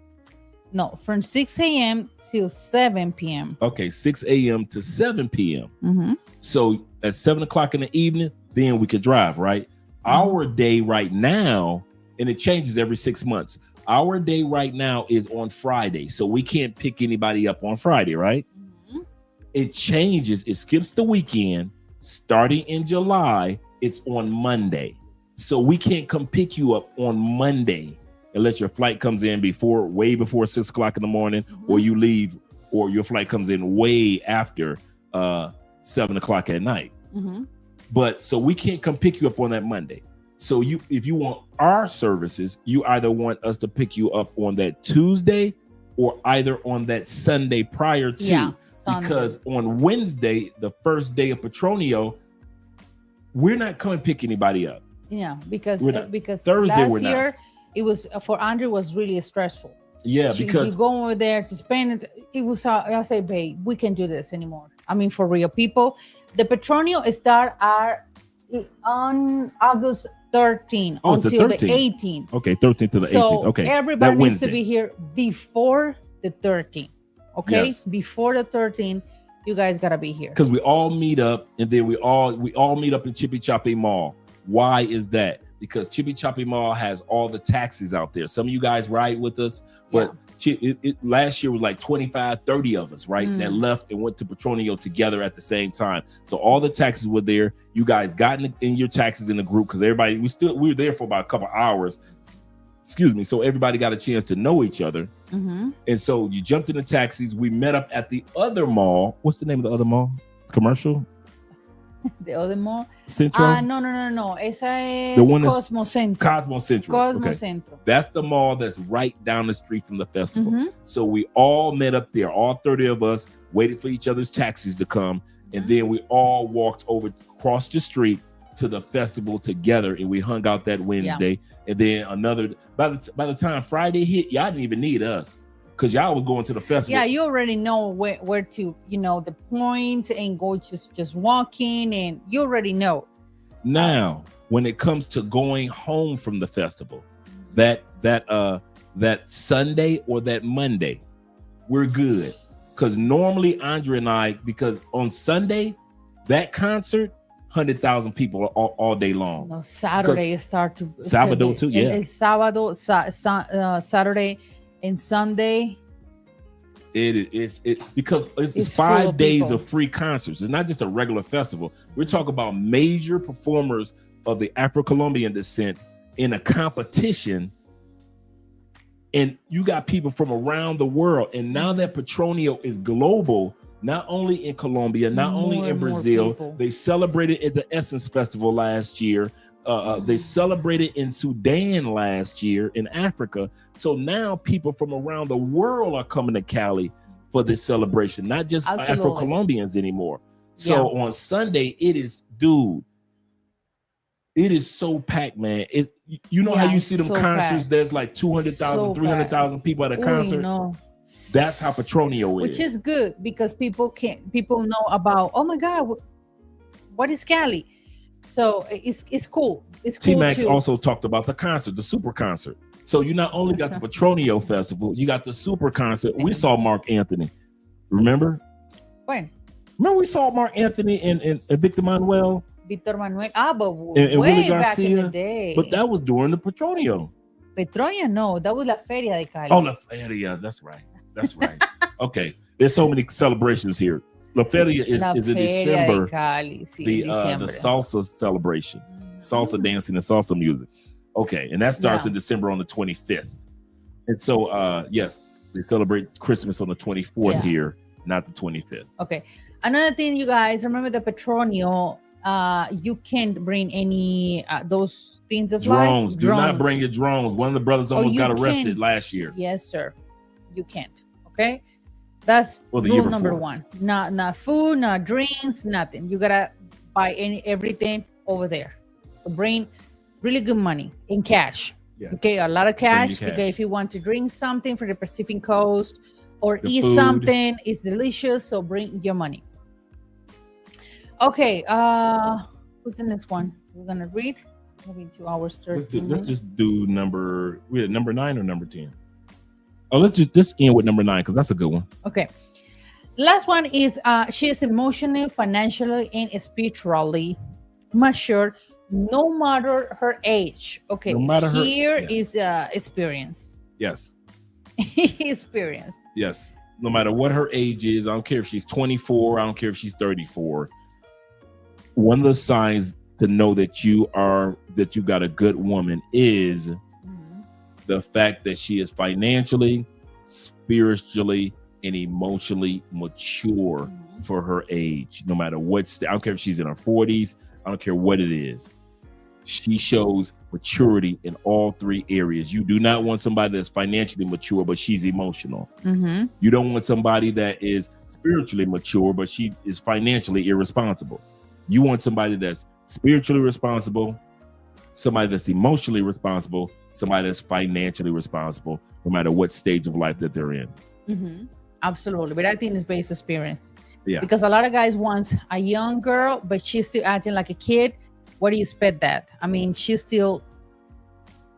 No, from 6 a.m. till 7 p.m. Okay, 6 a.m. to 7 p.m. So at 7 o'clock in the evening, then we could drive, right? Our day right now, and it changes every 6 months. Our day right now is on Friday. So we can't pick anybody up on Friday, right? It changes. It skips the weekend. Starting in July, it's on Monday. So we can't come pick you up on Monday unless your flight comes in way before 6 o'clock in the morning, or you leave, or your flight comes in way after 7:00 at night. Mm-hmm. But so we can't come pick you up on that Monday. So if you want our services, you either want us to pick you up on that Tuesday or either on that Sunday prior to. Yeah, Sunday. Because on Wednesday, the first day of Petronio, we're not coming to pick anybody up. Yeah, because Thursday last we're not. year it was for Andrew was really stressful. Yeah, You because go over there to spend it. It was I say, babe, we can do this anymore. I mean, for real, people. The Petronio start on August 13 Oh, it's the until the 13th. 18th. okay, 13th to the 18th. So Okay, everybody that needs to Wednesday. be here before the 13th. Okay, Yes. before the 13th, you guys gotta be here. Because we all meet up, and then we all meet up in Chippy Choppy Mall. Why is that? Because Chippy Choppy Mall has all the taxis out there. Some of you guys ride with us, but last year was like 25, 30 of us, right? That left and went to Petronio together at the same time. So all the taxis were there. You guys got in your taxis in the group because everybody, we were there for about a couple hours. Excuse me. So everybody got a chance to know each other. Mm-hmm. And so you jumped in the taxis. We met up at the other mall. What's the name of the other mall? Commercial? The other mall? Central? No. Esa es The one that's- Cosmo Centro. Cosmo Central. Cosmo Okay. Centro. That's the mall that's right down the street from the festival. Mhm. So we all met up there. All 30 of us waited for each other's taxis to come. And then we all walked over across the street to the festival together. And we hung out that Wednesday. And then by the time Friday hit, y'all didn't even need us because y'all was going to the festival. Yeah, you already know where to, the point and go just walking, and you already know. Now, when it comes to going home from the festival, that Sunday or that Monday, we're good. Because normally Andre and I, because on Sunday, that concert, 100,000 people all day long. No, Saturday start to Sábado too, yeah. El sábado, Saturday, and Sunday. Because it's It's full 5 of days people. of free concerts. It's not just a regular festival. We're talking about major performers of the Afro-Colombian descent in a competition. And you got people from around the world. And now that Petronio is global, not only in Colombia, not only More in and more Brazil, people. they celebrated at the Essence Festival last year. They celebrated in Sudan last year, in Africa. So now people from around the world are coming to Cali for this celebration, not just Absolutely. Afro-Colombians anymore. So on Sunday, it is so packed, man. How you see them so concerts, packed. there's like 200,000, So 300,000 people at a Uy, concert. no. That's how Petronio is. Which is good because people know about, oh my God, what is Cali? So it's cool. It's cool T-Max too. also talked about the concert, the super concert. So you not only got the Petronio Festival, you got the super concert. We saw Mark Anthony. Remember? When? Remember we saw Mark Anthony and Victor Manuel Victor Manuel. But and way Willie back in the Garcia. day. But that was during the Petronio. Petronio, no, that was La Feria de Cali. Oh, La Feria. That's right. That's right. Okay. There's so many celebrations here. La Feria is La in Feria December. de Cali, sí, The diciembre. salsa celebration, salsa dancing and salsa music. Okay, and that starts in December on the 25th. And so, yes, they celebrate Christmas on the 24th here, not the 25th. Okay. Another thing, you guys, remember the Petronio, you can't bring any those things of Drones. light. Do not bring your drones. One of the brothers almost you got arrested can. last year. Yes, sir. You can't. Okay. That's Well, the year rule number before. one. Not food, not drinks, nothing. You gotta buy everything over there. So bring really good money in cash. Yeah. Okay, a lot of cash, your cash. because if you want to drink something from the Pacific Coast or The eat food. something, it's delicious. So bring your money. Okay, what's the next one? We're gonna read. Maybe 2 hours 13 Let's just do number 9 or number 10. Oh, let's end with number 9 because that's a good one. Okay. Last one is she is emotionally, financially, and spiritually mature, no matter her age. Okay. No matter her- Here yeah. is experience. Yes. Experience. Yes. No matter what her age is, I don't care if she's 24, I don't care if she's 34. One of the signs to know that you got a good woman is the fact that she is financially, spiritually, and emotionally mature for her age, no matter what. I don't care if she's in her 40s. I don't care what it is. She shows maturity in all three areas. You do not want somebody that's financially mature, but she's emotional. You don't want somebody that is spiritually mature, but she is financially irresponsible. You want somebody that's spiritually responsible, somebody that's emotionally responsible, somebody that's financially responsible, no matter what stage of life that they're in. Absolutely. But I think it's based experience. Yeah. Because a lot of guys want a young girl, but she's still acting like a kid. What do you expect that? I mean, she's still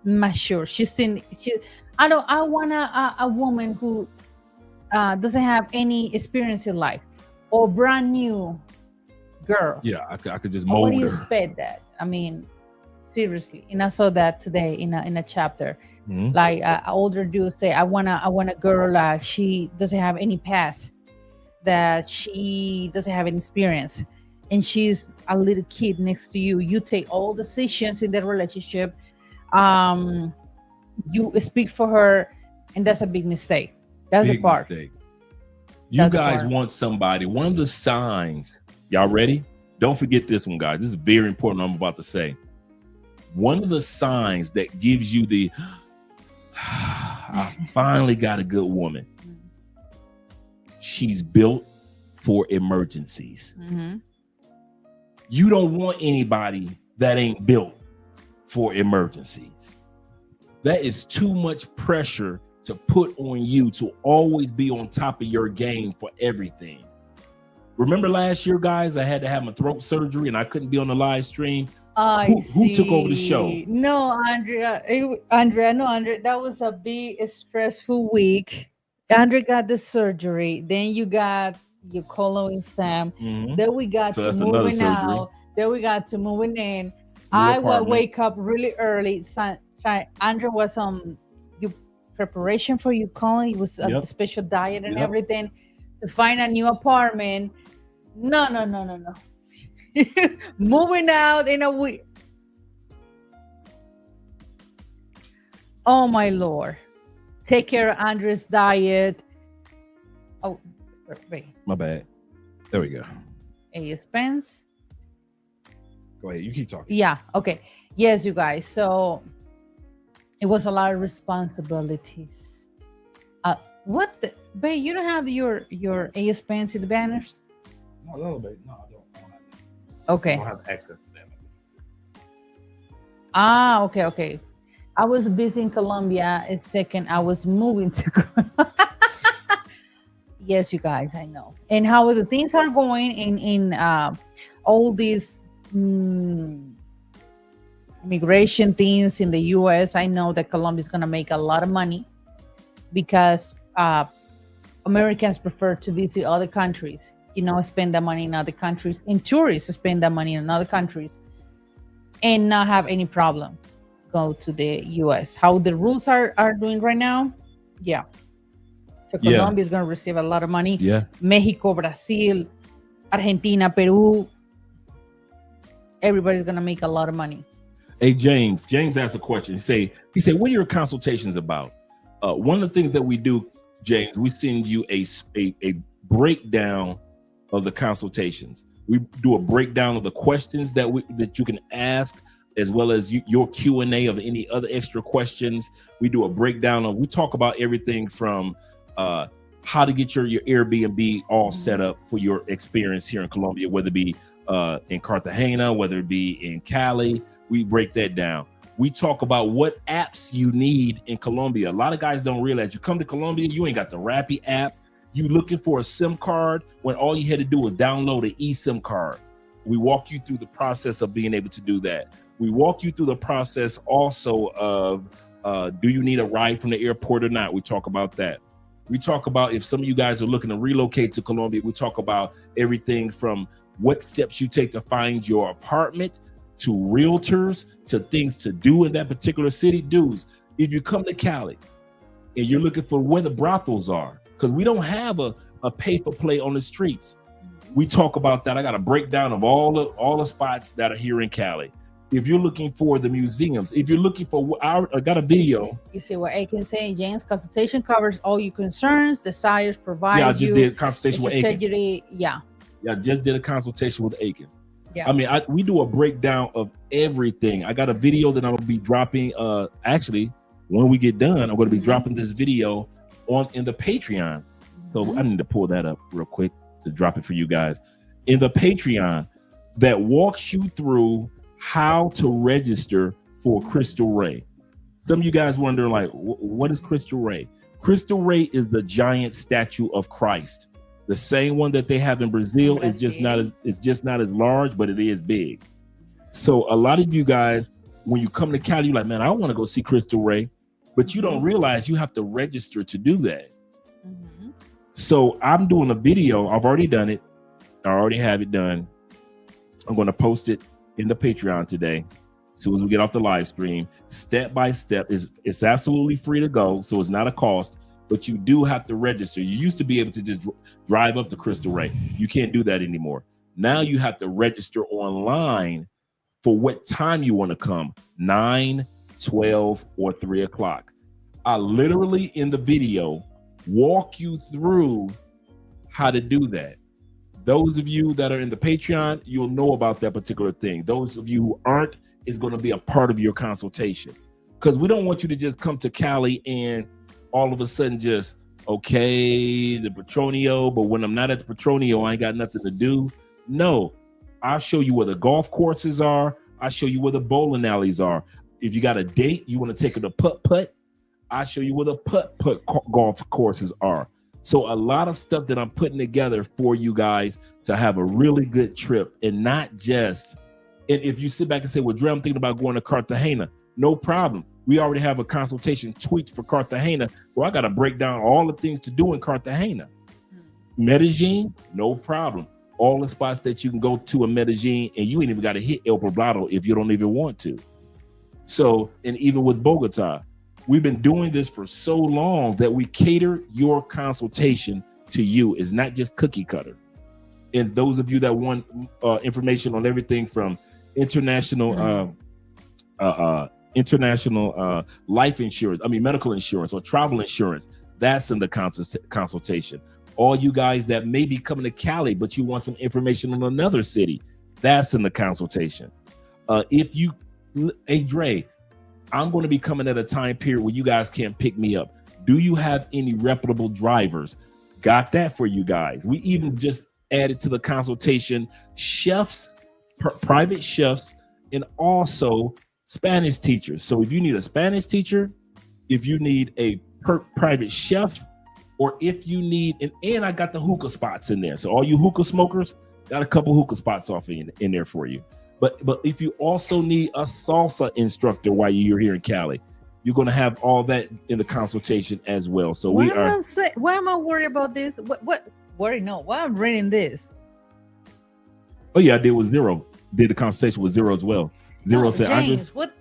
mature. I want a woman who doesn't have any experience in life, or brand new girl. Yeah, I could just What mold do you her. expect that? I mean, seriously. And I saw that today in a chapter. Mhm. Like an older dude say, I want a girl she doesn't have any past, that she doesn't have any experience, and she's a little kid next to you. You take all decisions in the relationship. You speak for her, and that's a big mistake. That's the Big part. mistake. You That's the guys part. want somebody. One of the signs, y'all ready? Don't forget this one, guys. This is very important. What I'm about to say. One of the signs that gives you the I finally got a good woman. She's built for emergencies. You don't want anybody that ain't built for emergencies. That is too much pressure to put on you to always be on top of your game for everything. Remember last year, guys, I had to have my throat surgery and I couldn't be on the live stream. Who took over the show? No, Andrea. That was a big stressful week. Andrea got the surgery. Then you got your colon exam. Then we got So to that's another moving surgery. out. Then we got to moving in. New I would apartment. wake up really early. Andrea was your preparation for your colon. It was a Yep. special diet and Yep. everything to find a new apartment. No. Moving out in a week. Oh my Lord. Take care of Andre's diet. Oh, sorry, wait. My bad. There we go. A expense. Go ahead. You keep talking. Yeah. Okay. Yes, you guys. So it was a lot of responsibilities. What the babe, you don't have your A expense in the banners? No, babe. No, I don't have that. Okay. I don't have access to them. Okay. I was busy in Colombia. A second, I was moving to Yes, you guys, I know. And how the things are going in all these immigration things in the US. I know that Colombia is going to make a lot of money because Americans prefer to visit other countries, spend that money in other countries, and tourists spend that money in other countries and not have any problem go to the US. How the rules are doing right now, yeah. So Yeah. Colombia is going to receive a lot of money. Yeah. Mexico, Brazil, Argentina, Peru, everybody's going to make a lot of money. Hey, James asked a question. He said, what are your consultations about? One of the things that we do, James, we send you a breakdown of the consultations. We do a breakdown of the questions that you can ask, as well as your Q&A of any other extra questions. We do a breakdown we talk about everything from how to get your Airbnb all set up for your experience here in Colombia, whether it be in Cartagena, whether it be in Cali. We break that down. We talk about what apps you need in Colombia. A lot of guys don't realize you come to Colombia, you ain't got the Rappi app. You looking for a SIM card when all you had to do was download an eSIM card. We walk you through the process of being able to do that. We walk you through the process also of do you need a ride from the airport or not? We talk about that. We talk about if some of you guys are looking to relocate to Colombia, we talk about everything from what steps you take to find your apartment, to realtors, to things to do in that particular city. Dudes, if you come to Cali and you're looking for where the brothels are, because we don't have a pay-for-play on the streets. We talk about that. I got a breakdown of all the spots that are here in Cali. If you're looking for the museums, if you're looking for, I got a video. You see what Aiken saying, James? Consultation covers all your concerns, desires, provides Yeah, I just you did consultation with Aiken. strategy. Yeah, Yeah, I just did a consultation with Akins. Yeah. I mean, we do a breakdown of everything. I got a video that I'm gonna be dropping. Actually, when we get done, I'm gonna be dropping this video in the Patreon. So I need to pull that up real quick to drop it for you guys in the Patreon that walks you through how to register for Crystal Ray. Some of you guys wonder, like, what is Crystal Ray? Crystal Ray is the giant statue of Christ. The same one that they have in Brazil is just not as large, but it is big. So a lot of you guys, when you come to Cali, you're like, man, I want to go see Crystal Ray, but you don't realize you have to register to do that. So I'm doing a video. I've already done it. I already have it done. I'm going to post it in the Patreon today. As soon as we get off the live stream, step by step. It's absolutely free to go, so it's not a cost, but you do have to register. You used to be able to just drive up to Crystal Ray. You can't do that anymore. Now you have to register online for what time you want to come, 9, 12, or 3 o'clock. I literally in the video walk you through how to do that. Those of you that are in the Patreon, you'll know about that particular thing. Those of you who aren't, is going to be a part of your consultation, because we don't want you to just come to Cali and all of a sudden just, okay, the Petronio, but when I'm not at the Petronio, I ain't got nothing to do. No, I'll show you where the golf courses are. I'll show you where the bowling alleys are. If you got a date, you want to take it to putt-putt, I'll show you where the putt-putt golf courses are. So a lot of stuff that I'm putting together for you guys to have a really good trip, and not just, and if you sit back and say, well, Dre, I'm thinking about going to Cartagena, no problem. We already have a consultation tweaked for Cartagena. So I got to break down all the things to do in Cartagena. Medellin, no problem. All the spots that you can go to in Medellin, and you ain't even got to hit El Poblado if you don't even want to. So, and even with Bogota, we've been doing this for so long that we cater your consultation to you. It's not just cookie cutter. And those of you that want information on everything from international life insurance, medical insurance or travel insurance, that's in the consultation. All you guys that may be coming to Cali, but you want some information on another city, that's in the consultation. Hey Dre, I'm going to be coming at a time period where you guys can't pick me up. Do you have any reputable drivers? Got that for you guys. We even just added to the consultation chefs, private chefs, and also Spanish teachers. So if you need a Spanish teacher, if you need a private chef, or if you need, and I got the hookah spots in there. So all you hookah smokers, got a couple hookah spots off in there for you. But if you also need a salsa instructor while you're here in Cali, you're going to have all that in the consultation as well. So why am I worried about this? Why I'm reading this. Oh yeah, I did with Zero. Did the consultation with Zero as well. Zero said, James, what?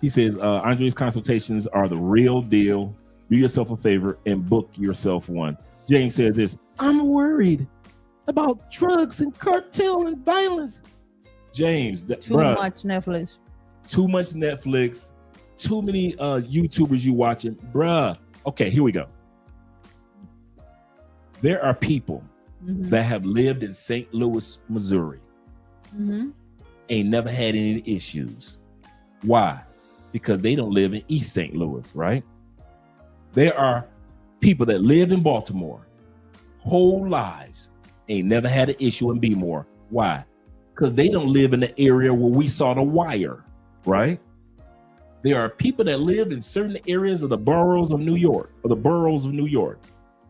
He says, Andre's consultations are the real deal. Do yourself a favor and book yourself one. James said this, I'm worried about drugs and cartel and violence. James, too much Netflix. Too much Netflix. Too many YouTubers you watching. Bruh. Okay, here we go. There are people that have lived in St. Louis, Missouri. Ain't never had any issues. Why? Because they don't live in East St. Louis, right? There are people that live in Baltimore, whole lives, ain't never had an issue in Bmore. Why? Because they don't live in the area where we saw the wire, right? There are people that live in certain areas of the boroughs of New York,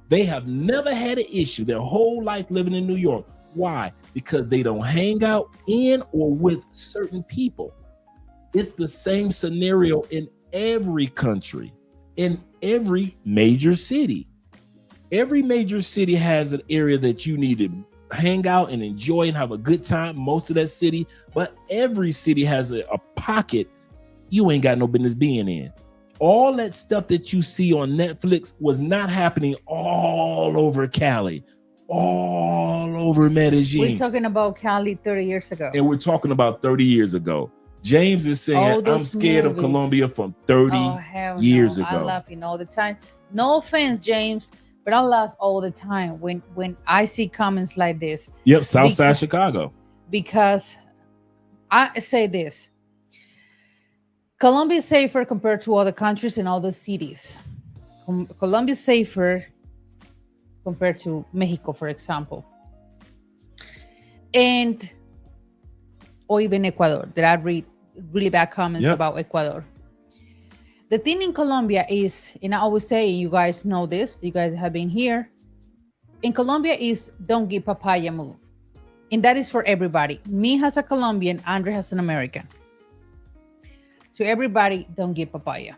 They have never had an issue their whole life living in New York. Why? Because they don't hang out in or with certain people. It's the same scenario in every country, in every major city. Every major city has an area that you need to hang out and enjoy and have a good time, most of that city, but every city has a pocket you ain't got no business being in. All that stuff that you see on Netflix was not happening all over Cali, all over Medellin. We're talking about Cali 30 years ago. And we're talking about 30 years ago. James is saying, I'm scared of Colombia from 30 years ago. I'm laughing all the time. No offense, James, But I laugh all the time when I see comments like this. Yep, Southside Because- Chicago. Because I say this: Colombia is safer compared to other countries and other cities. Colombia is safer compared to Mexico, for example, and or even Ecuador. That I read really bad comments Yep. about Ecuador. The thing in Colombia is, and I always say, you guys know this, you guys have been here. In Colombia is don't give papaya move. And that is for everybody. Me as a Colombian, Andre as an American. To everybody, don't give papaya,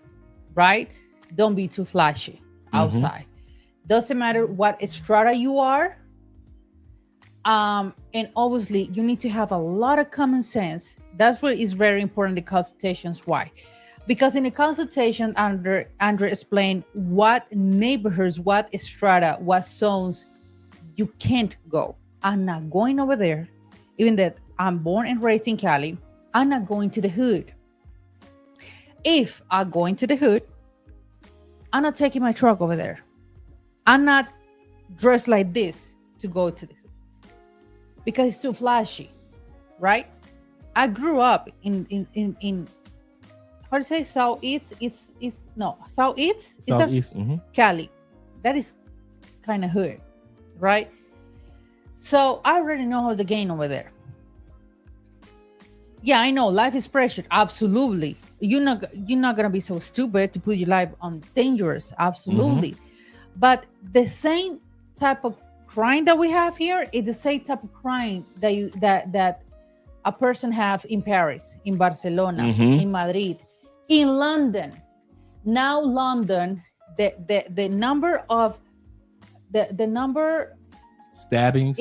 right? Don't be too flashy outside. Doesn't matter what strata you are. And obviously, you need to have a lot of common sense. That's what is very important in the consultations. Why? Because in the consultation, Andre explained what neighborhoods, what strata, what zones you can't go. I'm not going over there. Even that I'm born and raised in Cali, I'm not going to the hood. If I'm going to the hood, I'm not taking my truck over there. I'm not dressed like this to go to the hood because it's too flashy, right? I grew up in how to say Southeast? Southeast? Is that Southeast. Cali? That is kind of hood, right? So I already know how to gain over there. Yeah, I know life is precious. Absolutely. You're not gonna be so stupid to put your life on dangerous. Absolutely. But the same type of crime that we have here is the same type of crime that a person has in Paris, in Barcelona, in Madrid, in London. Now London, the number of the number Stabbings.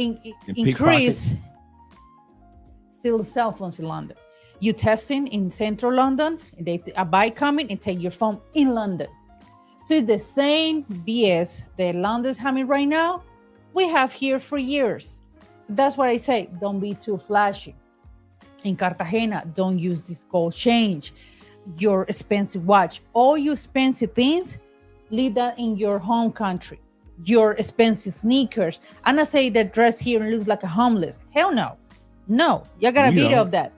increase. Still cell phones in London. You testing in central London, they a bike coming and take your phone in London. So it's the same BS that London's having right now, we have here for years. So that's what I say, don't be too flashy. In Cartagena, don't use this gold change, your expensive watch, all your expensive things, leave that in your home country. Your expensive sneakers. I'm not saying that dress here and look like a homeless. Hell no. No, you got a video of that.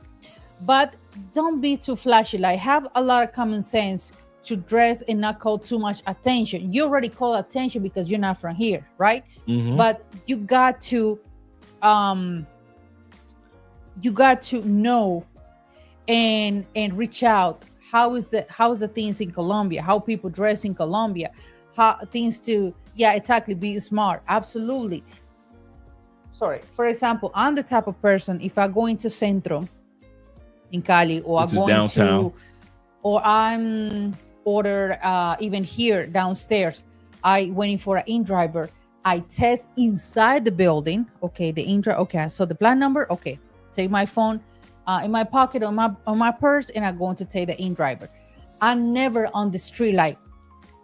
But don't be too flashy. Like, have a lot of common sense to dress and not call too much attention. You already call attention because you're not from here, right? But you got to know and reach out. How is the things in Colombia? How people dress in Colombia? How things to exactly be smart. Absolutely. Sorry. For example, I'm the type of person, if I go into Centro in Cali, or I'm going downtown, or I'm ordered even here downstairs, I waiting for an in-driver. I test inside the building. Okay, the in-driver. Okay, I saw the plan number. Okay, take my phone in my pocket on my purse, and I'm going to take the in-driver. I'm never on the street like.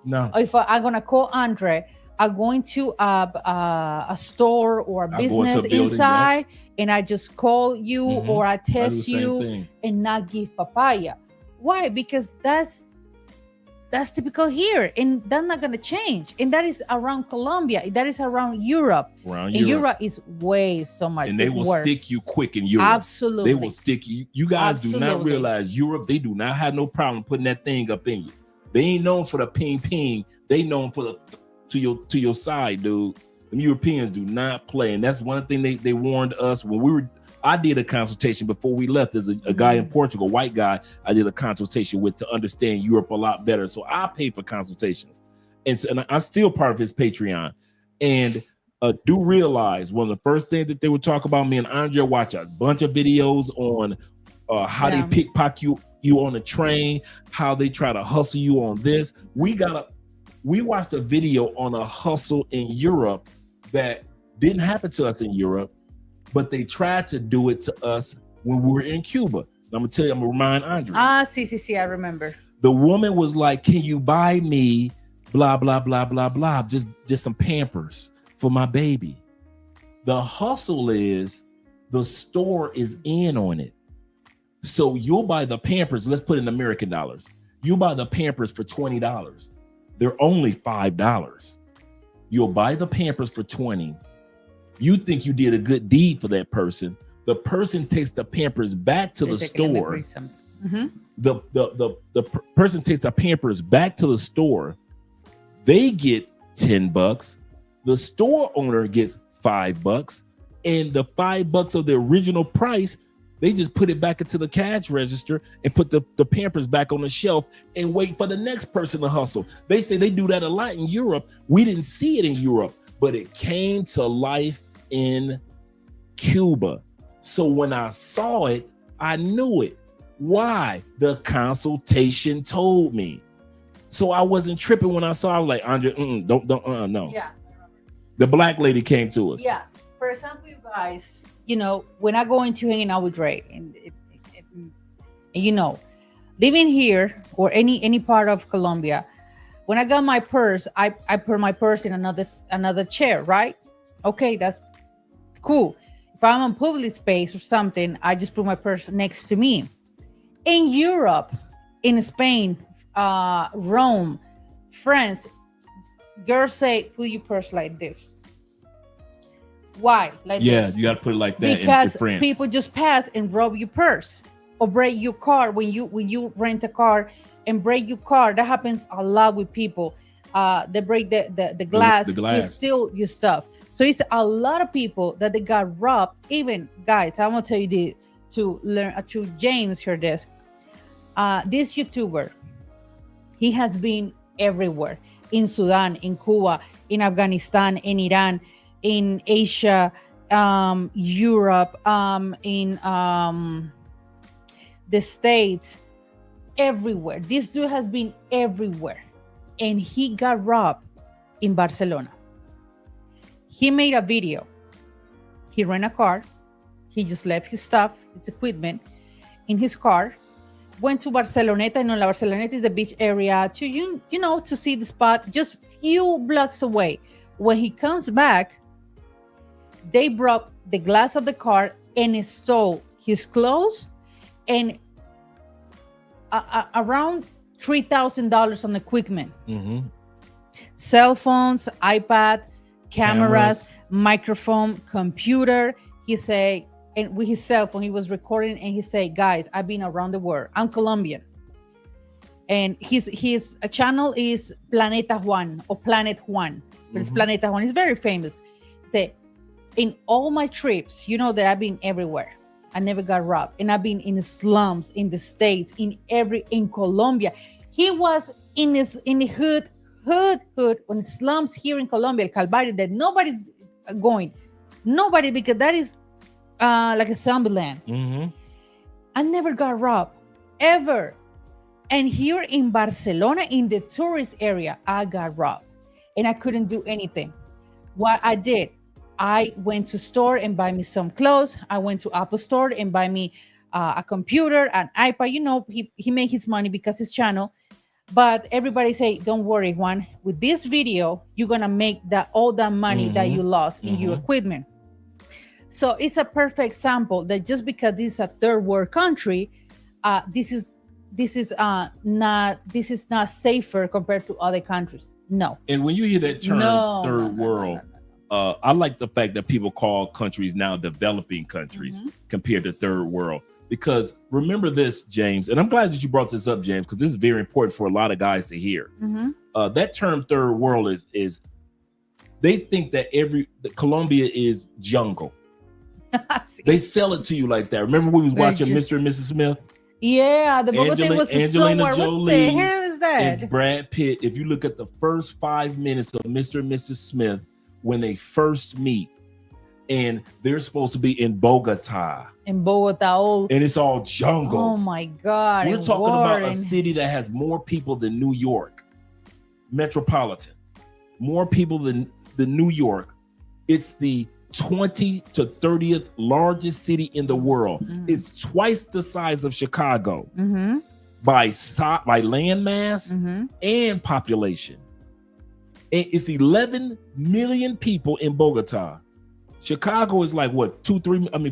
No. If I'm gonna call Andre, I'm going to a store or a business inside, and I just call you or I text you and not give papaya. Why? Because that's typical here, and that's not gonna change. And that is around Colombia. That is around Europe. Europe is way so much. And they will stick you quick in Europe. Absolutely. They will stick you. You guys do not realize Europe, they do not have no problem putting that thing up in you. They ain't known for the ping ping. They known for the to your side, dude. The Europeans do not play, and that's one thing they warned us when I did a consultation before we left. There's a guy in Portugal, white guy, I did a consultation with to understand Europe a lot better. So I paid for consultations, and I'm still part of his Patreon. And do realize one of the first things that they would talk about, me and Andre watch a bunch of videos on how they pickpocket you on the train, how they try to hustle you on this. We watched a video on a hustle in Europe that didn't happen to us in Europe, but they tried to do it to us when we were in Cuba. I'm gonna remind Andre. I remember. The woman was like, "Can you buy me blah blah blah blah blah, just some Pampers for my baby?" The hustle is the store is in on it. So you'll buy the Pampers, let's put in American dollars. You buy the Pampers for $20. They're only $5. You'll buy the Pampers for $20. You think you did a good deed for that person. The person takes the Pampers back to the store. The person takes the Pampers back to the store. They get $10. The store owner gets $5, and the $5 of the original price, they just put it back into the cash register and put the Pampers back on the shelf and wait for the next person to hustle. They say they do that a lot in Europe. We didn't see it in Europe, but it came to life in Cuba. So when I saw it, I knew it. Why? The consultation told me. So I wasn't tripping when I saw it. I was like, Andre, no. Yeah. The black lady came to us. Yeah. For example, you guys, when I go into hanging out with Dre, and living here or any part of Colombia, when I got my purse, I put my purse in another chair, right? Okay, that's cool. If I'm in public space or something, I just put my purse next to me. In Europe, in Spain, Rome, France, girls say, put your purse like this. Why? Like this? Yeah, you got to put it like that because in France. People just pass and rob your purse or break your car when you rent a car and break your car. That happens a lot with people. They break the glass to steal your stuff. So it's a lot of people that they got robbed. Even guys, I'm gonna tell you this to James hear this. This YouTuber, he has been everywhere, in Sudan, in Cuba, in Afghanistan, in Iran, in Asia, Europe, in the States, everywhere. This dude has been everywhere, and he got robbed in Barcelona. He made a video. He ran a car. He just left his stuff, his equipment in his car, went to Barceloneta. La Barceloneta is the beach area to, to see the spot just few blocks away. When he comes back, they broke the glass of the car and stole his clothes and around $3,000 on equipment. Mm-hmm. Cell phones, iPad, cameras, microphone, computer. He say, and with his cell phone, he was recording, and he say, guys, I've been around the world. I'm Colombian. And his channel is Planeta Juan or Planet Juan. But it's Planeta Juan. It's very famous. He say, in all my trips, that I've been everywhere. I never got robbed. And I've been in the slums, in the States, in Colombia. He was in the hood, when slums here in Colombia, El Calvario, that nobody's going. Nobody, because that is like a zombie land. Mm-hmm. I never got robbed, ever. And here in Barcelona, in the tourist area, I got robbed. And I couldn't do anything. What I did, I went to store and buy me some clothes. I went to Apple Store and buy me a computer, an iPad. He made his money because his channel. But everybody say, don't worry, Juan. With this video, you're going to make all that money that you lost in your equipment. So it's a perfect example that just because this is a third world country, this is not safer compared to other countries. No. And when you hear that term third world, I like the fact that people call countries now developing countries compared to third world. Because remember this, James, and I'm glad that you brought this up, James, because this is very important for a lot of guys to hear. That term third world is they think that Colombia is jungle. They sell it to you like that. Remember we was watching Mr. and Mrs. Smith? Yeah, the Bogota was Angelina somewhere. Jolie, what the hell is that? And Brad Pitt. If you look at the first 5 minutes of Mr. and Mrs. Smith when they first meet, and they're supposed to be in Bogota. In Bogota. And it's all jungle. Oh my God. We're talking about a city that has more people than New York. Metropolitan. More people than New York. It's the 20 to 30th largest city in the world. It's twice the size of Chicago by land mass and population. And it's 11 million people in Bogota. Chicago is like what, 4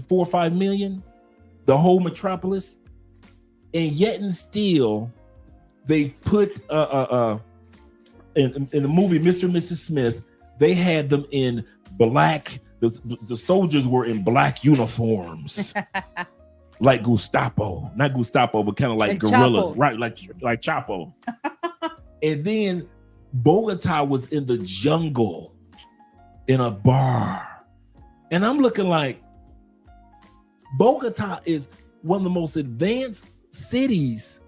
or 5 million, the whole metropolis. And yet and still they put in the movie Mr. and Mrs. Smith, They had them in black. The soldiers were in black uniforms, like Gestapo, not Gestapo, but kind of like guerrillas, Chapo. right? Like Chapo. And then Bogota was in the jungle in a bar, and I'm looking like Bogota is one of the most advanced cities,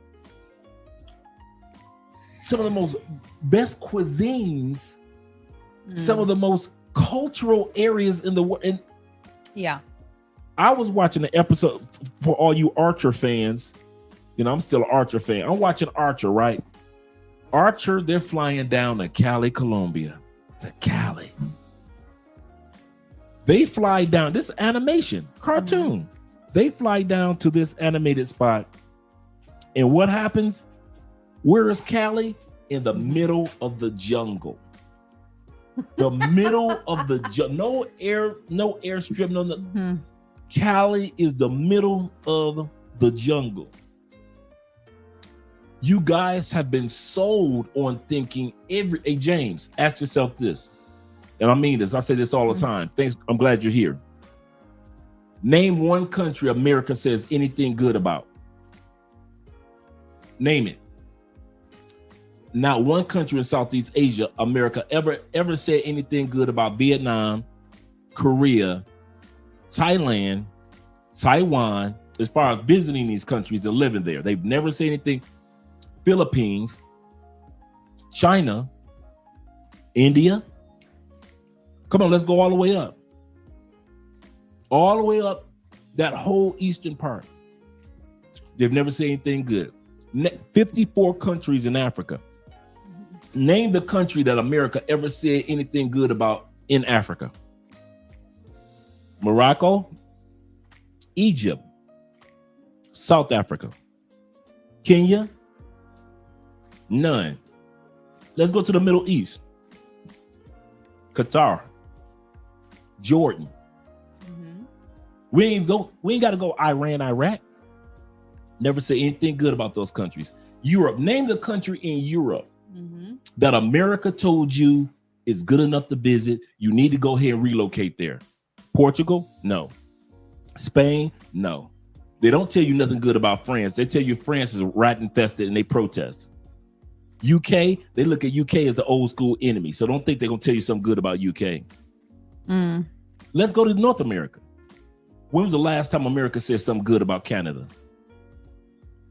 some of the most best cuisines, some of the most cultural areas in the world. And Yeah. I was watching the episode for all you Archer fans. You know, I'm still an Archer fan. I'm watching Archer, right? Archer, they're flying down to Cali, Colombia. To Cali. They fly down. This animation, cartoon. They fly down to this animated spot. And what happens? Where is Cali? In the middle of the jungle. The middle of the no airstrip, no. Cali is the middle of the jungle. You guys have been sold on thinking hey James, ask yourself this, and I mean this. I say this all the time. Thanks. I'm glad you're here. Name one country America says anything good about. Name it. Not one country in Southeast Asia, America ever said anything good about. Vietnam, Korea, Thailand, Taiwan, as far as visiting these countries and living there. They've never said anything. Philippines, China, India. Come on, let's go all the way up. All the way up that whole eastern part. They've never said anything good. 54 countries in Africa. Name the country that America ever said anything good about in Africa. Morocco, Egypt, South Africa, Kenya, none. Let's go to the Middle East. Qatar, Jordan. We ain't got to go Iran, Iraq. Never say anything good about those countries. Europe, name the country in Europe that America told you is good enough to visit. You need to go ahead and relocate there. Portugal, no. Spain, no. They don't tell you nothing good about France. They tell you France is rat infested and they protest. UK, they look at UK as the old school enemy. So don't think they're going to tell you something good about UK. Let's go to North America. When was the last time America said something good about Canada?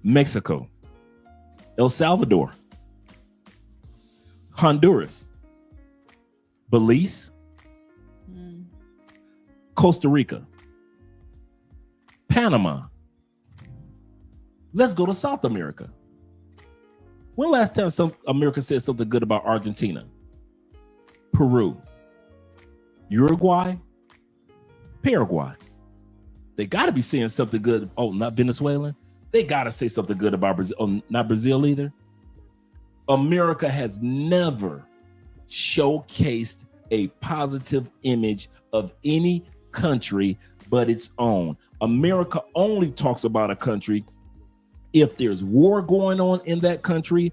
Mexico, El Salvador, Honduras, Belize, Costa Rica, Panama. Let's go to South America. When last time America said something good about Argentina, Peru, Uruguay, Paraguay? They got to be saying something good. Oh, not Venezuelan. They got to say something good about Brazil. Oh, not Brazil either. America has never showcased a positive image of any country but its own. America only talks about a country if there's war going on in that country,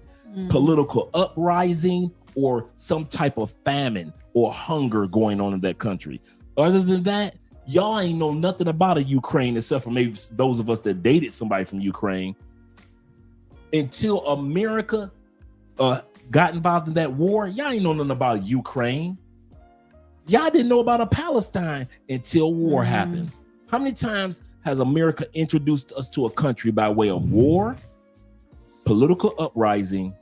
political uprising, or some type of famine or hunger going on in that country. Other than that, y'all ain't know nothing about a Ukraine except for maybe those of us that dated somebody from Ukraine. Until America got involved in that war, y'all ain't know nothing about Ukraine. Y'all didn't know about a Palestine until war happens. How many times has America introduced us to a country by way of war, political uprising,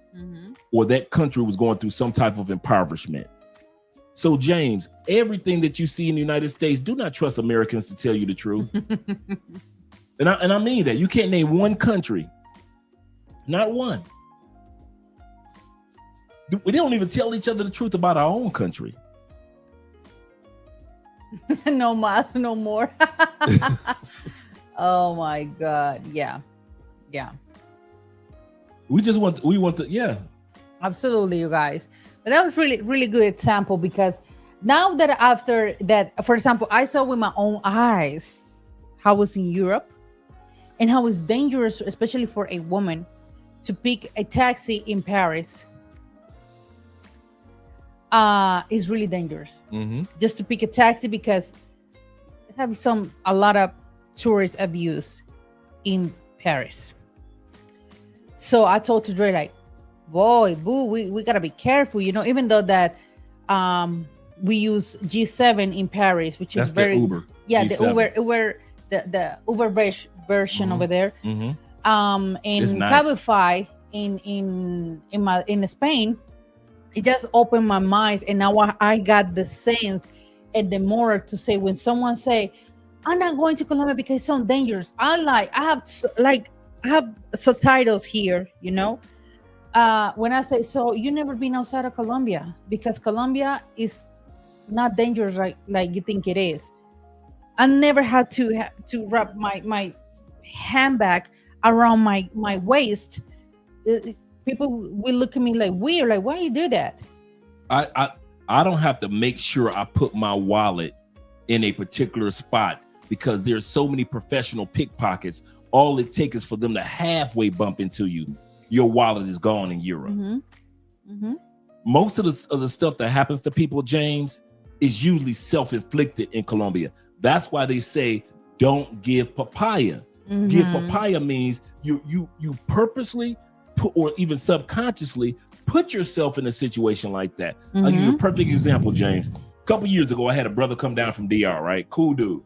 or that country was going through some type of impoverishment? So, James, everything that you see in the United States, do not trust Americans to tell you the truth. and I mean that. You can't name one country. Not one. We don't even tell each other the truth about our own country. No mas, no more. Oh my God. Yeah. We want to, yeah. Absolutely, you guys. But that was really, really good example, because now that after that, for example, I saw with my own eyes how it was in Europe and how it's dangerous, especially for a woman, to pick a taxi in Paris. is really dangerous. Mm-hmm. Just to pick a taxi because they have a lot of tourist abuse in Paris. So I told to Dre, like, boy, boo, we gotta be careful, even though that we use G7 in Paris, which That's is very the Uber. yeah, G7. the Uber version over there. Mm-hmm. And It's nice. Cabify in Spain, it just opened my mind, and now I got the sense and the moral to say when someone say, "I'm not going to Colombia because it's so dangerous." I have subtitles here, when I say, so you never been outside of Colombia, because Colombia is not dangerous like you think it is. I never had to wrap my handbag around my waist. People will look at me like weird, like, why you do that? I don't have to make sure I put my wallet in a particular spot because there's so many professional pickpockets. All it takes is for them to halfway bump into you. Your wallet is gone in Europe. Mm-hmm. Mm-hmm. Most of the stuff that happens to people, James, is usually self-inflicted in Colombia. That's why they say don't give papaya. Mm-hmm. Give papaya means you purposely put, or even subconsciously put yourself in a situation like that. I'll give you a perfect example, James. A couple years ago, I had a brother come down from DR, right? Cool dude.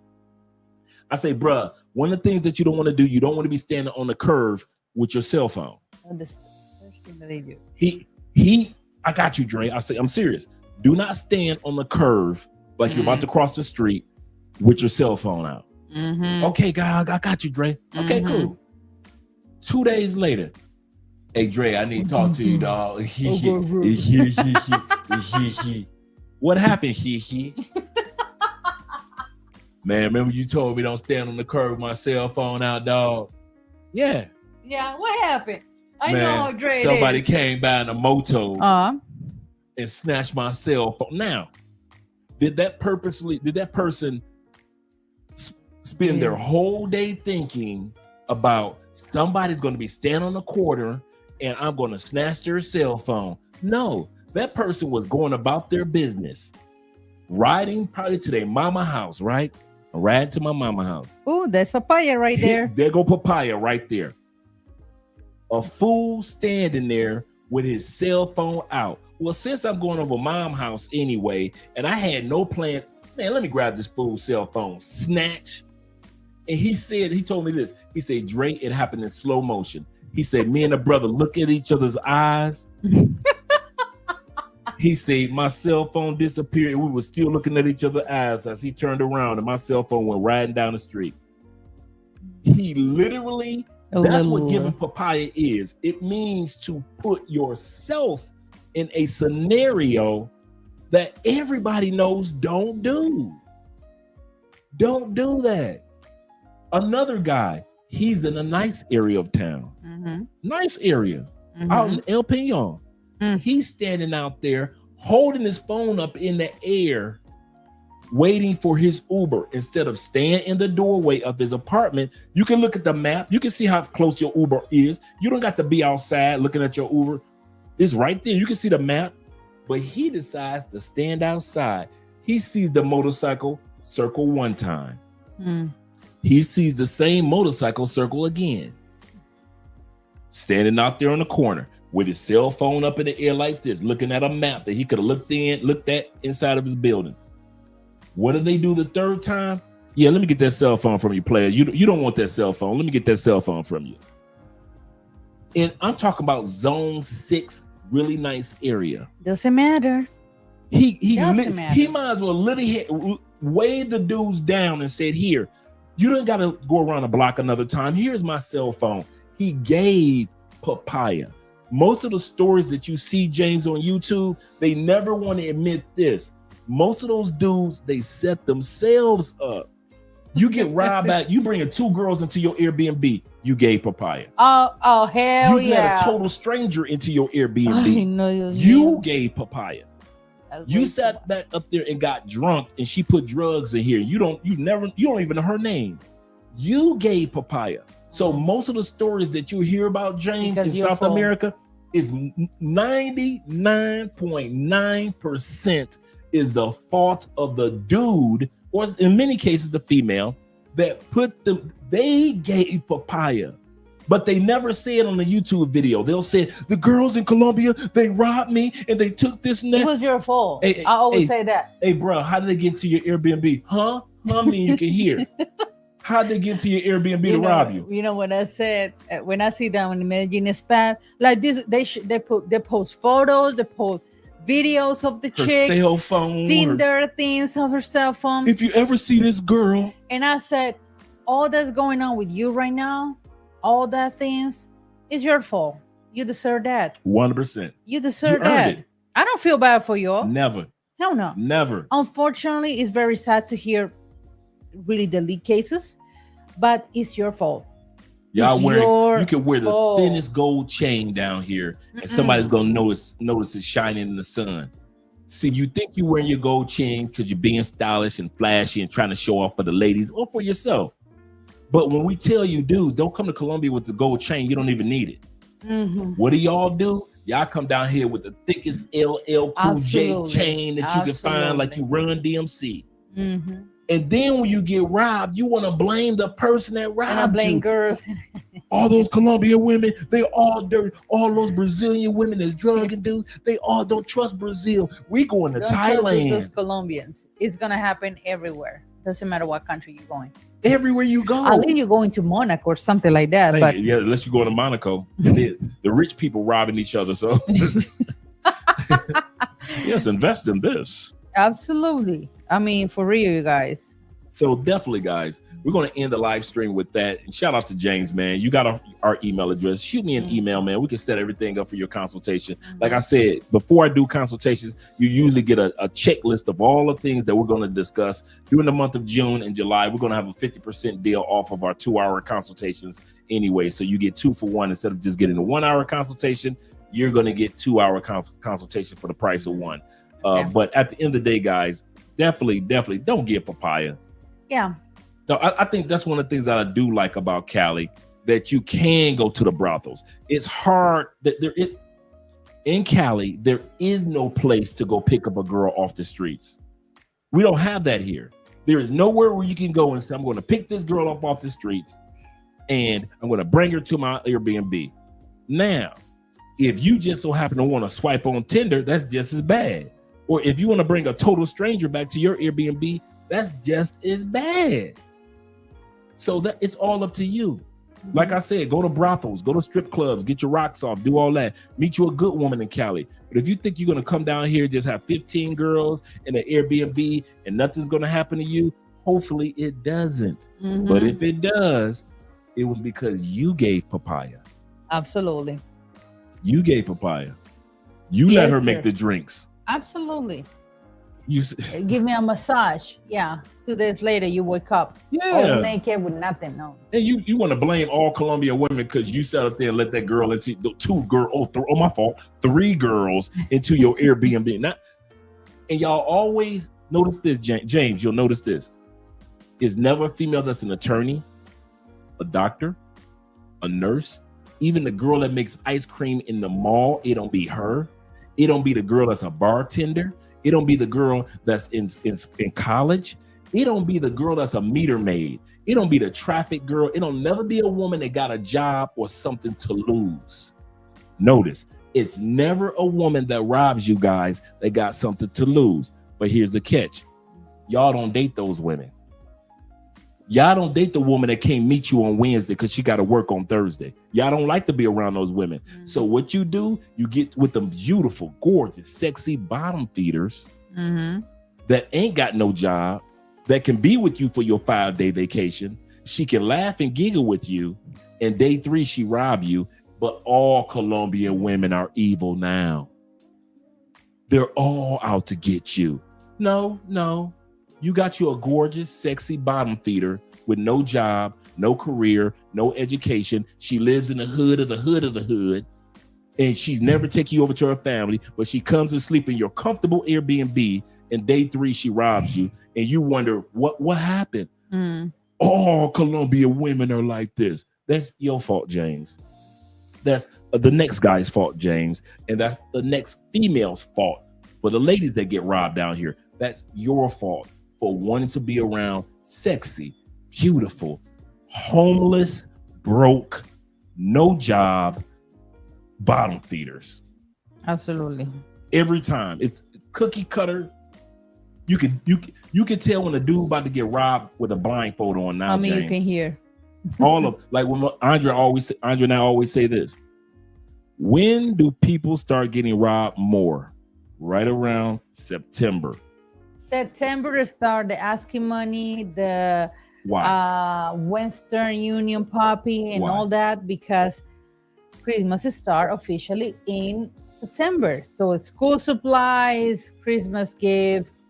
I say, bruh, one of the things that you don't want to do, you don't want to be standing on the curve with your cell phone. That's the first thing that they do. I got you, Dre. I say, I'm serious. Do not stand on the curve like you're about to cross the street with your cell phone out. Mm-hmm. Okay, God, I got you, Dre. Okay, cool. 2 days later, hey, Dre, I need to talk to you, dog. What happened, Man, remember you told me don't stand on the curb with my cell phone out, dog? Yeah. Yeah, what happened? I Man, know how Dre somebody is. came by in a moto and snatched my cell phone. Now, did that person spend their whole day thinking about somebody's going to be standing on the corner and I'm going to snatch their cell phone? No, that person was going about their business, riding probably to their mama house, right? Riding to my mama house. Oh, that's papaya right there. There go papaya right there. A fool standing there with his cell phone out. Well, since I'm going over mom's house anyway, and I had no plan, man, let me grab this fool's cell phone. Snatch. And he told me this. He said, Dre, it happened in slow motion. He said, me and the brother look at each other's eyes. He said, my cell phone disappeared. And we were still looking at each other's eyes as he turned around and my cell phone went riding down the street. He literally, that's what giving papaya is. It means to put yourself in a scenario that everybody knows don't do. Don't do that. Another guy, he's in a nice area of town. Nice area. Out in El Peñon. He's standing out there holding his phone up in the air, waiting for his Uber. Instead of staying in the doorway of his apartment, you can look at the map. You can see how close your Uber is. You don't got to be outside looking at your Uber. It's right there. You can see the map. But he decides to stand outside. He sees the motorcycle circle one time. He sees the same motorcycle circle again. Standing out there on the corner with his cell phone up in the air like this, looking at a map that he could have looked at inside of his building. What do they do the third time? Yeah, let me get that cell phone from you, player. You don't want that cell phone. Let me get that cell phone from you. And I'm talking about zone 6, really nice area. Doesn't matter. He might as well literally wave the dudes down and said, here, you don't got to go around the block another time. Here's my cell phone. He gave papaya. Most of the stories that you see, James, on YouTube, they never want to admit this. Most of those dudes, they set themselves up. You get robbed at, you bringing 2 girls into your Airbnb, you gave papaya. Oh, hell you yeah. let a total stranger into your Airbnb. I know you gave papaya. You sat back up there and got drunk and she put drugs in here. You don't even know her name. You gave papaya. So most of the stories that you hear about, James, in South America, is 99.9% is the fault of the dude, or in many cases the female, that put them, they gave papaya. But they never say it on the YouTube video. They'll say, the girls in Colombia, they robbed me and they took this and that. It was your fault. Hey, I always say that. Hey, bro, how did they get to your Airbnb? Huh? Mean you can hear. How did they get to your Airbnb to rob you? You know what I said? When I see them in Medellin Spa, like this, they post photos, they post videos of the Her chick, cell phone. Tinder things of her cell phone. If you ever see this girl. And I said, all that's going on with you right now, all that things, is your fault. You deserve that. 100%. You deserve You that. earned it. I don't feel bad for you. Never. Hell no. Never. Unfortunately, it's very sad to hear really the leak cases, but it's your fault. Y'all wearing, you can wear the fault. thinnest gold chain down here, and somebody's gonna notice it shining in the sun. See, you think you're wearing your gold chain because you're being stylish and flashy and trying to show off for the ladies or for yourself. But when we tell you, dudes, don't come to Colombia with the gold chain, you don't even need it. What do y'all do? Y'all come down here with the thickest LL Cool J chain that you can find, like you run DMC. And then when you get robbed, you want to blame the person that robbed you. And I blame girls. All those Colombian women, they all dirty. All those Brazilian women that's drugging dudes, they all don't trust Brazil. We going to Thailand. Those Colombians. It's gonna happen everywhere. Doesn't matter what country you're going. Everywhere you go. At least you're going to Monaco or something like that. But yeah, unless you go to Monaco, the rich people robbing each other. So yes, invest in this. Absolutely. I mean, for real, you guys. So definitely, guys, we're going to end the live stream with that. And shout out to James, man. You got our email address. Shoot me an email, man. We can set everything up for your consultation. Like I said, before I do consultations, you usually get a checklist of all the things that we're going to discuss during the month of June and July. We're going to have a 50% deal off of our 2-hour consultations anyway. So you get 2 for 1 instead of just getting a 1-hour consultation. You're going to get 2-hour consultation for the price of 1. But at the end of the day, guys, definitely don't get papaya. Yeah. No, I think that's one of the things that I do like about Cali, that you can go to the brothels. It's hard that in Cali, there is no place to go pick up a girl off the streets. We don't have that here. There is nowhere where you can go and say, I'm going to pick this girl up off the streets and I'm going to bring her to my Airbnb. Now, if you just so happen to want to swipe on Tinder, that's just as bad. Or if you want to bring a total stranger back to your Airbnb, that's just as bad. So that it's all up to you. Like I said, go to brothels, go to strip clubs, get your rocks off, do all that. Meet you a good woman in Cali. But if you think you're going to come down here, just have 15 girls in an Airbnb and nothing's going to happen to you, hopefully it doesn't. But if it does, it was because you gave papaya. Absolutely. You gave papaya. You let her make the drinks. Absolutely. You give me a massage. Yeah. 2 days later, you wake up. All naked with nothing. No. And you want to blame all Colombian women because you sat up there and let that girl into my fault. 3 girls into your Airbnb. And y'all always notice this, James. You'll notice this. It's never a female that's an attorney, a doctor, a nurse, even the girl that makes ice cream in the mall. It don't be her. It don't be the girl that's a bartender. It don't be the girl that's in college. It don't be the girl that's a meter maid. It don't be the traffic girl. It don't never be a woman that got a job or something to lose. Notice, it's never a woman that robs you guys that got something to lose. But here's the catch. Y'all don't date those women. Y'all don't date the woman that can't meet you on Wednesday because she got to work on Thursday. Y'all don't like to be around those women. So what you do, you get with them beautiful, gorgeous, sexy bottom feeders that ain't got no job, that can be with you for your 5-day vacation. She can laugh and giggle with you. And day 3, she rob you. But all Colombian women are evil now. They're all out to get you. No. You got you a gorgeous, sexy bottom feeder with no job, no career, no education. She lives in the hood of the hood of the hood. And she's never taken you over to her family, but she comes and sleeps in your comfortable Airbnb. And day 3, she robs you. And you wonder, what happened? All Colombian women are like this. That's your fault, James. That's the next guy's fault, James, and that's the next female's fault. For the ladies that get robbed down here, that's your fault for wanting to be around sexy, beautiful, homeless, broke, no job, bottom feeders. Absolutely. Every time it's cookie cutter. You can tell when a dude about to get robbed with a blindfold on now. I mean, James. you can hear. All of like when Andre and I always say this. When do people start getting robbed more? Right around September. September start the asking money, the Western Union puppy and all that, because Christmas start officially in September. So it's school supplies, Christmas gifts,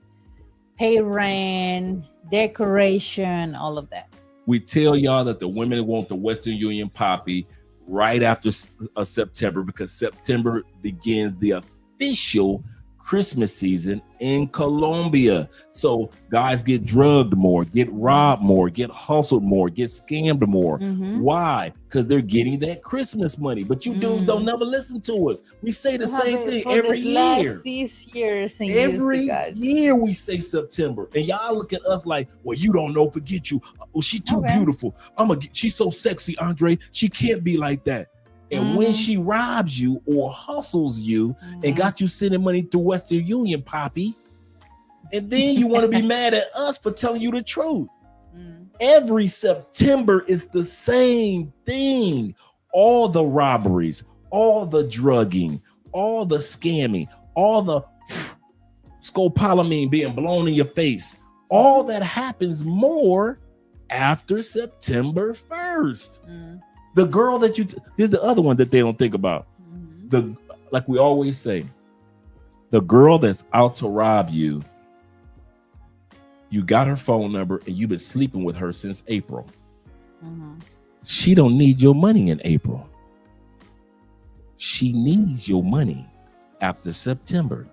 pay rent, decoration, all of that. We tell y'all that the women want the Western Union poppy right after September, because September begins the official Christmas season in Colombia. So guys get drugged more, get robbed more, get hustled more, get scammed more. Why? Because they're getting that Christmas money. But you dudes don't never listen to us. We say the same thing every year. Every year we say September, and y'all look at us like, well, you don't know, forget you. Oh, she's too beautiful. She's so sexy, Andre. She can't be like that. And when she robs you or hustles you and got you sending money through Western Union, Poppy, and then you want to be mad at us for telling you the truth. Every September is the same thing. All the robberies, all the drugging, all the scamming, all the scopolamine being blown in your face. All that happens more after September 1st. The girl that here's the other one that they don't think about. Like we always say, the girl that's out to rob you, you got her phone number and you've been sleeping with her since April. She don't need your money in April. She needs your money after September.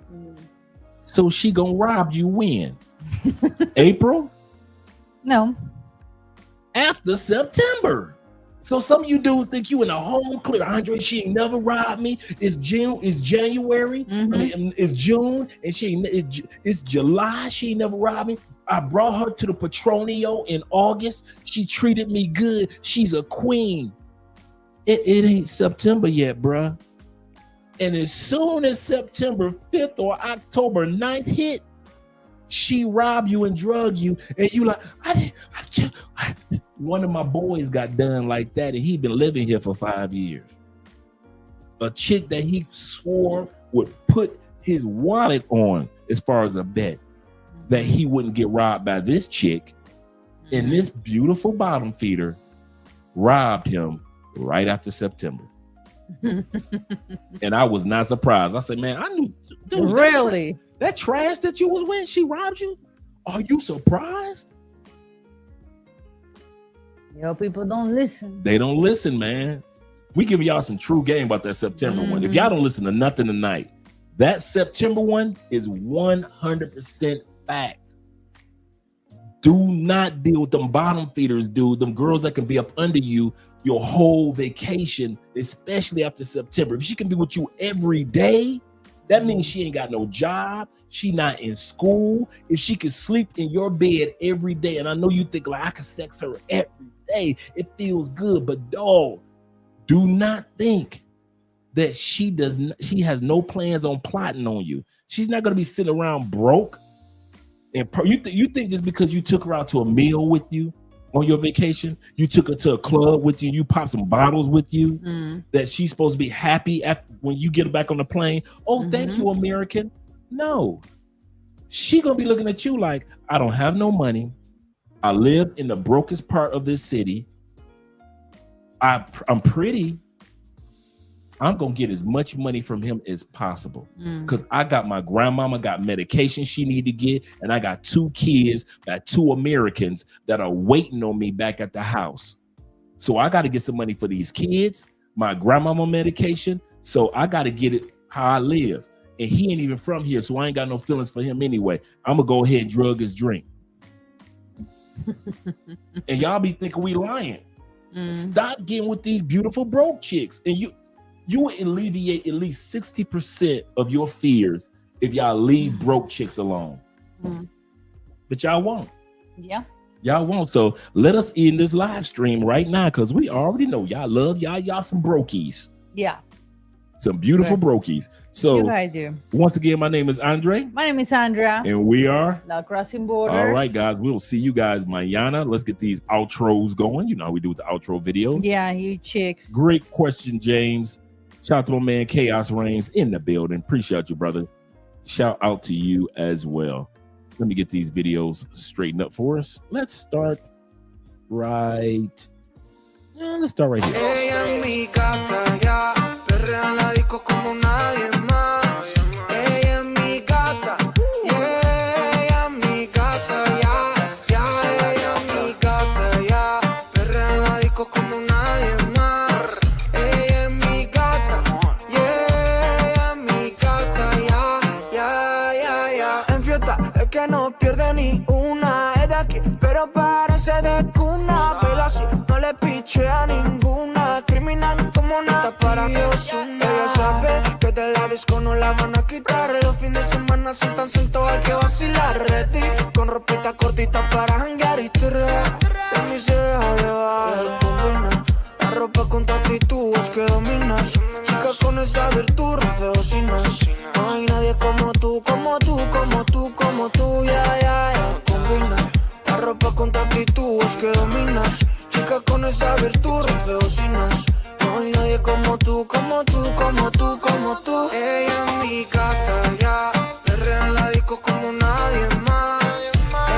So she gonna rob you when? April? No. After September. So some of you dudes think you in a home clear. Andre, she ain't never robbed me. It's June, it's January, I mean, it's June, and it's July. She ain't never robbed me. I brought her to the Petronio in August. She treated me good. She's a queen. It ain't September yet, bruh. And as soon as September 5th or October 9th hit, she robbed you and drug you, and you like, one of my boys got done like that, and he'd been living here for 5 years. A chick that he swore would put his wallet on as far as a bet that he wouldn't get robbed by this chick, and this beautiful bottom feeder robbed him right after September. And I was not surprised. I said, man, I knew. Dude, really? That trash that you was with, she robbed you? Are you surprised? Yo, people don't listen. They don't listen, man. We giving y'all some true game about that September one. If y'all don't listen to nothing tonight, that September one is 100% fact. Do not deal with them bottom feeders, dude. Them girls that can be up under you your whole vacation, especially after September. If she can be with you every day, that means she ain't got no job. She not in school. If she can sleep in your bed every day, and I know you think like I can sex her every day, it feels good, but dog, do not think that she has no plans on plotting on you. She's not gonna be sitting around broke. And you think just because you took her out to a meal with you on your vacation, you took her to a club with you, you popped some bottles with you, that she's supposed to be happy after when you get back on the plane? Oh, thank you, American. No, she gonna be looking at you like, I don't have no money. I live in the brokest part of this city. I'm pretty. I'm gonna get as much money from him as possible because I got my grandmama got medication she need to get, and I got 2 kids, got 2 Americans that are waiting on me back at the house. So I got to get some money for these kids, my grandmama medication. So I got to get it how I live, and he ain't even from here, so I ain't got no feelings for him anyway. I'm gonna go ahead and drug his drink. And y'all be thinking we lying. Stop getting with these beautiful broke chicks, and You would alleviate at least 60% of your fears if y'all leave broke chicks alone. But y'all won't. Yeah. Y'all won't. So let us end this live stream right now, because we already know y'all love y'all some brokies. Yeah. Some beautiful brokies. So You guys do. once again, my name is Andre. My name is Sandra. And we are Love Crossing Borders. all right, guys. We will see you guys mañana. Let's get these outros going. You know how we do with the outro videos. Yeah, you chicks. Great question, James. Shout out to my man Chaos Reigns in the building. Appreciate you, brother. Shout out to you as well. Let me get these videos straightened up for us. Let's start right. Let's start right here. Ella es mi gata, ya, perrea en la disco como nadie más. Ella es mi gata, yeah, ella es mi gata, ya, ya, ella es mi gata, ya, perrea en la disco como nadie más. Ella es mi gata, yeah, ella es mi gata, ya, ya, ya, ya. En fiesta es que no pierde ni una, es de aquí, pero parece de cuna, pero así no le piche a ninguna, criminal como nada para Dios. Ella sabe que de la disco no la van a quitar, los fines de semana son tan sueltos, hay que vacilar. Ready, con ropita cortita para janguear y tirar, de mí se deja llevar. Combina la ropa con tu actitud, es que dominas, chica con esa virtud, rompe bocinas. No hay nadie como tú, como tú, como tú, como tú, ya, ya, ya. Combina la ropa con tu actitud, es que dominas, chica con esa virtud, rompe bocinas. No hay nadie como tú, como tú, como tú, como tú. Ella es mi gata, ya, perrea en la disco como nadie más.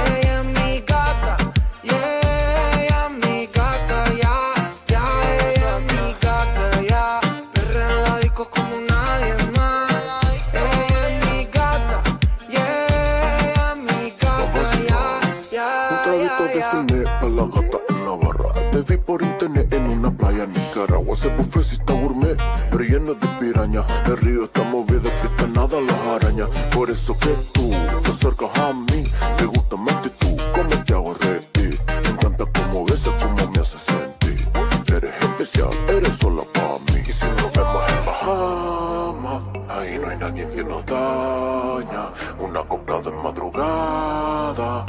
Ella es mi gata, yeah, ella es mi gata, ya, ya, ella es mi gata, ya, perrea en la disco como nadie más. Ella es mi gata, yeah, ella es mi gata, ya, ya, Un traguito de cine pa' la gata en la barra. Te vi por internet en una playa en Nicaragua. Ese buffet sí está gourmet, pero lleno de piraña. El río está movido, que está nada las arañas. Por eso que tú te acercas a mí. Me gusta más que tú, como te hago reír. Me encanta cómo besas, cómo me haces sentir. Eres especial, eres sola para mí. Y si nos vemos en Bahamas, ahí no hay nadie que nos daña. Una copla de madrugada,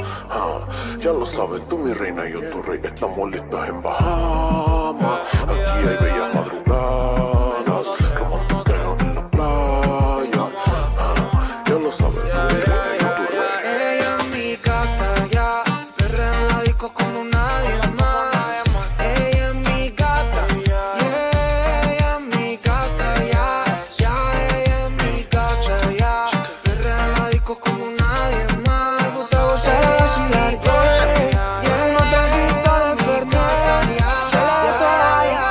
ya lo saben, tú mi reina y yo tu rey. Estamos listas en Bahamas. Aquí hay bellas madrugadas, románticas en la playa. Ya lo saben, tú mi reina y yo tu rey. Ella es mi gata, ya, perrea en la disco como nadie más. Ella es mi gata, yeah, ella es mi gata, ya, ya, ella es mi gata, ya, perrea en la disco como nadie más. Me gusta gozar y vacilar, yeah, yeah, no traguito de Fernet, solo de toda la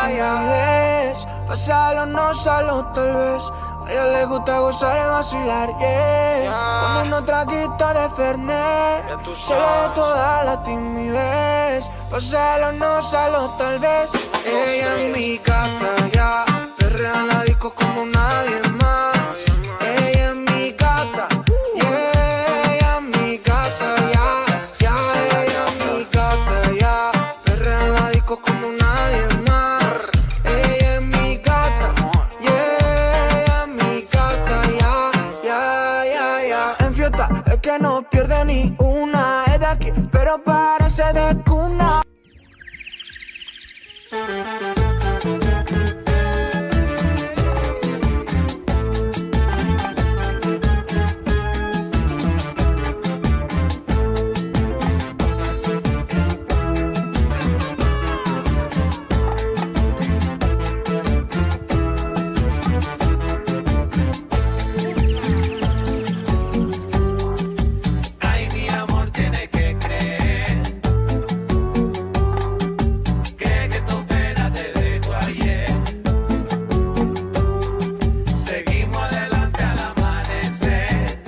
timidez, pasarlo no solo tal vez. A ella le gusta gozar y vacilar, yeah. Con unos traguitos de Fernet, solo de toda la timidez, pasarlo no solo tal vez. Ella es mi gata, ya, perrea en la disco como nadie más. Ella es mi gata, yeah, ella es mi gata, ya, ya, ella es mi gata, ya, perrea en la disco como nadie más. Ella es mi gata, yeah, ella es mi gata, ya, ya, ya, ya. En fiesta es que no pierde ni una, es de aquí, pero parece de cuna. Ay, mi amor, tienes que creer. Cree que tu pena te dejó ayer. Seguimos adelante al amanecer.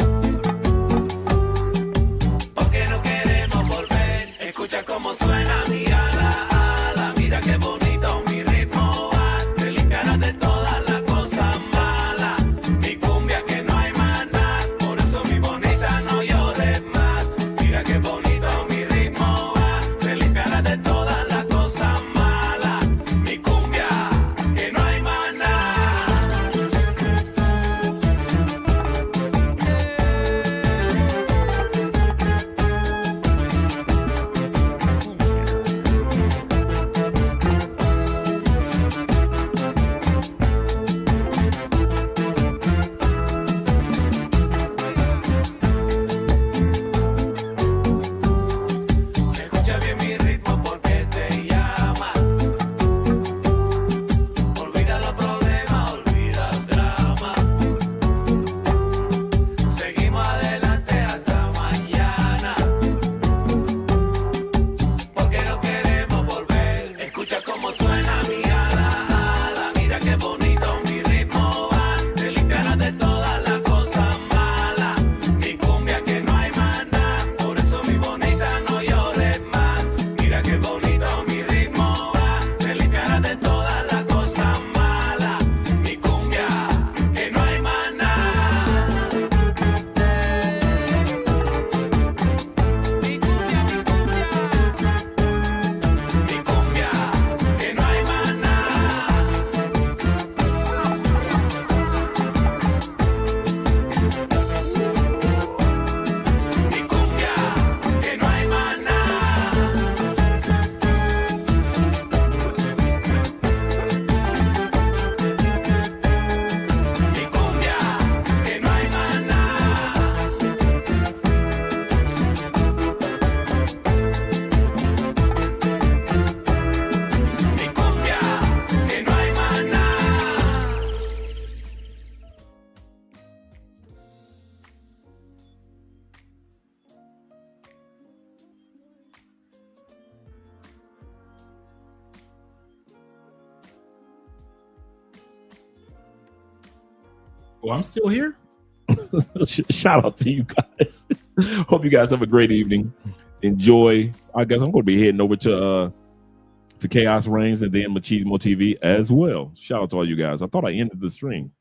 Porque no queremos volver. Escucha cómo suena mi ala, ala. Mira qué bonito mi ritmo va. Te limpiarás de todas las cosas malas. Mi cumbia que no hay más nada. Por eso mi bonita no llores más. Mira qué bonito mi ritmo va. Te limpiarás de todas las cosas malas. Mi cumbia que no hay más nada. Oh, I'm still here. Shout out to you guys. Hope you guys have a great evening. Enjoy. I guess I'm going to be heading over to Chaos Reigns and then Machismo TV as well. Shout out to all you guys. I thought I ended the stream.